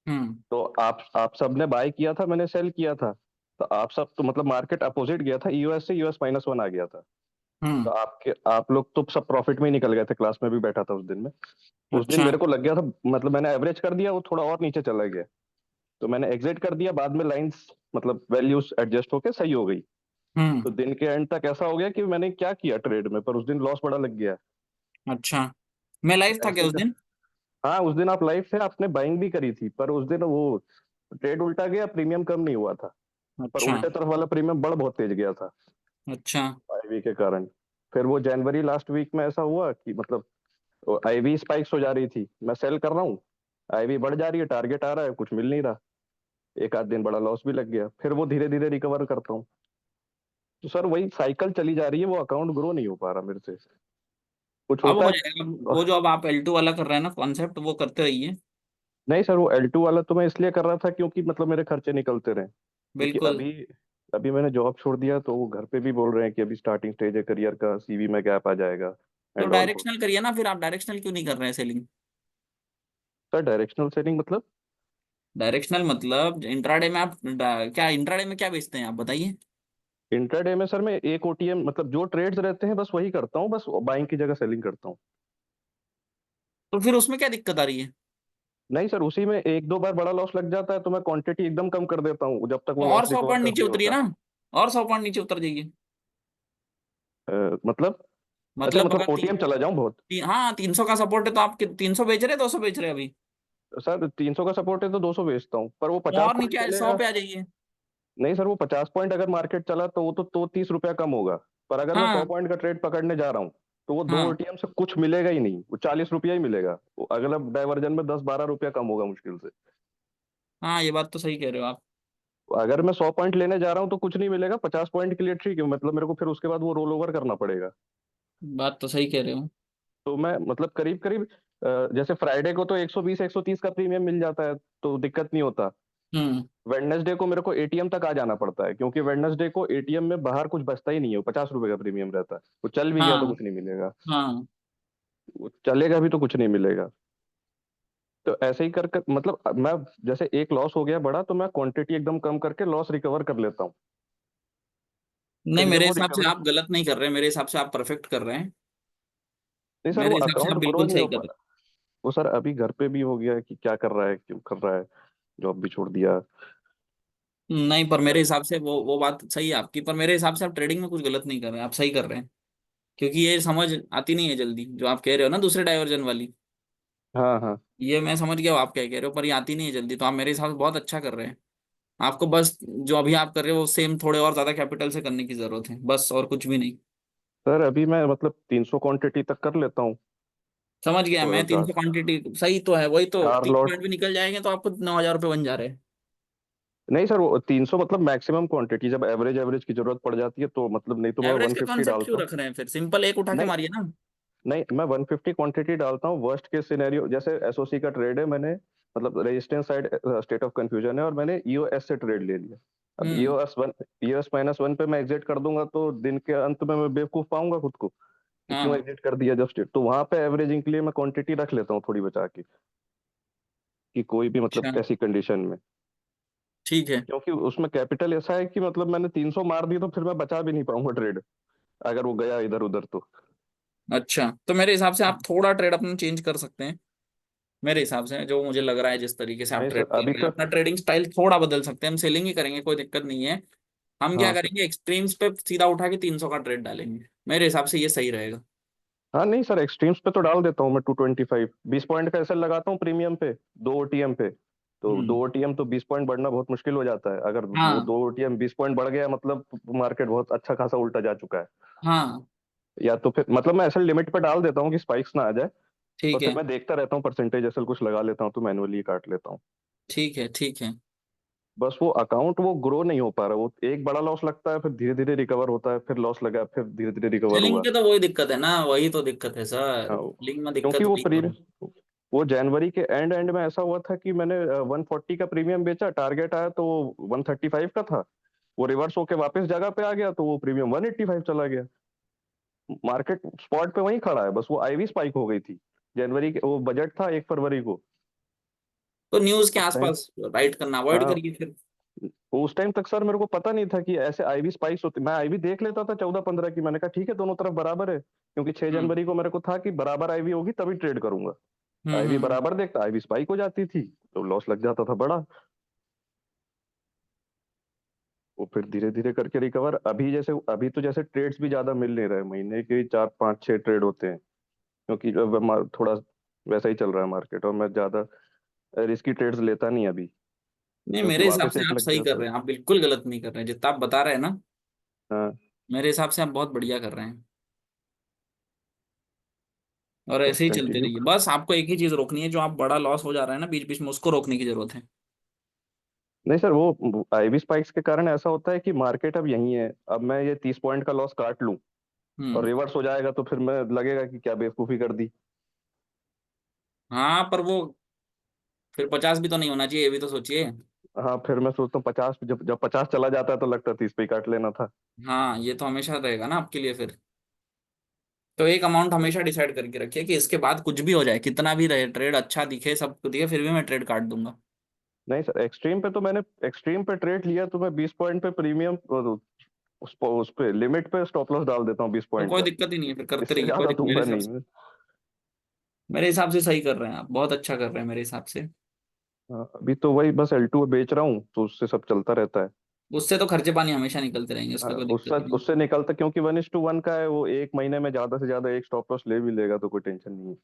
Speaker 1: हम्म।
Speaker 11: तो आप सब ने बाय किया था, मैंने सेल किया था। तो आप सब तो मतलब मार्केट अपोजिट गया था, यूएस से US-1 आ गया था। तो
Speaker 1: हम्म।
Speaker 11: आप लोग तो सब प्रॉफिट में ही निकल गए थे, क्लास में भी बैठा था उस दिन में। उस दिन
Speaker 1: अच्छा।
Speaker 11: मेरे को लग गया था, मतलब मैंने एवरेज कर दिया, वो थोड़ा और नीचे चला गया। तो मैंने एग्जिट कर दिया, बाद में लाइंस मतलब वैल्यूज एडजस्ट होके सही हो गई।
Speaker 1: हम्म।
Speaker 11: तो दिन के एंड तक ऐसा हो गया कि मैंने क्या किया ट्रेड में, पर उस दिन लॉस बड़ा लग गया।
Speaker 1: अच्छा, मैं
Speaker 11: तो
Speaker 1: लाइव था क्या
Speaker 11: ऐसे
Speaker 1: उस दिन?
Speaker 11: हाँ, उस दिन आप लाइव थे, आपने बाइंग भी करी थी, पर उस दिन वो ट्रेड उल्टा गया, प्रीमियम कम नहीं हुआ था। पर
Speaker 1: अच्छा।
Speaker 11: उल्टे तरफ वाला प्रीमियम बढ़ बहुत तेज गया था
Speaker 1: अच्छा।
Speaker 11: आईवी के कारण। फिर वो जनवरी लास्ट वीक में ऐसा हुआ कि मतलब आईवी स्पाइक्स हो जा रही थी, मैं सेल कर रहा हूँ, आईवी बढ़ जा रही है, टारगेट आ रहा है, कुछ मिल नहीं रहा। एक आध दिन बड़ा लॉस भी लग गया, फिर वो धीरे धीरे रिकवर करता हूँ। तो सर वही साइकिल चली जा रही है, वो अकाउंट ग्रो नहीं हो पा रहा मेरे से। कुछ
Speaker 1: अब
Speaker 11: होता
Speaker 1: हो
Speaker 11: है।
Speaker 1: जाएगा। वो जो अब आप L2 वाला कर रहे हैं ना कॉन्सेप्ट, वो करते रहिए।
Speaker 11: नहीं सर, वो L2 वाला तो मैं इसलिए कर रहा था क्योंकि मतलब मेरे खर्चे निकलते रहे, क्योंकि
Speaker 1: बिल्कुल।
Speaker 11: अभी अभी मैंने जॉब छोड़ दिया, तो वो घर पे भी बोल रहे हैं कि अभी स्टार्टिंग स्टेज है करियर का, सीवी में गैप आ जाएगा
Speaker 1: तो
Speaker 11: एंड ऑल।
Speaker 1: डायरेक्शनल करिए ना, फिर आप डायरेक्शनल क्यों नहीं कर रहे हैं सेलिंग?
Speaker 11: सर डायरेक्शनल सेलिंग मतलब?
Speaker 1: डायरेक्शनल मतलब इंट्राडे में आप क्या इंट्राडे में क्या बेचते हैं आप बताइए।
Speaker 11: इंट्राडे में सर मैं एक ओटीएम, मतलब जो ट्रेड्स रहते हैं बस वही करता हूँ, बस बाइंग की जगह सेलिंग करता हूँ।
Speaker 1: तो फिर उसमें क्या दिक्कत आ रही है?
Speaker 11: नहीं सर, उसी में एक दो बार बड़ा लॉस लग जाता है, तो मैं क्वांटिटी एकदम कम कर देता हूँ जब तक
Speaker 1: तो
Speaker 11: वो
Speaker 1: और
Speaker 11: लॉस
Speaker 1: 100 पॉइंट
Speaker 11: रिकवर कर
Speaker 1: नीचे
Speaker 11: नहीं
Speaker 1: उतरिए
Speaker 11: होता।
Speaker 1: ना। और 100 पॉइंट नीचे उतर जाइए।
Speaker 11: मतलब? अच्छा,
Speaker 1: मतलब
Speaker 11: मतलब
Speaker 1: अगर
Speaker 11: ओटीएम चला जाऊं बहुत?
Speaker 1: हाँ 300 का सपोर्ट है तो आप 300 बेच रहे हैं, 200 बेच रहे हैं अभी?
Speaker 11: सर 300 का सपोर्ट है तो 200 बेचता हूँ, पर वो
Speaker 1: तो
Speaker 11: 50
Speaker 1: और
Speaker 11: पॉइंट
Speaker 1: नीचे 100
Speaker 11: चलेगा।
Speaker 1: पे आ जाइए।
Speaker 11: नहीं सर, वो 50 पॉइंट अगर मार्केट चला तो वो तो 30 रुपया कम होगा। पर अगर मैं 100
Speaker 1: हाँ।
Speaker 11: पॉइंट का ट्रेड पकड़ने जा रहा हूँ, तो वो दो
Speaker 1: हाँ।
Speaker 11: ओटीएम से कुछ मिलेगा ही नहीं, वो 40 रुपया ही मिलेगा, वो अगला डाइवर्जन में 10-12 रुपया कम होगा मुश्किल से।
Speaker 1: हाँ, ये बात तो सही कह रहे हो आप।
Speaker 11: अगर मैं 100 पॉइंट लेने जा रहा हूँ तो कुछ नहीं मिलेगा, 50 पॉइंट के लिए ठीक है, मतलब मेरे को फिर उसके बाद वो रोल ओवर करना पड़ेगा।
Speaker 1: बात तो सही कह रहे हो।
Speaker 11: तो मैं मतलब करीब करीब जैसे फ्राइडे को तो 120-130 का प्रीमियम मिल जाता है, तो दिक्कत नहीं होता।
Speaker 1: हम्म।
Speaker 11: वेडनेसडे को मेरे को एटीएम तक आ जाना पड़ता है, क्योंकि वेडनेसडे को एटीएम में बाहर कुछ बचता ही नहीं है, वो 50 रुपए का प्रीमियम रहता है, वो चल भी गया तो
Speaker 1: हाँ।
Speaker 11: कुछ नहीं मिलेगा।
Speaker 1: हाँ।
Speaker 11: वो चलेगा भी तो कुछ नहीं मिलेगा। तो ऐसे ही कर कर मतलब मैं, जैसे एक लॉस हो गया बड़ा, तो मैं क्वांटिटी एकदम कम करके लॉस रिकवर कर लेता हूँ।
Speaker 1: नहीं,
Speaker 11: फिर जब
Speaker 1: मेरे
Speaker 11: वो
Speaker 1: हिसाब से
Speaker 11: रिकवरी,
Speaker 1: आप गलत नहीं कर रहे, मेरे हिसाब से आप परफेक्ट कर रहे हैं।
Speaker 11: नहीं सर, वो
Speaker 1: मेरे हिसाब से
Speaker 11: अकाउंट
Speaker 1: आप
Speaker 11: ग्रो
Speaker 1: बिल्कुल
Speaker 11: ही नहीं
Speaker 1: सही
Speaker 11: हो
Speaker 1: कर
Speaker 11: पा
Speaker 1: रहे
Speaker 11: रहा। वो सर अभी घर पे भी हो गया कि क्या कर रहा है, क्यों कर रहा है, जॉब भी छोड़ दिया।
Speaker 1: हैं। नहीं, पर
Speaker 11: तो
Speaker 1: मेरे हिसाब से वो बात सही है आपकी, पर मेरे हिसाब से आप ट्रेडिंग में कुछ गलत नहीं कर रहे हैं, आप सही कर रहे हैं। क्योंकि ये समझ आती नहीं है जल्दी, जो आप कह रहे हो ना दूसरे डाइवर्जन वाली।
Speaker 11: हाँ हाँ
Speaker 1: ये मैं समझ गया हूँ आप क्या कह रहे हो, पर ये आती नहीं है जल्दी, तो आप मेरे हिसाब से बहुत अच्छा कर रहे हैं। आपको बस जो अभी आप कर रहे हो वो सेम थोड़े और ज्यादा कैपिटल से करने की जरूरत है, बस, और कुछ भी नहीं।
Speaker 11: सर, अभी मैं मतलब 300 क्वांटिटी तक कर लेता हूँ।
Speaker 1: समझ गया
Speaker 11: और
Speaker 1: मैं, 300 क्वांटिटी सही तो है, वही तो
Speaker 11: चार
Speaker 1: 30 पॉइंट
Speaker 11: लॉट
Speaker 1: भी निकल जाएंगे तो आपको 9,000 रुपये बन जा रहे हैं।
Speaker 11: नहीं सर, वो 300 मतलब मैक्सिमम क्वांटिटी, जब एवरेज एवरेज की जरूरत पड़ जाती है तो, मतलब नहीं तो मैं
Speaker 1: एवरेज का
Speaker 11: 150
Speaker 1: कॉन्सेप्ट
Speaker 11: डालता
Speaker 1: क्यों
Speaker 11: हूँ।
Speaker 1: रख रहे हैं फिर, सिंपल एक उठा के
Speaker 11: नहीं
Speaker 1: मारिए ना।
Speaker 11: नहीं, मैं 150 क्वांटिटी डालता हूँ। वर्स्ट केस सिनेरियो, जैसे एसओसी का ट्रेड है, मैंने मतलब resistance side state of confusion है, और मैंने ईओएस से ट्रेड ले लिया। अब EOS-1 पे मैं एग्जिट कर दूंगा तो दिन के अंत में मैं बेवकूफ पाऊंगा खुद को कि क्यों
Speaker 1: हाँ
Speaker 11: एग्जिट कर दिया जस्ट। तो वहां पे एवरेजिंग के लिए मैं क्वांटिटी रख लेता हूँ थोड़ी बचा के, कि कोई भी मतलब
Speaker 1: अच्छा
Speaker 11: ऐसी कंडीशन में,
Speaker 1: ठीक है।
Speaker 11: क्योंकि उसमें कैपिटल ऐसा है कि मतलब मैंने 300 मार दी तो फिर मैं बचा भी नहीं पाऊंगा ट्रेड, अगर वो गया इधर उधर तो।
Speaker 1: अच्छा तो मेरे हिसाब से आप थोड़ा ट्रेड अपना चेंज कर सकते हैं। मेरे हिसाब से जो मुझे लग रहा है जिस तरीके से आप
Speaker 11: नहीं
Speaker 1: ट्रेड
Speaker 11: सर
Speaker 1: कर
Speaker 11: अभी
Speaker 1: रहे हैं,
Speaker 11: तो।
Speaker 1: अपना ट्रेडिंग स्टाइल थोड़ा बदल सकते हैं। हम सेलिंग ही करेंगे, कोई दिक्कत नहीं है। हम क्या
Speaker 11: हाँ सर।
Speaker 1: करेंगे, एक्सट्रीम्स पे सीधा उठा के 300 का ट्रेड डालेंगे। मेरे हिसाब से ये सही रहेगा।
Speaker 11: हाँ नहीं सर, एक्सट्रीम्स पे तो डाल देता हूँ मैं 225, 20 पॉइंट का ऐसा लगाता हूँ प्रीमियम पे, 2 OTM पे। तो
Speaker 1: हम्म।
Speaker 11: 2 OTM तो 20 पॉइंट बढ़ना बहुत मुश्किल हो जाता है, अगर वो
Speaker 1: हाँ
Speaker 11: 2 OTM 20 पॉइंट बढ़ गया मतलब मार्केट बहुत अच्छा खासा उल्टा जा चुका है।
Speaker 1: हाँ
Speaker 11: या तो फिर मतलब मैं ऐसे लिमिट पे डाल देता हूँ कि स्पाइक्स ना आ जाए, और
Speaker 1: ठीक
Speaker 11: फिर
Speaker 1: है
Speaker 11: मैं देखता रहता हूँ परसेंटेज, ऐसा कुछ लगा लेता हूँ तो मैनुअली काट लेता हूँ।
Speaker 1: ठीक है ठीक है।
Speaker 11: बस वो अकाउंट वो ग्रो नहीं हो पा रहा, वो एक बड़ा लॉस लगता है फिर धीरे धीरे रिकवर होता है, फिर लॉस लगा फिर धीरे धीरे रिकवर
Speaker 1: सेलिंग
Speaker 11: हुआ।
Speaker 1: पे तो वही दिक्कत है ना, वही तो दिक्कत है सर,
Speaker 11: हाँ,
Speaker 1: सेलिंग में
Speaker 11: क्योंकि
Speaker 1: दिक्कत
Speaker 11: वो
Speaker 1: वही तो है।
Speaker 11: प्रीमियम, वो जनवरी के एंड में ऐसा हुआ था कि मैंने 140 का प्रीमियम बेचा, टारगेट आया तो 135 का था, वो रिवर्स होके वापस जगह पे आ गया तो वो प्रीमियम 185 चला गया। मार्केट स्पॉट पे वहीं खड़ा है, बस वो आईवी स्पाइक हो गई थी। जनवरी के वो बजट था 1 फरवरी को।
Speaker 1: तो न्यूज के
Speaker 11: उस टाइम,
Speaker 1: आसपास राइट करना अवॉइड
Speaker 11: हाँ
Speaker 1: करिए फिर।
Speaker 11: उस टाइम तक सर मेरे को पता नहीं था कि ऐसे आईवी स्पाइक्स होती। मैं आईवी देख लेता था 14-15 की, मैंने कहा ठीक है दोनों तरफ बराबर है, क्योंकि 6
Speaker 1: हम्म
Speaker 11: जनवरी को मेरे को था कि बराबर आईवी होगी तभी ट्रेड करूंगा। आईवी
Speaker 1: हम्म।
Speaker 11: बराबर देखता, आईवी स्पाइक हो जाती थी तो लॉस लग जाता था बड़ा। वो फिर धीरे धीरे करके रिकवर, अभी जैसे अभी तो जैसे ट्रेड्स भी ज्यादा मिल नहीं रहे, महीने के 4-5-6 ट्रेड होते हैं, क्योंकि थोड़ा वैसा ही चल रहा है मार्केट, और मैं ज्यादा रिस्की ट्रेड्स लेता नहीं अभी,
Speaker 1: नहीं,
Speaker 11: क्योंकि
Speaker 1: मेरे हिसाब
Speaker 11: वापस
Speaker 1: से
Speaker 11: एक
Speaker 1: आप
Speaker 11: लग
Speaker 1: सही
Speaker 11: गया
Speaker 1: कर
Speaker 11: तो।
Speaker 1: रहे हैं, आप बिल्कुल गलत नहीं कर रहे हैं जितना आप बता रहे हैं ना।
Speaker 11: हाँ
Speaker 1: मेरे हिसाब से आप बहुत बढ़िया कर रहे हैं, और ऐसे ही चलते
Speaker 11: कंटिन्यू।
Speaker 1: रहिए। बस आपको एक ही चीज रोकनी है, जो आप बड़ा लॉस हो जा रहा है ना बीच बीच में, उसको रोकने की जरूरत है।
Speaker 11: नहीं सर, वो आईवी स्पाइक्स के कारण ऐसा होता है कि मार्केट अब यही है, अब मैं ये 30 पॉइंट का लॉस काट लूं और
Speaker 1: हम्म।
Speaker 11: रिवर्स हो जाएगा तो फिर मैं लगेगा कि क्या बेवकूफी कर दी।
Speaker 1: हाँ पर वो फिर 50 भी तो नहीं होना चाहिए, ये भी तो सोचिए।
Speaker 11: हाँ फिर मैं सोचता हूँ 50, जब जब 50 चला जाता है तो लगता है 30 पे ही काट लेना था।
Speaker 1: हाँ ये तो हमेशा रहेगा ना आपके लिए फिर। तो एक अमाउंट हमेशा डिसाइड करके रखिए कि इसके बाद कुछ भी हो जाए, कितना भी रहे ट्रेड अच्छा दिखे सब कुछ दिखे, फिर भी मैं ट्रेड काट दूंगा।
Speaker 11: नहीं सर, एक्सट्रीम पे तो मैंने, एक्सट्रीम पे ट्रेड लिया तो मैं 20 पॉइंट पे प्रीमियम, उस पे लिमिट पे स्टॉप लॉस डाल देता हूँ 20
Speaker 1: तो
Speaker 11: पॉइंट
Speaker 1: कोई
Speaker 11: का।
Speaker 1: दिक्कत ही नहीं है, फिर करते
Speaker 11: इससे
Speaker 1: रहिए, कोई
Speaker 11: ज्यादा
Speaker 1: दिक्कत मेरे
Speaker 11: दूंगा
Speaker 1: हिसाब
Speaker 11: नहीं
Speaker 1: से।
Speaker 11: मैं।
Speaker 1: मेरे हिसाब से सही कर रहे हैं आप, बहुत अच्छा कर रहे हैं मेरे हिसाब से।
Speaker 11: हाँ, अभी तो वही बस L2 बेच रहा हूँ तो उससे सब चलता रहता है।
Speaker 1: उससे तो खर्चे पानी हमेशा निकलते रहेंगे,
Speaker 11: हाँ,
Speaker 1: उसका कोई
Speaker 11: उससे
Speaker 1: दिक्कत ही नहीं।
Speaker 11: उससे निकलता, क्योंकि 1:1 का है, वो एक महीने में ज्यादा से ज्यादा एक स्टॉप लॉस ले भी लेगा तो कोई टेंशन नहीं है।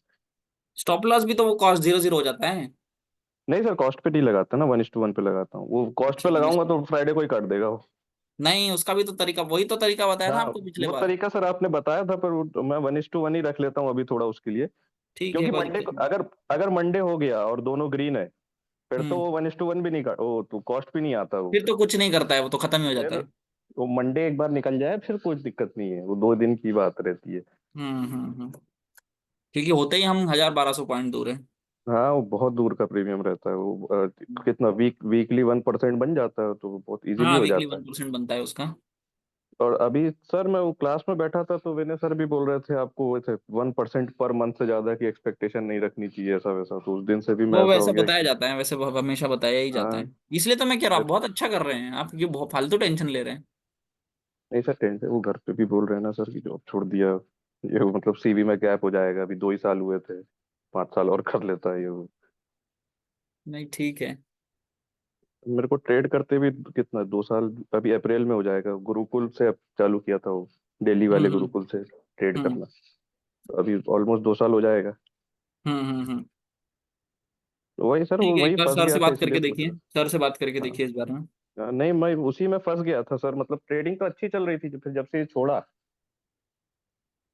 Speaker 1: स्टॉप लॉस भी तो वो कॉस्ट 0 0 हो जाता है।
Speaker 11: नहीं सर, कॉस्ट पे नहीं लगाता ना, 1:1 पे लगाता हूँ, वो कॉस्ट
Speaker 1: अच्छा
Speaker 11: पे
Speaker 1: वन
Speaker 11: लगाऊंगा तो फ्राइडे को ही काट देगा वो।
Speaker 1: नहीं, उसका भी तो तरीका, वही तो तरीका बताया था
Speaker 11: हाँ
Speaker 1: आपको पिछले
Speaker 11: वो
Speaker 1: बार।
Speaker 11: तरीका सर आपने बताया था, पर मैं 1:1 ही रख लेता हूँ अभी थोड़ा उसके लिए।
Speaker 1: ठीक है
Speaker 11: क्योंकि
Speaker 1: कोई
Speaker 11: मंडे
Speaker 1: दिक्कत
Speaker 11: को,
Speaker 1: नहीं।
Speaker 11: अगर अगर मंडे हो गया और दोनों ग्रीन है, फिर तो
Speaker 1: हम्म।
Speaker 11: वो 1:1 भी नहीं काट, वो तो कॉस्ट भी नहीं आता वो
Speaker 1: फिर
Speaker 11: फिर।
Speaker 1: तो कुछ नहीं करता है, वो तो खत्म ही हो जाता
Speaker 11: फिर
Speaker 1: है।
Speaker 11: वो मंडे एक बार निकल जाए फिर कोई दिक्कत नहीं है, वो 2 दिन की बात रहती है।
Speaker 1: हम्म। क्योंकि होते ही हम 1000-1200 पॉइंट दूर है।
Speaker 11: हाँ वो बहुत दूर का प्रीमियम रहता है वो, कितना वीकली 1% बन जाता है तो वो बहुत इजीली
Speaker 1: हाँ
Speaker 11: हो
Speaker 1: वीकली
Speaker 11: जाता है।
Speaker 1: 1% बनता है उसका।
Speaker 11: और अभी सर मैं वो क्लास में बैठा था तो विनय सर भी बोल रहे थे आपको वैसे 1% पर मंथ से ज्यादा की एक्सपेक्टेशन नहीं रखनी चाहिए, ऐसा वैसा, तो उस दिन से भी मैं
Speaker 1: वो
Speaker 11: ऐसा हो
Speaker 1: वैसे
Speaker 11: गया
Speaker 1: बताया
Speaker 11: कि
Speaker 1: जाता है, वैसे वो हमेशा बताया ही जाता
Speaker 11: हाँ।
Speaker 1: है। इसलिए तो मैं कह रहा हूँ,
Speaker 11: फिर
Speaker 1: बहुत अच्छा कर रहे हैं आप, ये बहुत फालतू टेंशन ले रहे हैं।
Speaker 11: नहीं सर, टेंशन वो घर पे भी बोल रहे हैं ना सर कि जॉब छोड़ दिया, ये वो मतलब सीवी में गैप हो जाएगा, अभी 2 ही साल हुए थे, 5 साल और कर लेता है ये वो।
Speaker 1: नहीं ठीक है।
Speaker 11: मेरे को ट्रेड करते भी कितना 2 साल, अभी अप्रैल में हो जाएगा, गुरुकुल से अब चालू किया था वो, दिल्ली वाले
Speaker 1: हम्म
Speaker 11: गुरुकुल से ट्रेड
Speaker 1: हम्म
Speaker 11: करना, तो अभी ऑलमोस्ट 2 साल हो जाएगा।
Speaker 1: हम्म।
Speaker 11: तो वही सर,
Speaker 1: ठीक
Speaker 11: वो
Speaker 1: है, एक
Speaker 11: वही
Speaker 1: बार
Speaker 11: फंस
Speaker 1: सर
Speaker 11: गया
Speaker 1: से
Speaker 11: था
Speaker 1: बात
Speaker 11: इसलिए
Speaker 1: करके
Speaker 11: पूछ
Speaker 1: देखिए,
Speaker 11: रहा।
Speaker 1: सर से बात करके
Speaker 11: हाँ
Speaker 1: देखिए इस बार में।
Speaker 11: नहीं, मैं उसी में फंस गया था सर, मतलब ट्रेडिंग तो अच्छी चल रही थी, फिर जब से ये छोड़ा,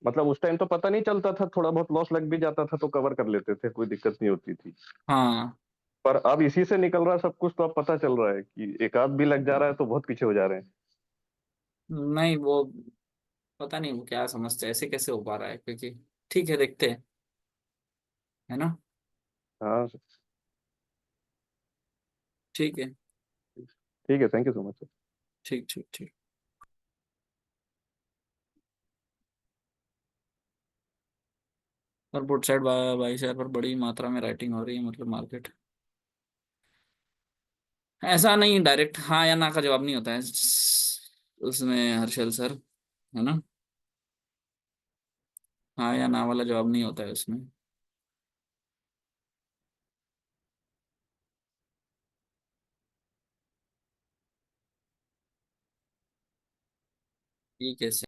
Speaker 11: मतलब उस टाइम तो पता नहीं चलता था, थोड़ा बहुत लॉस लग भी जाता था तो कवर कर लेते थे, कोई दिक्कत नहीं होती थी।
Speaker 1: हाँ।
Speaker 11: पर अब इसी से निकल रहा है सब कुछ, तो अब पता चल रहा है कि एक आध भी लग जा रहा है तो बहुत पीछे हो जा रहे हैं।
Speaker 1: नहीं वो पता नहीं वो क्या समझते हैं, ऐसे कैसे हो पा रहा है, क्योंकि ठीक है देखते हैं, है ना।
Speaker 11: हाँ
Speaker 1: ठीक है।
Speaker 11: ठीक है, थैंक यू सो मच।
Speaker 1: ठीक ठीक ठीक। पर पुट साइड 22,000 पर बड़ी मात्रा में राइटिंग हो रही है, मतलब मार्केट ऐसा नहीं डायरेक्ट हाँ या ना का जवाब नहीं होता है उसमें हर्षल सर, है ना। हाँ या ना वाला जवाब नहीं होता है उसमें। ठीक है सर।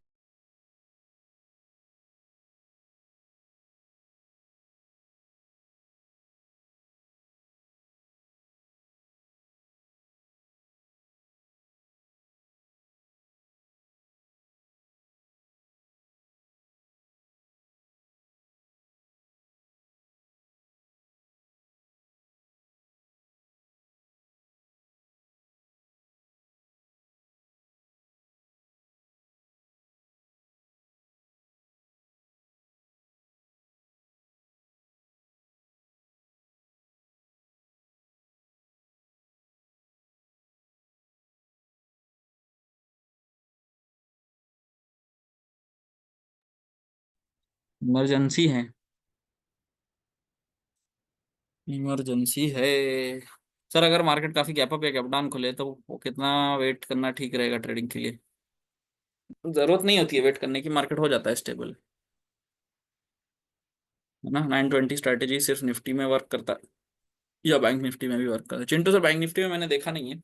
Speaker 1: इमरजेंसी है, इमरजेंसी है। सर अगर मार्केट काफी गैप अप या गैप डाउन खुले तो वो कितना वेट करना ठीक रहेगा ट्रेडिंग के लिए? जरूरत नहीं होती है वेट करने की, मार्केट हो जाता है स्टेबल, है ना। 920 स्ट्रैटेजी सिर्फ निफ्टी में वर्क करता है या बैंक निफ्टी में भी वर्क करता है? चिंटू सर बैंक निफ्टी में मैंने देखा नहीं है।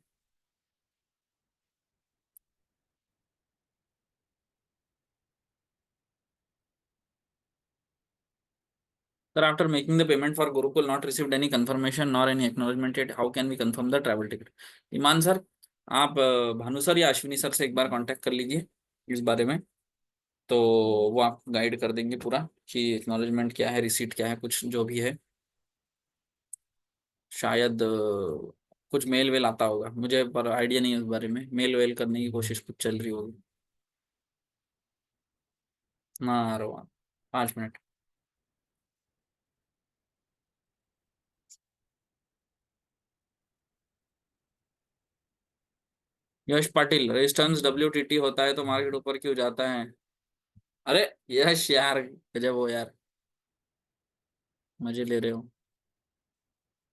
Speaker 1: Sir, after making the payment for Gurukul, not received any confirmation nor any acknowledgement yet, how can we confirm the travel ticket? Iman sir, आप भानु सर या अश्विनी सर से एक बार कांटेक्ट कर लीजिए इस बारे में, तो वो आप गाइड कर देंगे पूरा कि एक्नॉलेजमेंट क्या है, रिसीट क्या है, कुछ जो भी है। शायद कुछ मेल वेल आता होगा, मुझे पर आइडिया नहीं है उस बारे में। मेल वेल करने की कोशिश कुछ चल रही होगी। ना रोआ 5 मिनट। यश पाटिल, रेजिस्टेंस WTT होता है तो मार्केट ऊपर क्यों जाता है? अरे यश यार, गजब हो यार, मजे ले रहे हो।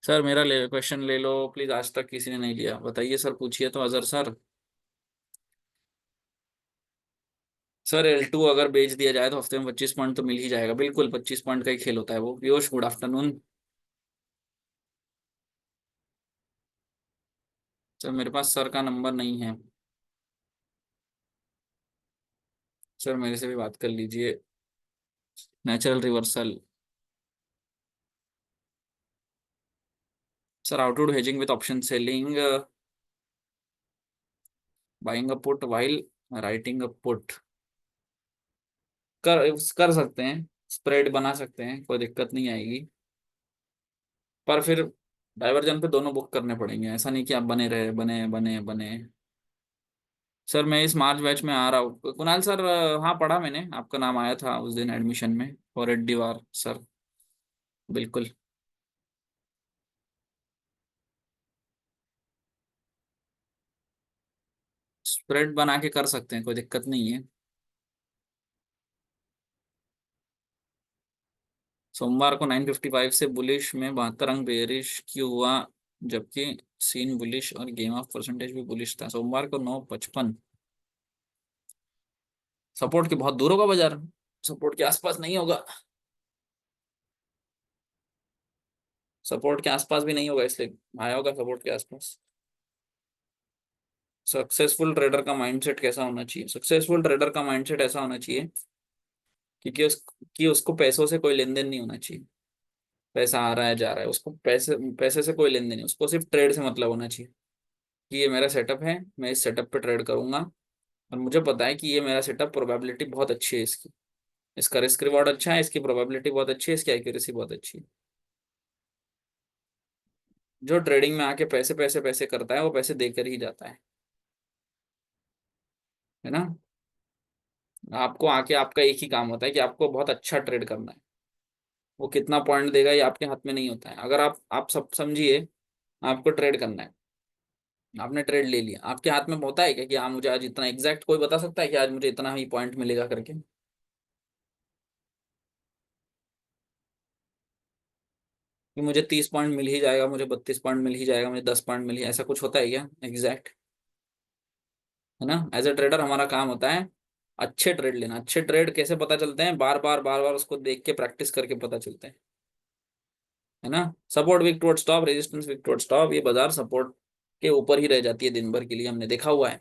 Speaker 1: सर मेरा ले क्वेश्चन ले लो प्लीज, आज तक किसी ने नहीं लिया, बताइए सर, पूछिए तो अजहर सर। सर L2 अगर बेच दिया जाए तो हफ्ते में 25 पॉइंट तो मिल ही जाएगा, बिल्कुल 25 पॉइंट का ही खेल होता है वो। Piyush good afternoon. सर मेरे पास सर का नंबर नहीं है, सर मेरे से भी बात कर लीजिए। Natural reversal. Sir how to do hedging with option selling, buying a put while writing a put. कर सकते हैं, स्प्रेड बना सकते हैं, कोई दिक्कत नहीं आएगी, पर फिर डाइवर्जन पे दोनों बुक करने पड़ेंगे, ऐसा नहीं कि आप बने रहे बने बने बने। सर मैं इस मार्च बैच में आ रहा हूँ कुणाल सर, हाँ पढ़ा मैंने, आपका नाम आया था उस दिन एडमिशन में फॉर एडीवार सर, बिल्कुल। स्प्रेड बना के कर सकते हैं, कोई दिक्कत नहीं है। सोमवार को 955 से बुलिश में 72 अंक बेरिश क्यों हुआ, जबकि सीन बुलिश और गेम ऑफ परसेंटेज भी बुलिश था? सोमवार को 955 सपोर्ट के बहुत दूर होगा बाजार, सपोर्ट के आसपास नहीं होगा, सपोर्ट के आसपास भी नहीं होगा, इसलिए आया होगा सपोर्ट के आसपास। सक्सेसफुल ट्रेडर का माइंडसेट कैसा होना चाहिए? सक्सेसफुल ट्रेडर का माइंडसेट ऐसा होना चाहिए क्योंकि कि उसको पैसों से कोई लेन देन नहीं होना चाहिए। पैसा आ रहा है जा रहा है, उसको पैसे पैसे से कोई लेन देन नहीं, उसको सिर्फ ट्रेड से मतलब होना चाहिए कि ये मेरा सेटअप है, मैं इस सेटअप पे ट्रेड करूंगा और मुझे पता है कि ये मेरा सेटअप प्रोबेबिलिटी बहुत अच्छी है इसकी, इसका रिस्क रिवॉर्ड अच्छा है, इसकी प्रोबेबिलिटी बहुत अच्छी है, इसकी एक्यूरेसी बहुत अच्छी है। जो ट्रेडिंग में आके पैसे पैसे पैसे करता है वो पैसे देकर ही जाता है ना। आपको आके आपका एक ही काम होता है कि आपको बहुत अच्छा ट्रेड करना है, वो कितना पॉइंट देगा ये आपके हाथ में नहीं होता है। अगर आप सब समझिए, आपको ट्रेड करना है, आपने ट्रेड ले लिया, आपके हाथ में होता है क्या कि हाँ मुझे आज इतना एग्जैक्ट कोई बता सकता है कि आज मुझे इतना ही पॉइंट मिलेगा करके? कि मुझे 30 पॉइंट मिल ही जाएगा, मुझे 32 पॉइंट मिल ही जाएगा, मुझे 10 पॉइंट मिल ही, ऐसा कुछ होता है क्या एग्जैक्ट? है ना, एज ए ट्रेडर हमारा काम होता है अच्छे ट्रेड लेना। अच्छे ट्रेड कैसे पता चलते हैं? बार बार बार बार उसको देख के प्रैक्टिस करके पता चलते हैं। है ना, support weak toward stop, resistance weak toward stop, ये बाजार सपोर्ट के ऊपर ही रह जाती है दिन भर के लिए, हमने देखा हुआ है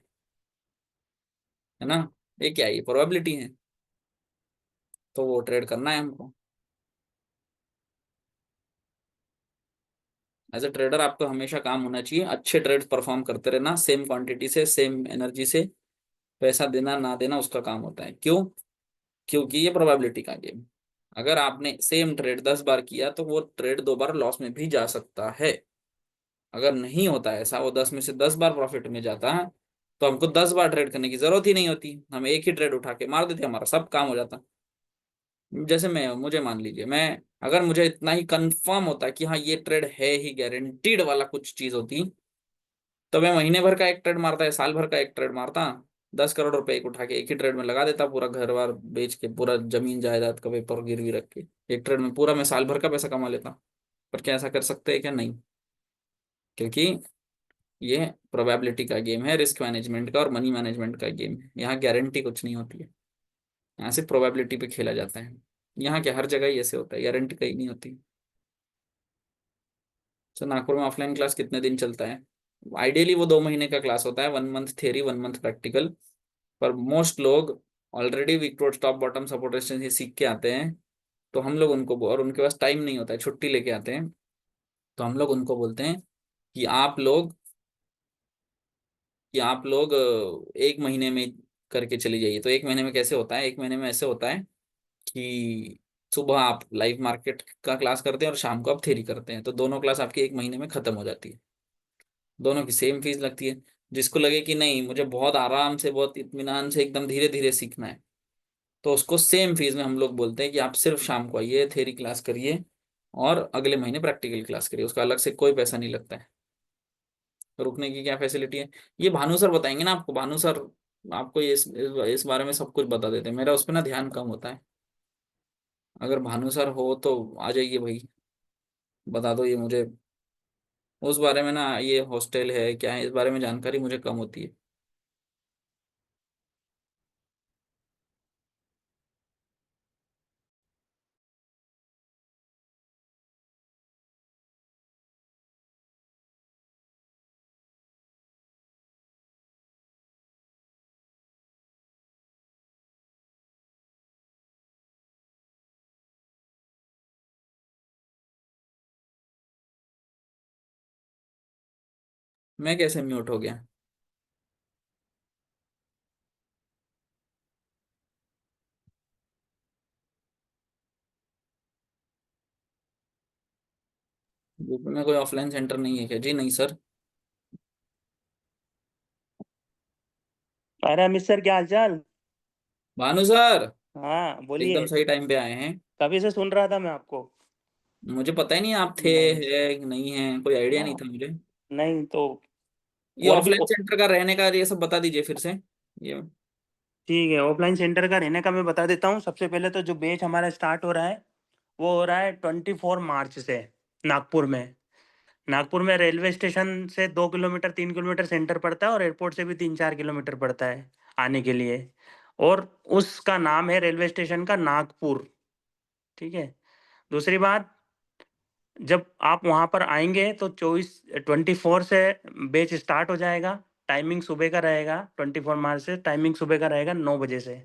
Speaker 1: ना। ये क्या है? ये प्रोबेबिलिटी है, तो वो ट्रेड करना है हमको। एज ए ट्रेडर आपको हमेशा काम होना चाहिए अच्छे ट्रेड परफॉर्म करते रहना, सेम क्वांटिटी से सेम एनर्जी से, पैसा देना ना देना उसका काम होता है। क्यों? क्योंकि ये प्रोबेबिलिटी का गेम। अगर आपने सेम ट्रेड 10 बार किया तो वो ट्रेड 2 बार लॉस में भी जा सकता है। अगर नहीं होता ऐसा, वो 10 में से 10 बार प्रॉफिट में जाता है, तो हमको 10 बार ट्रेड करने की जरूरत ही नहीं होती, हम एक ही ट्रेड उठा के मार देते, हमारा सब काम हो जाता। जैसे मैं, मुझे मान लीजिए, मैं अगर मुझे इतना ही कंफर्म होता कि हाँ ये ट्रेड है ही, गारंटीड वाला कुछ चीज होती, तो मैं महीने भर का एक ट्रेड मारता है, साल भर का एक ट्रेड मारता, 10 करोड़ रुपए एक उठा के एक ही ट्रेड में लगा देता, पूरा घर बार बेच के, पूरा जमीन जायदाद का पेपर गिरवी रख के, एक ट्रेड में पूरा मैं साल भर का पैसा कमा लेता। पर क्या ऐसा कर सकते हैं क्या? नहीं, क्योंकि ये प्रोबेबिलिटी का गेम है, रिस्क मैनेजमेंट का और मनी मैनेजमेंट का गेम है। यहाँ गारंटी कुछ नहीं होती है, यहाँ सिर्फ प्रोबेबिलिटी पे खेला जाता है। यहाँ क्या हर जगह ही ऐसे होता है, गारंटी कहीं नहीं होती। तो नागपुर में ऑफलाइन क्लास कितने दिन चलता है? आइडियली वो 2 महीने का क्लास होता है, 1 मंथ थ्योरी 1 मंथ प्रैक्टिकल। पर मोस्ट लोग already weak to top bottom support resistance ये सीख के आते हैं, तो हम लोग उनको, और उनके पास टाइम नहीं होता है, छुट्टी लेके आते हैं, तो हम लोग उनको बोलते हैं कि आप लोग 1 महीने में करके चली जाइए। तो 1 महीने में कैसे होता है? 1 महीने में ऐसे होता है कि सुबह आप लाइव मार्केट का क्लास करते हैं और शाम को आप थ्योरी करते हैं, तो दोनों क्लास आपकी 1 महीने में खत्म हो जाती है। दोनों की सेम फीस लगती है। जिसको लगे कि नहीं मुझे बहुत आराम से, बहुत इत्मीनान से, एकदम धीरे धीरे सीखना है, तो उसको सेम फीस में हम लोग बोलते हैं कि आप सिर्फ शाम को आइए, थ्योरी क्लास करिए और अगले महीने प्रैक्टिकल क्लास करिए, उसका अलग से कोई पैसा नहीं लगता है। तो रुकने की क्या फैसिलिटी है, ये भानु सर बताएंगे ना आपको। भानु सर आपको ये इस बारे में सब कुछ बता देते हैं, मेरा उस पर ना ध्यान कम होता है। अगर भानु सर हो तो आ जाइए भाई, बता दो ये मुझे, उस बारे में ना, ये हॉस्टल है क्या है, इस बारे में जानकारी मुझे कम होती है। मैं कैसे म्यूट हो गया? यूपी में कोई ऑफलाइन सेंटर नहीं है क्या? जी नहीं सर।
Speaker 12: अरे अमित सर, क्या हालचाल।
Speaker 1: भानु सर
Speaker 12: हाँ
Speaker 1: एकदम
Speaker 12: बोलिए।
Speaker 1: सही टाइम पे आए हैं।
Speaker 12: कभी से सुन रहा था मैं आपको।
Speaker 1: मुझे पता ही नहीं आप थे,
Speaker 12: नहीं।
Speaker 1: है कि नहीं है, कोई आइडिया नहीं
Speaker 12: हाँ,
Speaker 1: था मुझे।
Speaker 12: नहीं तो
Speaker 1: ये
Speaker 12: और भी
Speaker 1: ऑफलाइन सेंटर का रहने का ये सब बता दीजिए फिर से ये।
Speaker 12: ठीक है, ऑफलाइन सेंटर का रहने का मैं बता देता हूँ। सबसे पहले तो जो बैच हमारा स्टार्ट हो रहा है वो हो रहा है 24 मार्च से नागपुर में। नागपुर में रेलवे स्टेशन से 2 किलोमीटर 3 किलोमीटर सेंटर पड़ता है और एयरपोर्ट से भी 3-4 किलोमीटर पड़ता है आने के लिए। और उसका नाम है रेलवे स्टेशन का नागपुर। ठीक है। दूसरी बात, जब आप वहां पर आएंगे तो 24 से बैच स्टार्ट हो जाएगा। टाइमिंग सुबह का रहेगा, 24 मार्च से टाइमिंग सुबह का रहेगा 9 बजे से।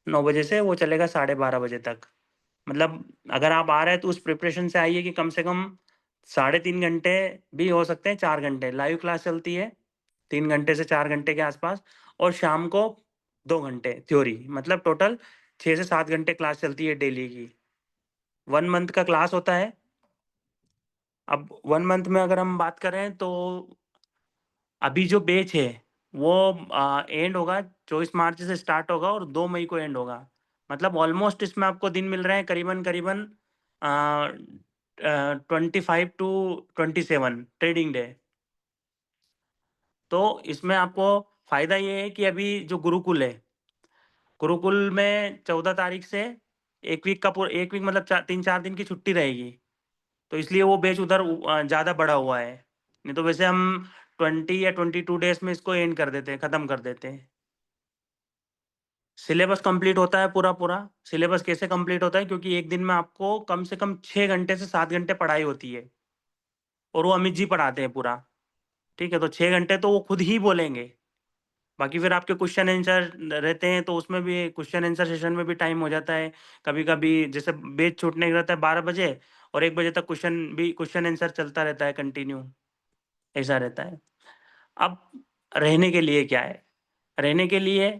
Speaker 12: 9 बजे से वो चलेगा 12:30 बजे तक। मतलब अगर आप आ रहे हैं तो उस प्रिपरेशन से आइए कि कम से कम 3.5 घंटे भी हो सकते हैं, 4 घंटे लाइव क्लास चलती है, 3 घंटे से 4 घंटे के आसपास। और शाम को 2 घंटे थ्योरी, मतलब टोटल 6 से 7 घंटे क्लास चलती है डेली की। 1 मंथ का क्लास होता है। अब 1 मंथ में अगर हम बात करें तो अभी जो बैच है वो एंड होगा 24 मार्च से स्टार्ट होगा और 2 मई को एंड होगा। मतलब ऑलमोस्ट इसमें आपको दिन मिल रहे हैं करीबन करीबन 25 to 27 ट्रेडिंग डे। तो इसमें आपको फायदा ये है कि अभी जो गुरुकुल है, गुरुकुल में 14 तारीख से 1 वीक का 1 वीक मतलब 3-4 दिन की छुट्टी रहेगी, तो इसलिए वो बैच उधर ज़्यादा बढ़ा हुआ है। नहीं तो वैसे हम 20 या 22 डेज में इसको एंड कर देते हैं, ख़त्म कर देते हैं। सिलेबस कंप्लीट होता है पूरा। सिलेबस कैसे कंप्लीट होता है, क्योंकि एक दिन में आपको कम से कम 6 घंटे से 7 घंटे पढ़ाई होती है और वो अमित जी पढ़ाते हैं पूरा, ठीक है? तो 6 घंटे तो वो खुद ही बोलेंगे। बाकी फिर आपके क्वेश्चन आंसर रहते हैं, तो उसमें भी क्वेश्चन आंसर सेशन में भी टाइम हो जाता है। कभी-कभी जैसे बैच छूटने का रहता है 12 बजे और 1 बजे तक क्वेश्चन आंसर चलता रहता है कंटिन्यू, ऐसा रहता है। अब रहने के लिए क्या है? रहने के लिए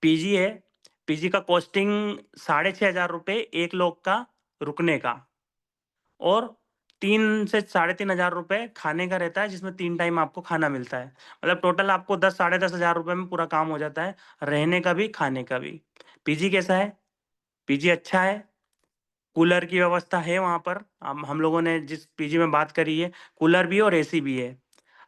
Speaker 12: पीजी है। पीजी का कॉस्टिंग 6,500 रुपए 1 लोग का रुकने का और 3 से 3,500 रुपए खाने का रहता है, जिसमें 3 टाइम आपको खाना मिलता है। मतलब टोटल आपको 10 साढ़े 10,000 रुपए में पूरा काम हो जाता है, रहने का भी, खाने का भी। पीजी कैसा है? पीजी अच्छा है, कूलर की व्यवस्था है वहाँ पर। हम लोगों ने जिस पीजी में बात करी है, कूलर भी है और एसी भी है।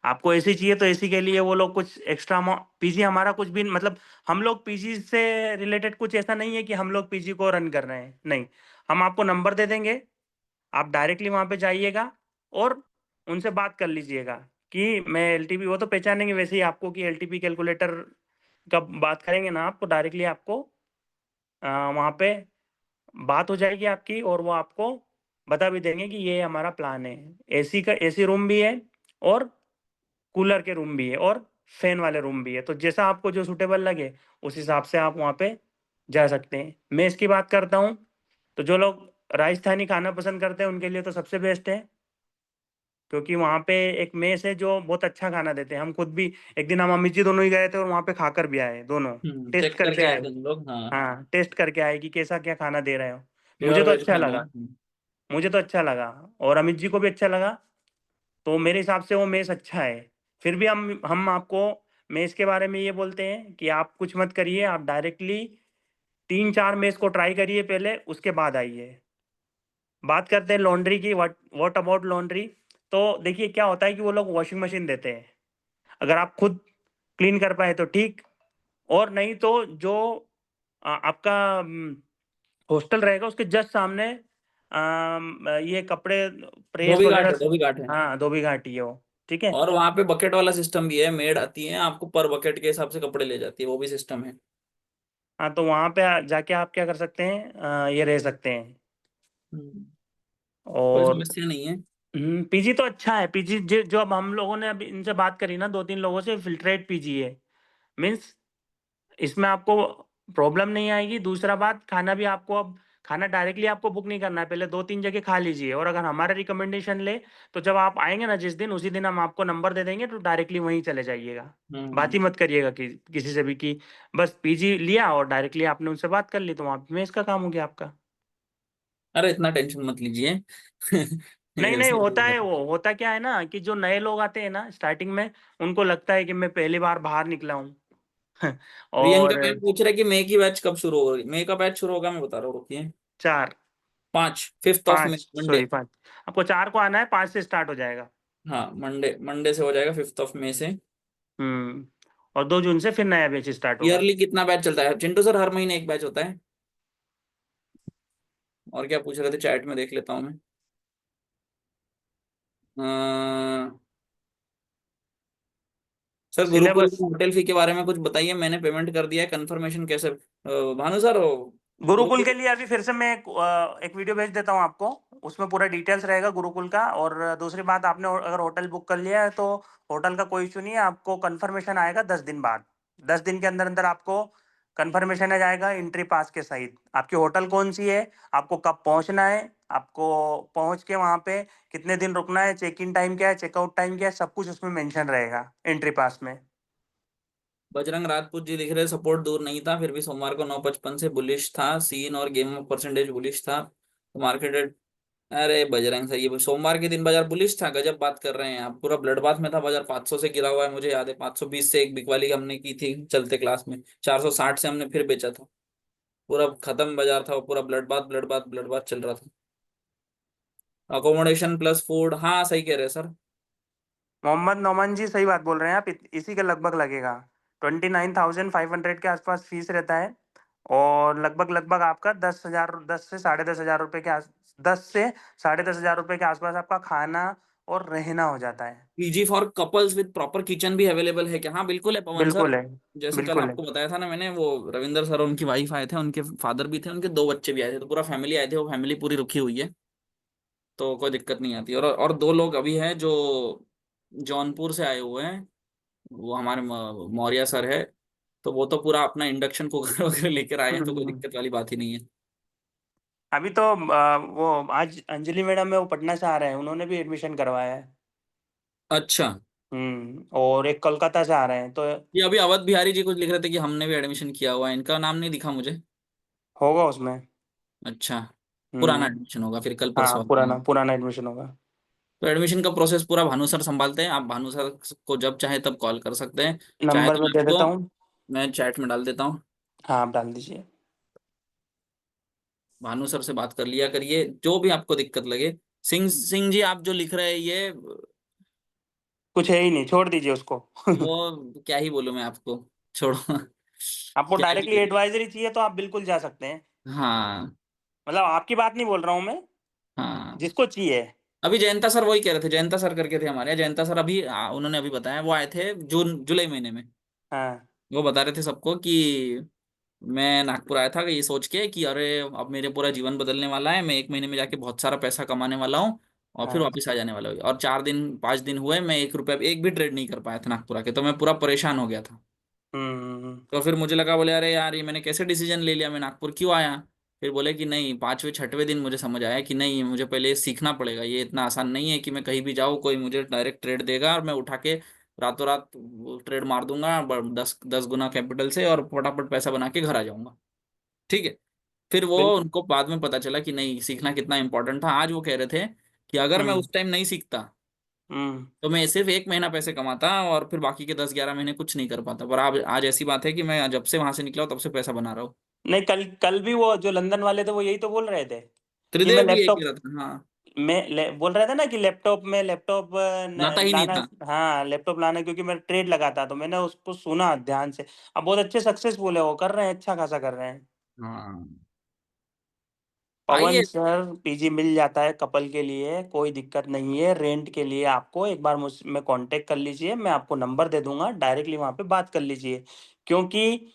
Speaker 12: आपको एसी चाहिए तो एसी के लिए वो लोग कुछ एक्स्ट्रा पीजी हमारा कुछ भी मतलब हम लोग पीजी से रिलेटेड कुछ ऐसा नहीं है कि हम लोग पीजी को रन कर रहे हैं, नहीं। हम आपको नंबर दे देंगे, आप डायरेक्टली वहाँ पे जाइएगा और उनसे बात कर लीजिएगा कि मैं एलटीपी, वो तो पहचानेंगे वैसे ही आपको कि एलटीपी कैलकुलेटर का बात करेंगे ना आप, तो डायरेक्टली आपको वहाँ पे बात हो जाएगी आपकी और वो आपको बता भी देंगे कि ये हमारा प्लान है। एसी का एसी रूम भी है और कूलर के रूम भी है और फैन वाले रूम भी है, तो जैसा आपको जो सूटेबल लगे उस हिसाब से आप वहाँ पे जा सकते हैं। मैं इसकी बात करता हूँ, तो जो लोग राजस्थानी खाना पसंद करते हैं उनके लिए तो सबसे बेस्ट है, क्योंकि वहाँ पे एक मेस है जो बहुत अच्छा खाना देते हैं। हम खुद भी एक दिन हम अमित जी दोनों ही गए थे और वहाँ पे खाकर भी आए दोनों, टेस्ट
Speaker 1: चेक
Speaker 12: करके
Speaker 1: करके आए
Speaker 12: आए।
Speaker 1: थे हम लोग, हाँ।
Speaker 12: हाँ, टेस्ट करके आए कि कैसा क्या खाना दे रहे हो। मुझे
Speaker 1: प्योर
Speaker 12: तो
Speaker 1: वेज
Speaker 12: अच्छा
Speaker 1: खाना है।
Speaker 12: लगा, मुझे तो अच्छा लगा और अमित जी को भी अच्छा लगा, तो मेरे हिसाब से वो मेस अच्छा है। फिर भी हम आपको मेस के बारे में ये बोलते हैं कि आप कुछ मत करिए, आप डायरेक्टली 3-4 मेस को ट्राई करिए पहले, उसके बाद आइए। बात करते हैं लॉन्ड्री की, व्हाट अबाउट लॉन्ड्री? तो देखिए क्या होता है कि वो लोग वॉशिंग मशीन देते हैं, अगर आप खुद क्लीन कर पाए तो ठीक, और नहीं तो जो आपका हॉस्टल रहेगा उसके जस्ट सामने ये कपड़े प्रेस
Speaker 1: धोबी घाट है,
Speaker 12: वगैरह,
Speaker 1: धोबी घाट है।
Speaker 12: हाँ धोबी घाटी है वो, ठीक है।
Speaker 1: और वहां पे बकेट वाला सिस्टम भी है, मेड आती है आपको पर बकेट के हिसाब से कपड़े ले जाती है, वो भी सिस्टम है।
Speaker 12: हाँ, तो वहाँ पे जाके आप क्या कर सकते हैं, ये रह सकते हैं।
Speaker 1: कोई
Speaker 12: और
Speaker 1: समस्या नहीं है।
Speaker 12: पीजी तो अच्छा है। पीजी जो अब हम लोगों ने अभी इनसे बात करी ना 2-3 लोगों से, फिल्ट्रेट पीजी है, मीन्स इसमें आपको प्रॉब्लम नहीं आएगी। दूसरा बात, खाना भी आपको अब खाना डायरेक्टली आपको बुक नहीं करना है, पहले 2-3 जगह खा लीजिए और अगर हमारा रिकमेंडेशन ले तो जब आप आएंगे ना जिस दिन, उसी दिन हम आपको नंबर दे देंगे, तो डायरेक्टली वहीं चले जाइएगा। बात ही मत करिएगा किसी से भी कि बस पीजी लिया और डायरेक्टली आपने उनसे बात कर ली, तो वहाँ पे मेस का काम हो गया आपका।
Speaker 1: अरे इतना टेंशन मत लीजिए।
Speaker 12: नहीं नहीं,
Speaker 1: सब
Speaker 12: होता
Speaker 1: ठीक
Speaker 12: है,
Speaker 1: है।
Speaker 12: वो होता क्या है ना कि जो नए लोग आते हैं ना स्टार्टिंग में, उनको लगता है कि मैं पहली बार बाहर निकला हूँ।
Speaker 1: प्रियंका
Speaker 12: और
Speaker 1: मैम पूछ रहे कि मई की बैच कब शुरू होगी। मई का बैच शुरू होगा, मैं बता रहा हूँ, रुकिए।
Speaker 12: 4
Speaker 1: 5 मंडे।
Speaker 12: 5 आपको 4 को आना है, 5 से स्टार्ट हो जाएगा।
Speaker 1: हाँ, मंडे मंडे से हो जाएगा, 5 मई से।
Speaker 12: और 2 जून से फिर नया बैच स्टार्ट होगा।
Speaker 1: ईयरली कितना बैच चलता है चिंटू सर? हर महीने एक बैच होता है। और क्या पूछ रहे थे, चैट में देख लेता हूँ मैं। सर गुरुकुल
Speaker 12: सिलेबस,
Speaker 1: की होटल फी के बारे में कुछ बताइए, मैंने पेमेंट कर दिया है, कंफर्मेशन कैसे? भानु सर
Speaker 12: गुरुकुल
Speaker 1: गुरुकुल।
Speaker 12: के लिए अभी फिर से मैं एक वीडियो भेज देता हूँ आपको, उसमें पूरा डिटेल्स रहेगा गुरुकुल का। और दूसरी बात, आपने अगर होटल बुक कर लिया है तो होटल का कोई इशू नहीं है, आपको कंफर्मेशन आएगा 10 दिन बाद। 10 दिन के अंदर अंदर आपको कंफर्मेशन आ जाएगा एंट्री पास के सहित, आपकी होटल कौन सी है, आपको कब पहुंचना है, आपको पहुंच के वहां पे कितने दिन रुकना है, चेक इन टाइम क्या है, चेकआउट टाइम क्या है, सब कुछ उसमें मेंशन रहेगा एंट्री पास में।
Speaker 1: बजरंग राजपूत जी लिख रहे सपोर्ट दूर नहीं था, फिर भी सोमवार को 9:55 से बुलिश था सीन, और गेम ऑफ परसेंटेज बुलिश था, तो मार्केट। अरे बजरंग सर, ये सोमवार के दिन बाजार बुलिश था? गजब बात कर रहे हैं आप। पूरा ब्लड बाथ में था बाजार, 500 से गिरा हुआ है, मुझे याद है। 520 से एक बिकवाली हमने की थी चलते क्लास में, 460 से हमने फिर बेचा था। पूरा खत्म बाजार था, पूरा blood bath blood bath blood bath चल रहा था। अकोमोडेशन प्लस फूड, हाँ सही कह रहे हैं सर।
Speaker 12: मोहम्मद नौमान जी सही बात बोल रहे हैं आप, इसी के लगभग लगेगा। 29,500 के आसपास फीस रहता है, और लगभग लगभग आपका 10,000, 10 से 10,500 रुपए के 10 से 10,500 रुपए के आसपास आपका खाना और रहना हो जाता है।
Speaker 1: PG for couples with proper kitchen भी अवेलेबल है क्या? हाँ बिल्कुल है पवन सर।
Speaker 12: बिल्कुल है,
Speaker 1: जैसे कल
Speaker 12: बिल्कुल है।
Speaker 1: आपको बताया था ना मैंने, वो रविंदर सर और उनकी वाइफ आए थे, उनके फादर भी थे, उनके 2 बच्चे भी आए थे, तो पूरा फैमिली आए थे, वो फैमिली पूरी रुकी हुई है, तो कोई दिक्कत नहीं आती। और 2 लोग अभी हैं जो जौनपुर से आए हुए हैं, वो हमारे मौर्य सर है, तो वो तो पूरा अपना इंडक्शन कुकर वगैरह लेकर आए हैं, तो कोई दिक्कत वाली बात ही नहीं है।
Speaker 12: अभी तो वो आज अंजलि मैडम है, वो पटना से आ रहे हैं, उन्होंने भी एडमिशन करवाया है।
Speaker 1: अच्छा।
Speaker 12: और एक कोलकाता से आ रहे हैं, तो
Speaker 1: ये अभी अवध बिहारी जी कुछ लिख रहे थे कि हमने भी एडमिशन किया हुआ है, इनका नाम नहीं दिखा मुझे।
Speaker 12: होगा उसमें।
Speaker 1: अच्छा। पुराना
Speaker 12: हम्म।
Speaker 1: एडमिशन होगा फिर, कल
Speaker 12: हाँ,
Speaker 1: परसों आता
Speaker 12: पुराना
Speaker 1: हूँ।
Speaker 12: पुराना एडमिशन होगा।
Speaker 1: तो एडमिशन का प्रोसेस पूरा भानु सर संभालते हैं, आप भानु सर को जब चाहे तब कॉल कर सकते हैं। चाहे
Speaker 12: नंबर
Speaker 1: तो
Speaker 12: मैं
Speaker 1: मैं
Speaker 12: दे देता
Speaker 1: आपको,
Speaker 12: हूँ।
Speaker 1: मैं चैट में डाल देता हूँ,
Speaker 12: हाँ, आप डाल दीजिए।
Speaker 1: भानु सर से बात कर लिया करिए, जो भी आपको दिक्कत लगे। सिंह सिंह जी आप जो लिख रहे हैं ये,
Speaker 12: कुछ है ही नहीं, छोड़ दीजिए उसको।
Speaker 1: वो क्या ही बोलूं मैं आपको, छोड़ो।
Speaker 12: आपको
Speaker 1: क्या
Speaker 12: डायरेक्टली
Speaker 1: ही।
Speaker 12: एडवाइजरी चाहिए तो आप बिल्कुल जा सकते हैं।
Speaker 1: हाँ।
Speaker 12: मतलब आपकी बात नहीं बोल रहा हूँ मैं,
Speaker 1: हाँ।
Speaker 12: जिसको चाहिए।
Speaker 1: अभी जयंता सर वही कह रहे थे, जयंता सर करके थे हमारे यहाँ, जयंता सर अभी उन्होंने अभी बताया, वो आए थे जून जुलाई महीने में।
Speaker 12: हाँ,
Speaker 1: वो बता रहे थे सबको कि मैं नागपुर आया था कि ये सोच के कि अरे अब मेरे पूरा जीवन बदलने वाला है, मैं 1 महीने में जाके बहुत सारा पैसा कमाने वाला हूँ और फिर
Speaker 12: हाँ।
Speaker 1: वापस आ जाने वाला हूँ। और 4 दिन 5 दिन हुए, मैं 1 रुपया एक भी ट्रेड नहीं कर पाया था नागपुर के, तो मैं पूरा परेशान हो गया था।
Speaker 12: हम्म।
Speaker 1: तो फिर मुझे लगा, बोले अरे यार ये मैंने कैसे डिसीजन ले लिया, मैं नागपुर क्यों आया। फिर बोले कि नहीं, 5वें 6वें दिन मुझे समझ आया कि नहीं, मुझे पहले ये सीखना पड़ेगा, ये इतना आसान नहीं है कि मैं कहीं भी जाऊँ कोई मुझे डायरेक्ट ट्रेड देगा और मैं उठा के रातों रात ट्रेड मार दूंगा 10 10 गुना कैपिटल से और फटाफट पैसा बना के घर आ जाऊंगा। ठीक है। फिर वो
Speaker 12: बिल
Speaker 1: उनको बाद में पता चला कि नहीं, सीखना कितना इंपॉर्टेंट था। आज वो कह रहे थे कि अगर मैं
Speaker 12: हम्म।
Speaker 1: उस टाइम नहीं सीखता
Speaker 12: हम्म।
Speaker 1: तो मैं सिर्फ 1 महीना पैसे कमाता और फिर बाकी के 10 11 महीने कुछ नहीं कर पाता। पर अब आज ऐसी बात है कि मैं जब से वहां से निकला हूं, तब से पैसा बना रहा हूँ।
Speaker 12: नहीं, कल कल भी वो जो लंदन वाले थे वो यही तो बोल रहे थे कि मैं
Speaker 1: त्रिदेव भी एक ही
Speaker 12: लैपटॉप
Speaker 1: रहता, हाँ।
Speaker 12: बोल रहे थे ना कि लैपटॉप
Speaker 1: लाता ही नहीं
Speaker 12: लाना।
Speaker 1: था।
Speaker 12: हाँ, लैपटॉप लाना, क्योंकि मैं ट्रेड लगाता तो मैंने उसको सुना ध्यान से। अब बहुत अच्छे सक्सेसफुल है, वो कर रहे हैं, अच्छा खासा कर रहे हैं।
Speaker 1: हाँ।
Speaker 12: पवन
Speaker 1: आइए।
Speaker 12: सर, पीजी मिल जाता है कपल के लिए, कोई दिक्कत नहीं है। रेंट के लिए आपको एक बार मुझ में कांटेक्ट कर लीजिए, मैं आपको नंबर दे दूंगा, डायरेक्टली वहां पे बात कर लीजिए। क्योंकि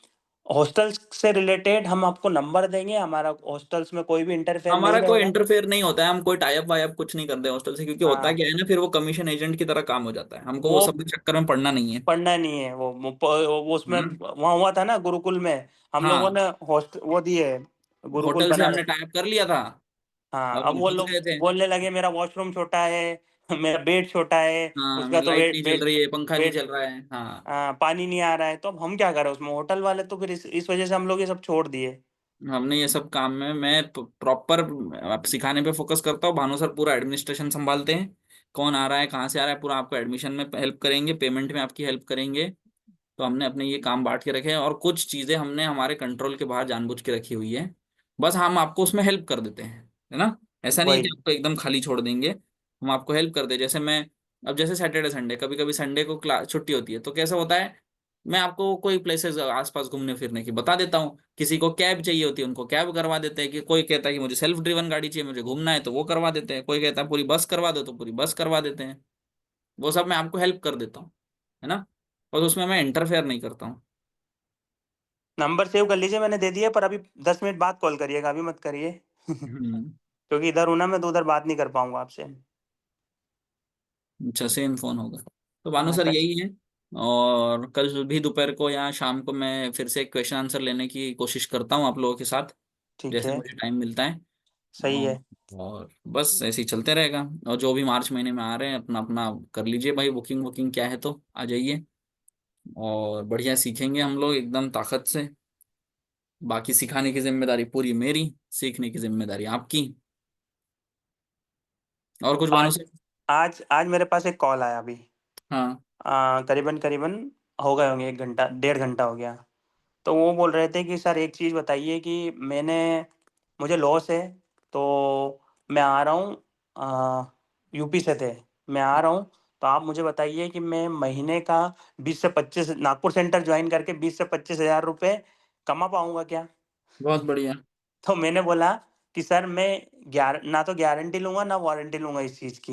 Speaker 12: हॉस्टल्स से रिलेटेड हम आपको नंबर देंगे, हमारा हॉस्टल्स में कोई भी इंटरफेयर नहीं
Speaker 1: हमारा कोई
Speaker 12: रहेगा।
Speaker 1: इंटरफेयर नहीं होता है, हम कोई टाई अप वाई अप कुछ नहीं करते हॉस्टल से, क्योंकि होता
Speaker 12: हाँ,
Speaker 1: क्या है ना, फिर वो कमीशन एजेंट की तरह काम हो जाता है, हमको वो
Speaker 12: वो
Speaker 1: सब के चक्कर में पड़ना नहीं है।
Speaker 12: पढ़ना नहीं है। वो उसमें
Speaker 1: हम्म।
Speaker 12: वहाँ हुआ था ना गुरुकुल में, हम लोगों
Speaker 1: हाँ।
Speaker 12: ने होस्ट वो दिए, गुरुकुल
Speaker 1: होटल से हमने
Speaker 12: बनारस।
Speaker 1: टाई अप कर लिया था
Speaker 12: हाँ,
Speaker 1: और
Speaker 12: अब
Speaker 1: हम
Speaker 12: वो
Speaker 1: फंस
Speaker 12: लोग
Speaker 1: गए थे।
Speaker 12: बोलने लगे मेरा वॉशरूम छोटा है, मेरा बेड छोटा है,
Speaker 1: हाँ,
Speaker 12: उसका
Speaker 1: मेरी
Speaker 12: तो
Speaker 1: लाइट
Speaker 12: बेड
Speaker 1: नहीं चल
Speaker 12: बेड
Speaker 1: रही है, पंखा नहीं
Speaker 12: बेड
Speaker 1: चल रहा है, हाँ।
Speaker 12: पानी नहीं आ रहा है, तो अब हम क्या करें उसमें। होटल वाले तो फिर इस वजह से हम लोग ये सब छोड़ दिए।
Speaker 1: हमने ये सब काम में, मैं प्रॉपर सिखाने पे फोकस करता हूँ, भानु सर पूरा एडमिनिस्ट्रेशन संभालते हैं, कौन आ रहा है कहाँ से आ रहा है, पूरा आपको एडमिशन में हेल्प करेंगे, पेमेंट में आपकी हेल्प करेंगे। तो हमने अपने ये काम बांट के रखे हैं, और कुछ चीजें हमने हमारे कंट्रोल के बाहर जानबूझ के रखी हुई है, बस हम आपको उसमें हेल्प कर देते हैं, है ना। ऐसा नहीं है कि
Speaker 12: वही।
Speaker 1: आपको एकदम खाली छोड़ देंगे, हम आपको हेल्प कर दे। जैसे मैं, अब जैसे सैटरडे संडे, कभी कभी संडे को क्लास छुट्टी होती है, तो कैसा होता है, मैं आपको कोई प्लेसेस आसपास घूमने फिरने की बता देता हूँ। किसी को कैब चाहिए होती है, उनको कैब करवा देते हैं, कि कोई कहता है कि मुझे सेल्फ ड्रिवन गाड़ी चाहिए, मुझे घूमना है, तो वो करवा देते हैं। कोई कहता है पूरी बस करवा दो, तो पूरी बस करवा देते हैं। वो सब मैं आपको हेल्प कर देता हूँ, है ना। और उसमें मैं इंटरफेयर नहीं करता हूँ।
Speaker 12: नंबर सेव कर लीजिए, मैंने दे दिया, पर अभी 10 मिनट बाद कॉल करिएगा, अभी मत करिए।
Speaker 1: हम्म।
Speaker 12: क्योंकि इधर हूं ना मैं, तो उधर बात नहीं कर पाऊंगा आपसे।
Speaker 1: अच्छा, सेम फोन होगा। तो भानु
Speaker 12: हाँ,
Speaker 1: सर यही है। और कल भी दोपहर को या शाम को मैं फिर से क्वेश्चन आंसर लेने की कोशिश करता हूँ आप लोगों के साथ,
Speaker 12: ठीक
Speaker 1: जैसे
Speaker 12: है।
Speaker 1: मुझे टाइम मिलता है।
Speaker 12: सही
Speaker 1: और
Speaker 12: है।
Speaker 1: और बस ऐसे ही चलते रहेगा। और जो भी मार्च महीने में आ रहे हैं, अपना अपना कर लीजिए भाई, बुकिंग वुकिंग क्या है तो आ जाइए, और बढ़िया सीखेंगे हम लोग एकदम ताकत से। बाकी सिखाने की जिम्मेदारी पूरी मेरी, सीखने की जिम्मेदारी आपकी। और कुछ भानु
Speaker 12: आज
Speaker 1: सर?
Speaker 12: आज आज मेरे पास एक कॉल आया अभी।
Speaker 1: हाँ।
Speaker 12: करीबन करीबन हो गए होंगे 1 घंटा, 1.5 घंटा हो गया। तो वो बोल रहे थे कि सर एक चीज़ बताइए कि मैंने मुझे लॉस है, तो मैं आ रहा हूँ, यूपी से थे, मैं आ रहा हूँ, तो आप मुझे बताइए कि मैं महीने का 20 से 25 नागपुर सेंटर ज्वाइन करके 20 से 25 हज़ार रुपए कमा पाऊंगा क्या?
Speaker 1: बहुत बढ़िया।
Speaker 12: तो मैंने बोला कि सर मैं ना तो गारंटी लूंगा ना वारंटी लूंगा इस चीज की,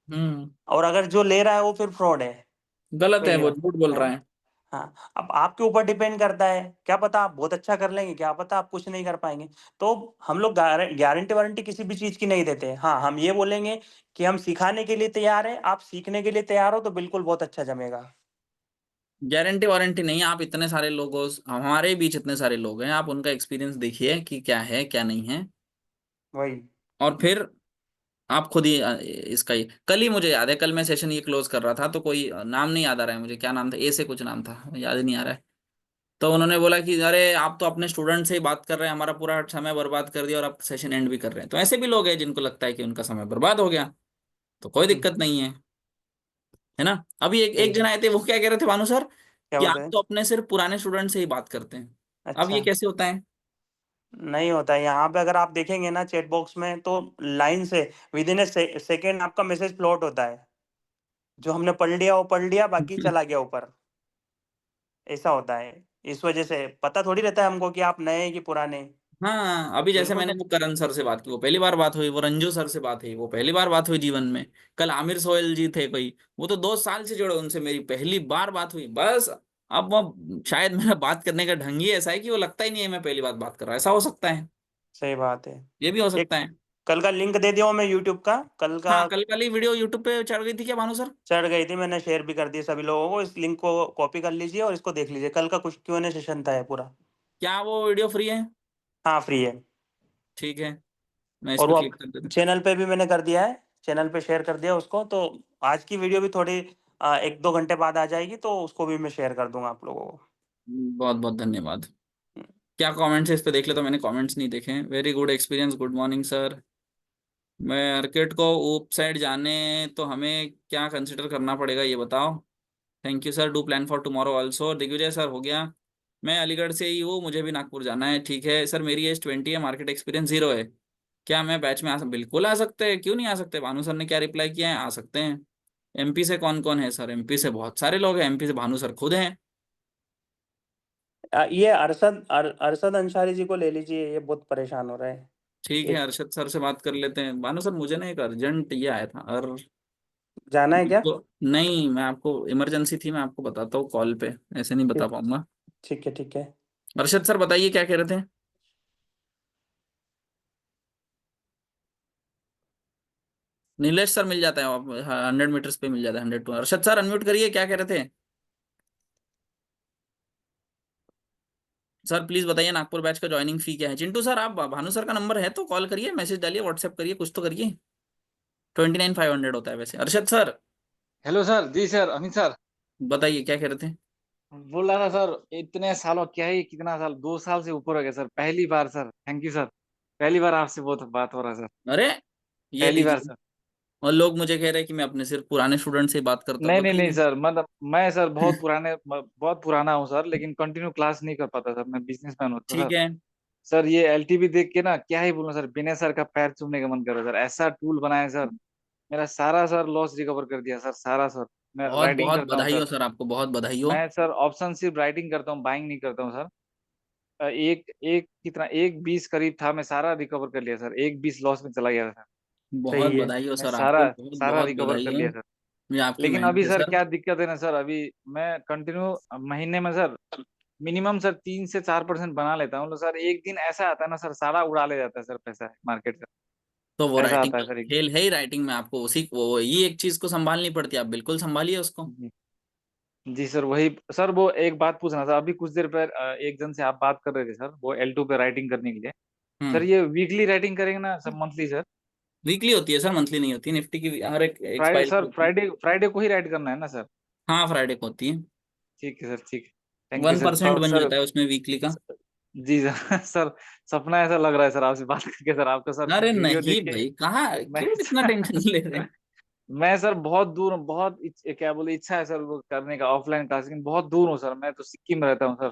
Speaker 1: हम्म।
Speaker 12: और अगर जो ले रहा है वो फिर फ्रॉड है।
Speaker 1: गलत है,
Speaker 12: पहली
Speaker 1: वो
Speaker 12: बात
Speaker 1: झूठ बोल
Speaker 12: है
Speaker 1: रहा
Speaker 12: ना।
Speaker 1: है।
Speaker 12: हाँ, अब आपके ऊपर डिपेंड करता है, क्या पता आप बहुत अच्छा कर लेंगे, क्या पता आप कुछ नहीं कर पाएंगे। तो हम लोग गारंटी वारंटी किसी भी चीज की नहीं देते। हाँ, हम ये बोलेंगे कि हम सिखाने के लिए तैयार हैं, आप सीखने के लिए तैयार हो तो बिल्कुल बहुत अच्छा जमेगा।
Speaker 1: गारंटी वारंटी नहीं, आप इतने सारे लोगों, हमारे बीच इतने सारे लोग हैं, आप उनका एक्सपीरियंस देखिए कि क्या है क्या नहीं है,
Speaker 12: वही।
Speaker 1: और फिर आप खुद ही इसका ही, कल ही मुझे याद है, कल मैं सेशन ये क्लोज कर रहा था तो कोई नाम नहीं याद आ रहा है मुझे, क्या नाम था, ए से कुछ नाम था, याद ही नहीं आ रहा है। तो उन्होंने बोला कि अरे आप तो अपने स्टूडेंट से ही बात कर रहे हैं, हमारा पूरा समय बर्बाद कर दिया और आप सेशन एंड भी कर रहे हैं। तो ऐसे भी लोग हैं जिनको लगता है कि उनका समय बर्बाद हो गया, तो कोई दिक्कत नहीं है ना। अभी एक
Speaker 12: सही
Speaker 1: एक जन
Speaker 12: है।
Speaker 1: आए थे, वो क्या कह रहे थे भानु सर,
Speaker 12: क्या
Speaker 1: कि
Speaker 12: बोलते
Speaker 1: आप
Speaker 12: हैं?
Speaker 1: तो अपने सिर्फ पुराने स्टूडेंट से ही बात करते हैं। अब ये
Speaker 12: अच्छा,
Speaker 1: कैसे होता है?
Speaker 12: नहीं होता है यहाँ पे। अगर आप देखेंगे ना चैट बॉक्स में, तो लाइन से विद इन ए सेकेंड आपका मैसेज प्लॉट होता है। जो हमने पढ़ लिया वो पढ़ लिया, बाकी चला गया ऊपर। ऐसा होता है। इस वजह से पता थोड़ी रहता है हमको कि आप नए हैं कि पुराने।
Speaker 1: हाँ, अभी जैसे
Speaker 12: बिल्कुल
Speaker 1: मैंने
Speaker 12: पता।
Speaker 1: वो करण सर से बात की, वो पहली बार बात हुई, वो रंजू सर से बात हुई, वो पहली बार बात हुई जीवन में। कल आमिर सोहेल जी थे कोई, वो तो 2 साल से जुड़े, उनसे मेरी पहली बार बात हुई बस। अब वो शायद मेरा बात करने का ढंग ही ऐसा है कि वो लगता ही नहीं है मैं पहली बार बात कर रहा हूँ, ऐसा हो सकता है।
Speaker 12: सही बात है।
Speaker 1: ये भी हो
Speaker 12: एक
Speaker 1: सकता है।
Speaker 12: कल का लिंक दे दिया हूँ मैं यूट्यूब का, कल का।
Speaker 1: हाँ, कल ही वीडियो यूट्यूब पे चढ़ गई थी क्या भानु सर?
Speaker 12: चढ़ गई थी, मैंने शेयर भी कर दी सभी लोगों को। इस लिंक को कॉपी कर लीजिए और इसको देख लीजिए। कल का कुछ Q&A सेशन था ये पूरा।
Speaker 1: क्या वो वीडियो फ्री है?
Speaker 12: हाँ, फ्री है।
Speaker 1: ठीक है, मैं इस
Speaker 12: और
Speaker 1: पे
Speaker 12: वो
Speaker 1: क्लिक
Speaker 12: अब
Speaker 1: कर देता
Speaker 12: चैनल पे भी मैंने कर दिया है, चैनल पे शेयर कर दिया उसको। तो आज की वीडियो भी थोड़ी 1-2 घंटे बाद आ जाएगी, तो उसको भी मैं शेयर कर दूंगा आप लोगों को।
Speaker 1: हूँ। बहुत बहुत धन्यवाद। क्या कमेंट्स है इस पे देख लेता हूँ, मैंने कमेंट्स नहीं देखे। Very good experience, good morning sir. मैं अर्किड को ऊप साइड जाने, तो हमें क्या कंसिडर करना पड़ेगा ये बताओ। Thank you sir, do plan for tomorrow also. Digvijay sir हो गया। मैं अलीगढ़ से ही हूँ, मुझे भी नागपुर जाना है। ठीक है सर, मेरी एज 20 है, मार्केट एक्सपीरियंस 0 है। क्या मैं बैच में बिल्कुल आ सकते हैं, क्यों नहीं आ सकते? भानु सर ने क्या रिप्लाई किया है, आ सकते हैं। एमपी से कौन कौन है सर? एमपी से बहुत सारे लोग हैं, एमपी से भानु सर खुद हैं।
Speaker 12: ये अरशद अंसारी जी को ले लीजिए, ये बहुत परेशान हो रहा है।
Speaker 1: ठीक है,
Speaker 12: एक
Speaker 1: अरशद सर से बात कर लेते हैं। भानु सर मुझे ना एक अर्जेंट ये आया था, और
Speaker 12: जाना है क्या?
Speaker 1: तो नहीं, मैं आपको इमरजेंसी थी, मैं आपको बताता हूँ कॉल पे, ऐसे नहीं बता
Speaker 12: ठीक
Speaker 1: पाऊंगा।
Speaker 12: ठीक है, ठीक है।
Speaker 1: अरशद सर बताइए क्या कह रहे थे? नीलेश सर मिल जाता है, 100 मीटर्स पे मिल जाता है, 100 टू। अरशद सर अनम्यूट करिए, क्या कह रहे थे सर? प्लीज बताइए नागपुर बैच का ज्वाइनिंग फी क्या है? चिंटू सर, आप भानु सर का नंबर है तो कॉल करिए, मैसेज डालिए, व्हाट्सएप करिए, कुछ तो करिए। 29,500 होता है वैसे। Arshad sir
Speaker 13: hello sir. जी सर, अमित सर।
Speaker 1: बताइए क्या कह रहे थे?
Speaker 13: बोल रहा था सर, इतने सालों, क्या ही कितना साल, 2 साल से ऊपर हो गया सर। पहली बार सर, थैंक यू सर। पहली बार आपसे बहुत बात हो रहा है सर।
Speaker 1: अरे ये
Speaker 13: पहली बार
Speaker 1: लीजिए।
Speaker 13: सर।
Speaker 1: और लोग मुझे कह रहे हैं कि मैं अपने सिर्फ पुराने स्टूडेंट से ही बात करता हूँ,
Speaker 13: नहीं
Speaker 1: तो
Speaker 13: नहीं नहीं
Speaker 1: भाई
Speaker 13: सर, मतलब मैं सर बहुत पुराना हूँ सर, लेकिन कंटिन्यू क्लास नहीं कर पाता सर। मैं बिजनेसमैन हूँ तो सर।
Speaker 1: ठीक है।
Speaker 13: सर ये एलटीवी देख के ना, क्या ही बोलूं सर, विनय सर का पैर चूमने का मन कर रहा है सर। ऐसा टूल बनाया सर, मेरा सारा सर लॉस रिकवर कर दिया सर, सारा सर। मैं
Speaker 1: बहुत
Speaker 13: राइटिंग
Speaker 1: बहुत
Speaker 13: करता हूँ
Speaker 1: बधाई
Speaker 13: सर।
Speaker 1: हो सर, आपको बहुत बधाई हो।
Speaker 13: मैं सर ऑप्शन सिर्फ राइटिंग करता हूँ, बाइंग नहीं करता हूँ सर। एक एक कितना 1:20 करीब था, मैं सारा रिकवर कर लिया सर। 1:20 लॉस में चला गया था।
Speaker 1: बहुत
Speaker 12: सही है।
Speaker 1: बधाई हो
Speaker 13: मैं
Speaker 1: सर, आपको
Speaker 13: सारा
Speaker 1: बहुत
Speaker 13: सारा
Speaker 1: बहुत
Speaker 13: रिकवर
Speaker 1: बधाई
Speaker 13: कर
Speaker 1: है।
Speaker 13: लिया सर।
Speaker 1: ये आपकी
Speaker 13: लेकिन
Speaker 1: मेहनत
Speaker 13: अभी
Speaker 1: है
Speaker 13: सर
Speaker 1: सर।
Speaker 13: क्या दिक्कत है ना सर, अभी मैं कंटिन्यू महीने में सर मिनिमम सर 3 से 4% बना लेता हूँ। तो सर एक दिन ऐसा आता है ना सर, सारा उड़ा ले जाता है सर पैसा मार्केट
Speaker 1: तो वो
Speaker 13: का। ऐसा
Speaker 1: राइटिंग
Speaker 13: आता
Speaker 1: का
Speaker 13: है सर एक
Speaker 1: खेल है ही, राइटिंग में आपको उसी वो ये एक चीज को संभालनी पड़ती है, आप बिल्कुल संभालिए उसको।
Speaker 13: दिन। जी सर, वही सर। वो एक बात पूछना था, अभी कुछ देर पर एक जन से आप बात कर रहे थे सर, वो L2 पे राइटिंग करने के लिए। सर
Speaker 1: हम्म।
Speaker 13: ये वीकली राइटिंग करेंगे ना सर, मंथली सर?
Speaker 1: वीकली होती है सर, मंथली नहीं होती। निफ्टी की हर एक
Speaker 13: फ्राइडे
Speaker 1: एक्सपायरी
Speaker 13: सर,
Speaker 1: होती है।
Speaker 13: फ्राइडे को ही राइट करना है ना सर?
Speaker 1: हाँ, फ्राइडे को होती है।
Speaker 13: ठीक है सर, ठीक है। Thank you
Speaker 1: 1%
Speaker 13: sir.
Speaker 1: बन
Speaker 13: सर
Speaker 1: जाता है उसमें वीकली का।
Speaker 13: जी सर सर, सपना ऐसा लग रहा है सर आपसे बात करके सर। आपका सर
Speaker 1: अरे
Speaker 13: वीडियो
Speaker 1: नहीं
Speaker 13: देख के
Speaker 1: भाई, कहाँ,
Speaker 13: मैं
Speaker 1: क्यों इतना टेंशन ले रहे हैं?
Speaker 13: मैं सर बहुत दूर हूँ, बहुत क्या बोले, इच्छा है सर वो करने का ऑफलाइन क्लास, लेकिन बहुत दूर हूँ सर। मैं तो सिक्किम में रहता हूँ सर।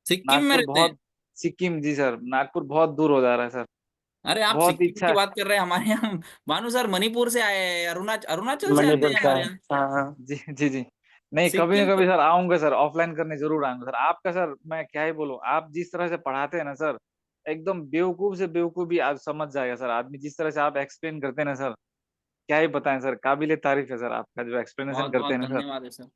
Speaker 1: सिक्किम में
Speaker 13: नागपुर
Speaker 1: रहते हैं?
Speaker 13: बहुत, सिक्किम जी सर, नागपुर बहुत दूर हो जा रहा है सर।
Speaker 1: अरे आप
Speaker 13: बहुत
Speaker 1: सिक्किम
Speaker 13: इच्छा
Speaker 1: की
Speaker 13: है।
Speaker 1: बात कर रहे हैं, हमारे यहाँ भानु सर मणिपुर से आए हैं, अरुणाचल से आते
Speaker 12: मणिपुर
Speaker 1: हैं
Speaker 12: से
Speaker 1: हमारे
Speaker 12: आए।
Speaker 1: यहाँ।
Speaker 12: हाँ हाँ।
Speaker 13: जी जी जी। नहीं, कभी
Speaker 1: सिक्किम
Speaker 13: ना कभी
Speaker 1: तो
Speaker 13: सर आऊंगा सर, ऑफलाइन करने जरूर आऊंगा सर। आपका सर मैं क्या ही बोलूं, आप जिस तरह से पढ़ाते हैं ना सर, एकदम बेवकूफ से बेवकूफ भी आप समझ जाएगा सर आदमी, जिस तरह से आप एक्सप्लेन करते हैं ना सर, क्या ही बताएं सर, काबिले तारीफ है सर आपका जो एक्सप्लेनेशन
Speaker 1: बहुत
Speaker 13: करते
Speaker 1: बहुत
Speaker 13: हैं ना सर।
Speaker 1: धन्यवाद है सर,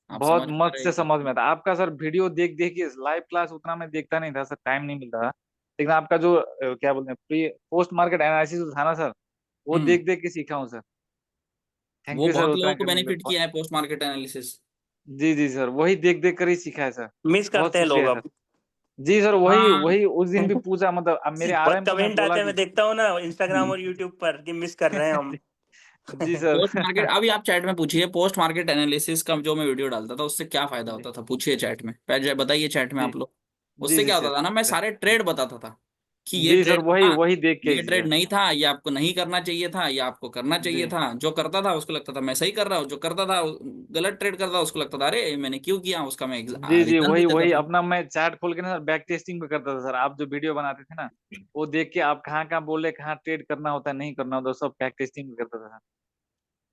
Speaker 1: आप
Speaker 13: बहुत
Speaker 1: समझ पा
Speaker 13: मस्त
Speaker 1: रहे
Speaker 13: से
Speaker 1: हैं
Speaker 13: समझ
Speaker 1: कि।
Speaker 13: में आता आपका सर, वीडियो देख देख के। लाइव क्लास उतना मैं देखता नहीं था सर, टाइम नहीं मिलता था। लेकिन आपका जो क्या बोलते हैं, प्री पोस्ट मार्केट एनालिसिस था ना सर, वो
Speaker 1: हम्म।
Speaker 13: देख देख के सीखा हूँ सर। थैंक
Speaker 1: वो
Speaker 13: यू सर
Speaker 1: बहुत
Speaker 13: उतना
Speaker 1: लोगों को
Speaker 13: करने के लिए।
Speaker 1: बेनिफिट किया है पोस्ट मार्केट एनालिसिस।
Speaker 13: जी जी सर, वही देख देख कर ही सीखा है सर।
Speaker 12: मिस
Speaker 13: बहुत
Speaker 12: करते हैं लोग
Speaker 13: शुक्रिया सर।
Speaker 12: अब।
Speaker 13: जी सर, वही
Speaker 1: हाँ
Speaker 13: वही उस दिन भी पूछा, मतलब अब मेरे
Speaker 12: बहुत
Speaker 13: आरएम को मैं
Speaker 12: कमेंट
Speaker 13: बोला
Speaker 12: आते हैं, मैं
Speaker 13: कि
Speaker 12: देखता हूँ ना इंस्टाग्राम और यूट्यूब पर कि मिस कर रहे हैं हम।
Speaker 13: जी सर।
Speaker 1: पोस्ट मार्केट, अभी आप चैट में पूछिए पोस्ट मार्केट एनालिसिस का जो मैं वीडियो डालता था उससे क्या फायदा
Speaker 13: जी
Speaker 1: होता था, पूछिए चैट में, पहले बताइए चैट में
Speaker 13: जी
Speaker 1: आप लोग।
Speaker 13: जी
Speaker 1: उससे
Speaker 13: जी
Speaker 1: क्या
Speaker 13: सर।
Speaker 1: होता था ना, मैं सारे ट्रेड बताता था कि ये
Speaker 13: जी सर,
Speaker 1: ट्रेड
Speaker 13: वही
Speaker 1: था,
Speaker 13: वही देख के ही
Speaker 1: ये ट्रेड
Speaker 13: सीखा।
Speaker 1: नहीं था, ये आपको नहीं करना चाहिए था, ये आपको करना चाहिए
Speaker 13: जी
Speaker 1: था। जो करता था उसको लगता था मैं सही कर रहा हूँ, जो करता था गलत ट्रेड करता था उसको लगता था अरे मैंने क्यों किया, उसका मैं
Speaker 13: जी जी,
Speaker 1: रीजन भी
Speaker 13: वही
Speaker 1: देता
Speaker 13: वही
Speaker 1: था।
Speaker 13: अपना मैं चैट खोल के ना सर बैक टेस्टिंग भी करता था सर। आप जो वीडियो बनाते थे ना, वो देख के आप कहाँ कहाँ बोल रहे, कहाँ ट्रेड करना होता है नहीं करना होता, सब बैक टेस्टिंग भी करता था sir.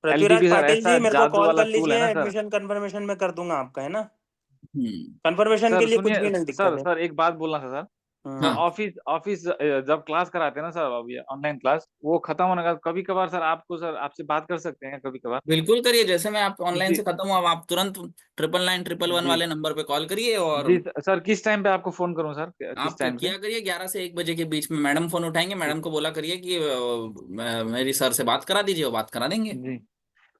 Speaker 12: Prithviraj
Speaker 13: LTP sir
Speaker 12: Patil
Speaker 13: ऐसा
Speaker 12: जी, मेरे को
Speaker 13: जादू
Speaker 12: कॉल
Speaker 13: वाला
Speaker 12: कर
Speaker 13: टूल है
Speaker 12: लीजिए,
Speaker 13: ना सर।
Speaker 12: एडमिशन कंफर्मेशन में कर दूंगा आपका, है ना।
Speaker 1: हम्म।
Speaker 12: कंफर्मेशन के
Speaker 13: सर
Speaker 12: लिए कुछ
Speaker 13: सुनिए
Speaker 12: भी नहीं दिक्कत
Speaker 13: सर,
Speaker 12: है।
Speaker 13: सर एक बात बोलना था सर। सर
Speaker 12: हम्म।
Speaker 1: हाँ
Speaker 13: ऑफिस ऑफिस जब क्लास कराते हैं ना सर, अब ये ऑनलाइन क्लास वो खत्म होने का कभी कभार सर, आपको सर आपसे बात कर सकते हैं कभी कभार।
Speaker 1: बिल्कुल करिए, जैसे मैं आप ऑनलाइन
Speaker 13: जी
Speaker 1: से खत्म हुआ अब आप तुरंत 99911
Speaker 13: जी
Speaker 1: वाले नंबर पे कॉल करिए, और
Speaker 13: जी सर, किस टाइम पे आपको फोन करूं सर, किस
Speaker 1: आप
Speaker 13: टाइम पे?
Speaker 1: किया करिए 11 से 1 बजे के बीच में। मैडम फोन उठाएंगे, मैडम को बोला करिए कि मेरी सर से बात करा दीजिए, वो बात करा देंगे।
Speaker 13: जी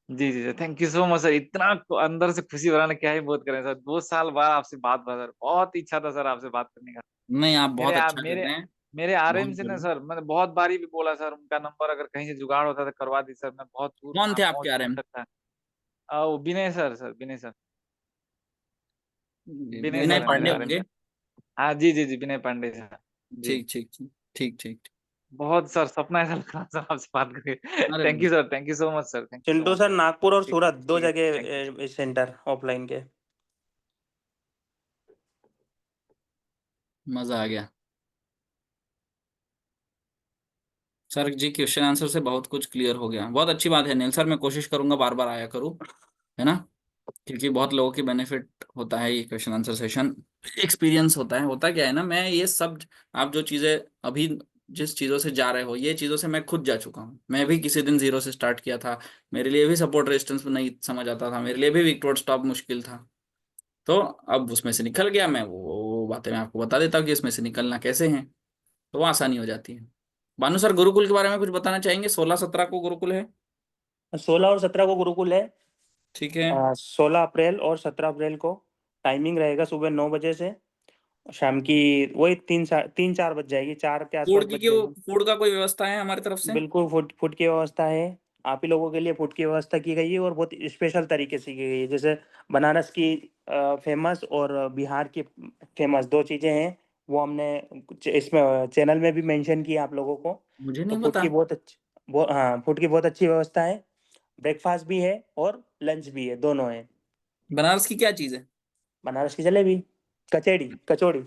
Speaker 13: जी जी sir, thank you so much sir. इतना तो अंदर से खुशी हो रहा है ना, क्या ही बात करें सर। 2 साल बाद आपसे बात हुआ सर, बहुत इच्छा था सर आपसे बात करने का।
Speaker 1: नहीं आप बहुत अच्छा कर
Speaker 13: मेरे
Speaker 1: रहे हैं,
Speaker 13: मेरे
Speaker 1: बहुत
Speaker 13: आरएम से ना
Speaker 1: बढ़िया।
Speaker 13: सर, मैंने बहुत बारी भी बोला सर, उनका नंबर अगर कहीं से जुगाड़ होता तो करवा दी सर। मैं बहुत दूर
Speaker 1: कौन
Speaker 13: कहाँ
Speaker 1: थे
Speaker 13: पहुंच
Speaker 1: आपके
Speaker 13: नहीं
Speaker 1: आरएम?
Speaker 13: सकता। वो विनय सर, सर विनय सर। विनय
Speaker 1: विनय
Speaker 13: सर है मेरे
Speaker 1: पांडे
Speaker 13: आरएम
Speaker 1: होंगे।
Speaker 13: सर। हाँ जी जी जी, विनय पांडे सर। जी।
Speaker 1: ठीक ठीक ठीक ठीक ठीक।
Speaker 13: बहुत सर सपना ऐसा लग रहा सर आपसे बात करके।
Speaker 1: अरे
Speaker 13: thank you sir, thank you so much sir, thank you so
Speaker 12: Chintu
Speaker 13: much
Speaker 12: sir,
Speaker 13: sir.
Speaker 12: Nagpur और
Speaker 13: ठीक
Speaker 12: सूरत दो
Speaker 13: ठीक है,
Speaker 12: जगह
Speaker 13: थैंक यू।
Speaker 12: सेंटर ऑफलाइन के।
Speaker 1: मजा आ गया सर जी, क्वेश्चन आंसर से बहुत कुछ क्लियर हो गया, बहुत अच्छी बात है नील सर, मैं कोशिश करूंगा बार बार आया करूँ, है ना, क्योंकि बहुत लोगों की बेनिफिट होता है ये क्वेश्चन आंसर सेशन, एक्सपीरियंस होता है। होता क्या है ना, मैं ये सब, आप जो चीज़ें अभी जिस चीज़ों से जा रहे हो, ये चीज़ों से मैं खुद जा चुका हूँ। मैं भी किसी दिन जीरो से स्टार्ट किया था, मेरे लिए भी सपोर्ट रेजिस्टेंस नहीं समझ आता था, मेरे लिए भी विक्टोर्ड स्टॉप मुश्किल था। तो अब उसमें से निकल गया मैं, वो बातें मैं आपको बता देता हूँ कि इसमें से निकलना कैसे है, तो वो आसानी हो जाती है। भानु सर गुरुकुल के बारे में कुछ बताना चाहेंगे? 16-17 को गुरुकुल है।
Speaker 12: 16 और 17 को गुरुकुल है।
Speaker 1: ठीक है।
Speaker 12: 16 अप्रैल और 17 अप्रैल को टाइमिंग रहेगा सुबह 9 बजे से शाम की, वही 3-4 बज जाएगी, 4 के आसपास
Speaker 1: फूड की
Speaker 12: बज
Speaker 1: क्यों,
Speaker 12: जाएगी।
Speaker 1: फूड का कोई व्यवस्था है हमारी तरफ से?
Speaker 12: बिल्कुल फूड फूड की व्यवस्था है। आप ही लोगों के लिए फूड की व्यवस्था की गई है, और बहुत स्पेशल तरीके से की गई है। जैसे बनारस की फेमस और बिहार की फेमस दो चीज़ें हैं, वो हमने इसमें चैनल में भी मेंशन किया आप लोगों को।
Speaker 1: मुझे
Speaker 12: तो
Speaker 1: नहीं
Speaker 12: फूड
Speaker 1: पता।
Speaker 12: की बहुत अच्छी, हाँ, फूड की बहुत अच्छी व्यवस्था है। ब्रेकफास्ट भी है और लंच भी है, दोनों है।
Speaker 1: बनारस की क्या चीज़ है?
Speaker 12: बनारस की जलेबी, कचौड़ी कचौड़ी।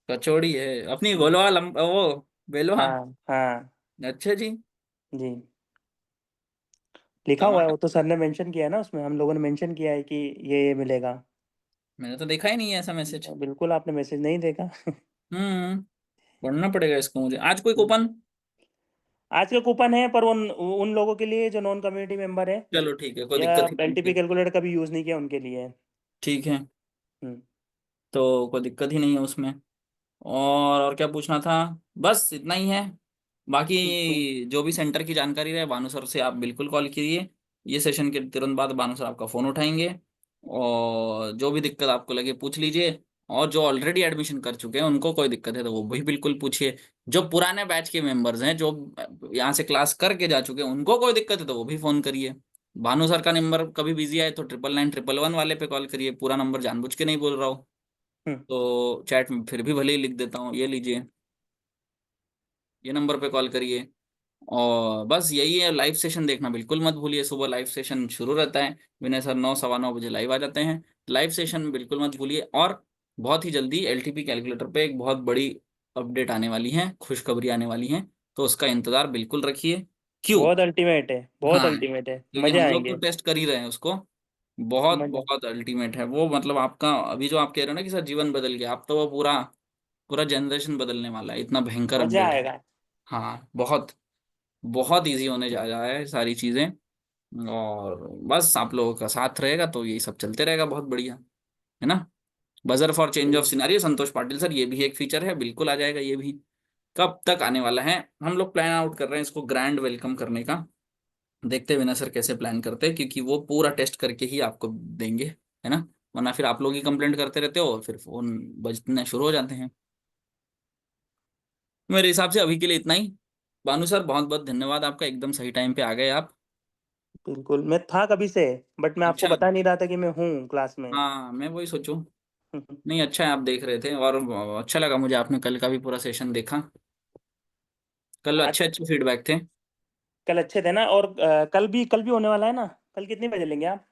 Speaker 1: कचौड़ी है अपनी,
Speaker 12: हम्म,
Speaker 1: गोलवा वो बेलवा।
Speaker 12: हाँ हाँ।
Speaker 1: अच्छा जी।
Speaker 12: जी, लिखा हुआ है,
Speaker 1: कमाल।
Speaker 12: वो तो सर ने मेंशन किया है ना, उसमें हम लोगों ने मेंशन किया है कि ये मिलेगा।
Speaker 1: मैंने तो देखा ही नहीं है ऐसा मैसेज।
Speaker 12: बिल्कुल, आपने मैसेज नहीं देखा।
Speaker 1: हम्म। पढ़ना पड़ेगा इसको मुझे। आज कोई कूपन?
Speaker 12: आज का कूपन है, पर उन उन लोगों के लिए जो नॉन कम्युनिटी मेंबर है,
Speaker 1: चलो ठीक है, कोई
Speaker 12: या
Speaker 1: दिक्कत ही नहीं
Speaker 12: एलटीपी
Speaker 1: है।
Speaker 12: कैलकुलेटर कभी यूज़ नहीं किया, उनके लिए है।
Speaker 1: ठीक है,
Speaker 12: हम्म।
Speaker 1: तो कोई दिक्कत ही नहीं है उसमें। और क्या पूछना था? बस इतना ही है।
Speaker 12: बिल्कुल।
Speaker 1: बाकी जो भी सेंटर की जानकारी रहे भानु सर से आप बिल्कुल कॉल कीजिए। ये सेशन के तुरंत बाद भानु सर आपका फ़ोन उठाएंगे, और जो भी दिक्कत आपको लगे पूछ लीजिए। और जो ऑलरेडी एडमिशन कर चुके हैं उनको कोई दिक्कत है तो वो भी बिल्कुल पूछिए। जो पुराने बैच के मेंबर्स हैं, जो यहाँ से क्लास करके जा चुके हैं, उनको कोई दिक्कत है तो वो भी फ़ोन करिए। भानु सर का नंबर कभी बिजी आए तो 99911 वाले पे कॉल करिए, पूरा नंबर जानबूझ के नहीं बोल रहा हूँ,
Speaker 12: हम्म।
Speaker 1: तो चैट में फिर भी भले ही लिख देता हूँ, ये लीजिए, ये नंबर पे कॉल करिए। और बस यही है, लाइव सेशन देखना बिल्कुल मत भूलिए, सुबह लाइव सेशन शुरू रहता है, विनय सर 9 सवा 9 बजे लाइव आ जाते हैं। लाइव सेशन बिल्कुल मत भूलिए। और बहुत ही जल्दी एलटीपी कैलकुलेटर पे एक बहुत बड़ी अपडेट आने वाली है, खुशखबरी आने वाली है, तो उसका इंतजार बिल्कुल रखिए। क्यों?
Speaker 12: बहुत अल्टीमेट है, बहुत
Speaker 1: हाँ,
Speaker 12: अल्टीमेट है,
Speaker 1: क्योंकि
Speaker 12: मजे
Speaker 1: हम लोग तो
Speaker 12: आएंगे।
Speaker 1: टेस्ट कर ही रहे हैं उसको। बहुत
Speaker 12: मजे
Speaker 1: बहुत अल्टीमेट है वो, मतलब आपका अभी जो आप कह रहे हो ना कि सर जीवन बदल गया, आप तो वो पूरा पूरा जनरेशन बदलने वाला है, इतना भयंकर
Speaker 12: मजा
Speaker 1: अपडेट है।
Speaker 12: आएगा।
Speaker 1: हाँ, बहुत बहुत इजी होने जा रहा है सारी चीजें। और बस आप लोगों का साथ रहेगा तो यही सब चलते रहेगा, बहुत बढ़िया है ना। Buzzer for change of scenario, Santosh Patil sir, ये भी एक फीचर है, बिल्कुल आ जाएगा ये भी। कब तक आने वाला है? हम लोग प्लान आउट कर रहे हैं इसको ग्रैंड वेलकम करने का। देखते हैं विनय सर कैसे प्लान करते हैं, क्योंकि वो पूरा टेस्ट करके ही आपको देंगे, है ना। वरना फिर आप लोग ही कंप्लेंट करते रहते हो, फिर फोन बजने शुरू हो जाते हैं। मेरे हिसाब से अभी के लिए इतना ही। भानु सर बहुत बहुत धन्यवाद आपका, एकदम सही टाइम पे आ गए आप।
Speaker 12: बिल्कुल, मैं था कभी से, बट मैं आपको
Speaker 1: अच्छा।
Speaker 12: बता नहीं रहा था कि मैं हूँ क्लास में।
Speaker 1: हाँ, मैं वही सोचूं। नहीं, अच्छा है आप देख रहे थे, और अच्छा लगा मुझे आपने कल का भी पूरा सेशन देखा। कल
Speaker 12: आज
Speaker 1: अच्छे अच्छे फीडबैक थे।
Speaker 12: कल अच्छे थे ना, और कल भी होने वाला है ना। कल कितने बजे लेंगे आप?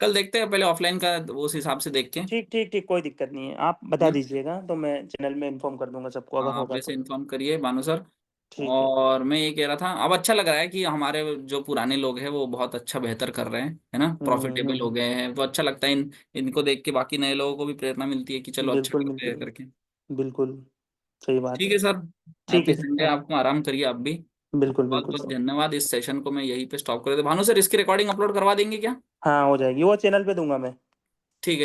Speaker 1: कल देखते हैं, पहले ऑफलाइन का उस हिसाब से देख के, है
Speaker 12: ठीक ठीक ठीक, कोई दिक्कत नहीं है, आप बता
Speaker 1: ना।
Speaker 12: दीजिएगा तो मैं चैनल में इन्फॉर्म कर दूंगा सबको अगर
Speaker 1: हाँ, आप
Speaker 12: होगा
Speaker 1: वैसे
Speaker 12: तो।
Speaker 1: इन्फॉर्म करिए भानु सर।
Speaker 12: ठीक है।
Speaker 1: और मैं ये कह रहा था, अब अच्छा लग रहा है कि हमारे जो पुराने लोग हैं वो बहुत अच्छा बेहतर कर रहे हैं, है ना, प्रॉफिटेबल हो
Speaker 12: हम्म।
Speaker 1: गए हैं, तो अच्छा लगता है इनको देख के बाकी नए लोगों को भी प्रेरणा मिलती है कि चलो अच्छा
Speaker 12: बिल्कुल
Speaker 1: करते हैं
Speaker 12: बिल्कुल।
Speaker 1: करके।
Speaker 12: बिल्कुल सही बात
Speaker 1: ठीक
Speaker 12: है।
Speaker 1: है सर।
Speaker 12: ठीक
Speaker 1: हैप्पी
Speaker 12: है सर,
Speaker 1: संडे,
Speaker 12: हाँ।
Speaker 1: आपको आराम करिए आप भी।
Speaker 12: बिल्कुल
Speaker 1: बहुत
Speaker 12: बिल्कुल
Speaker 1: बहुत
Speaker 12: सर।
Speaker 1: धन्यवाद, इस सेशन को मैं यहीं पे स्टॉप कर देता हूं। भानु सर, इसकी रिकॉर्डिंग अपलोड करवा देंगे क्या?
Speaker 12: हाँ, हो जाएगी, वो चैनल पे दूंगा मैं।
Speaker 1: ठीक है।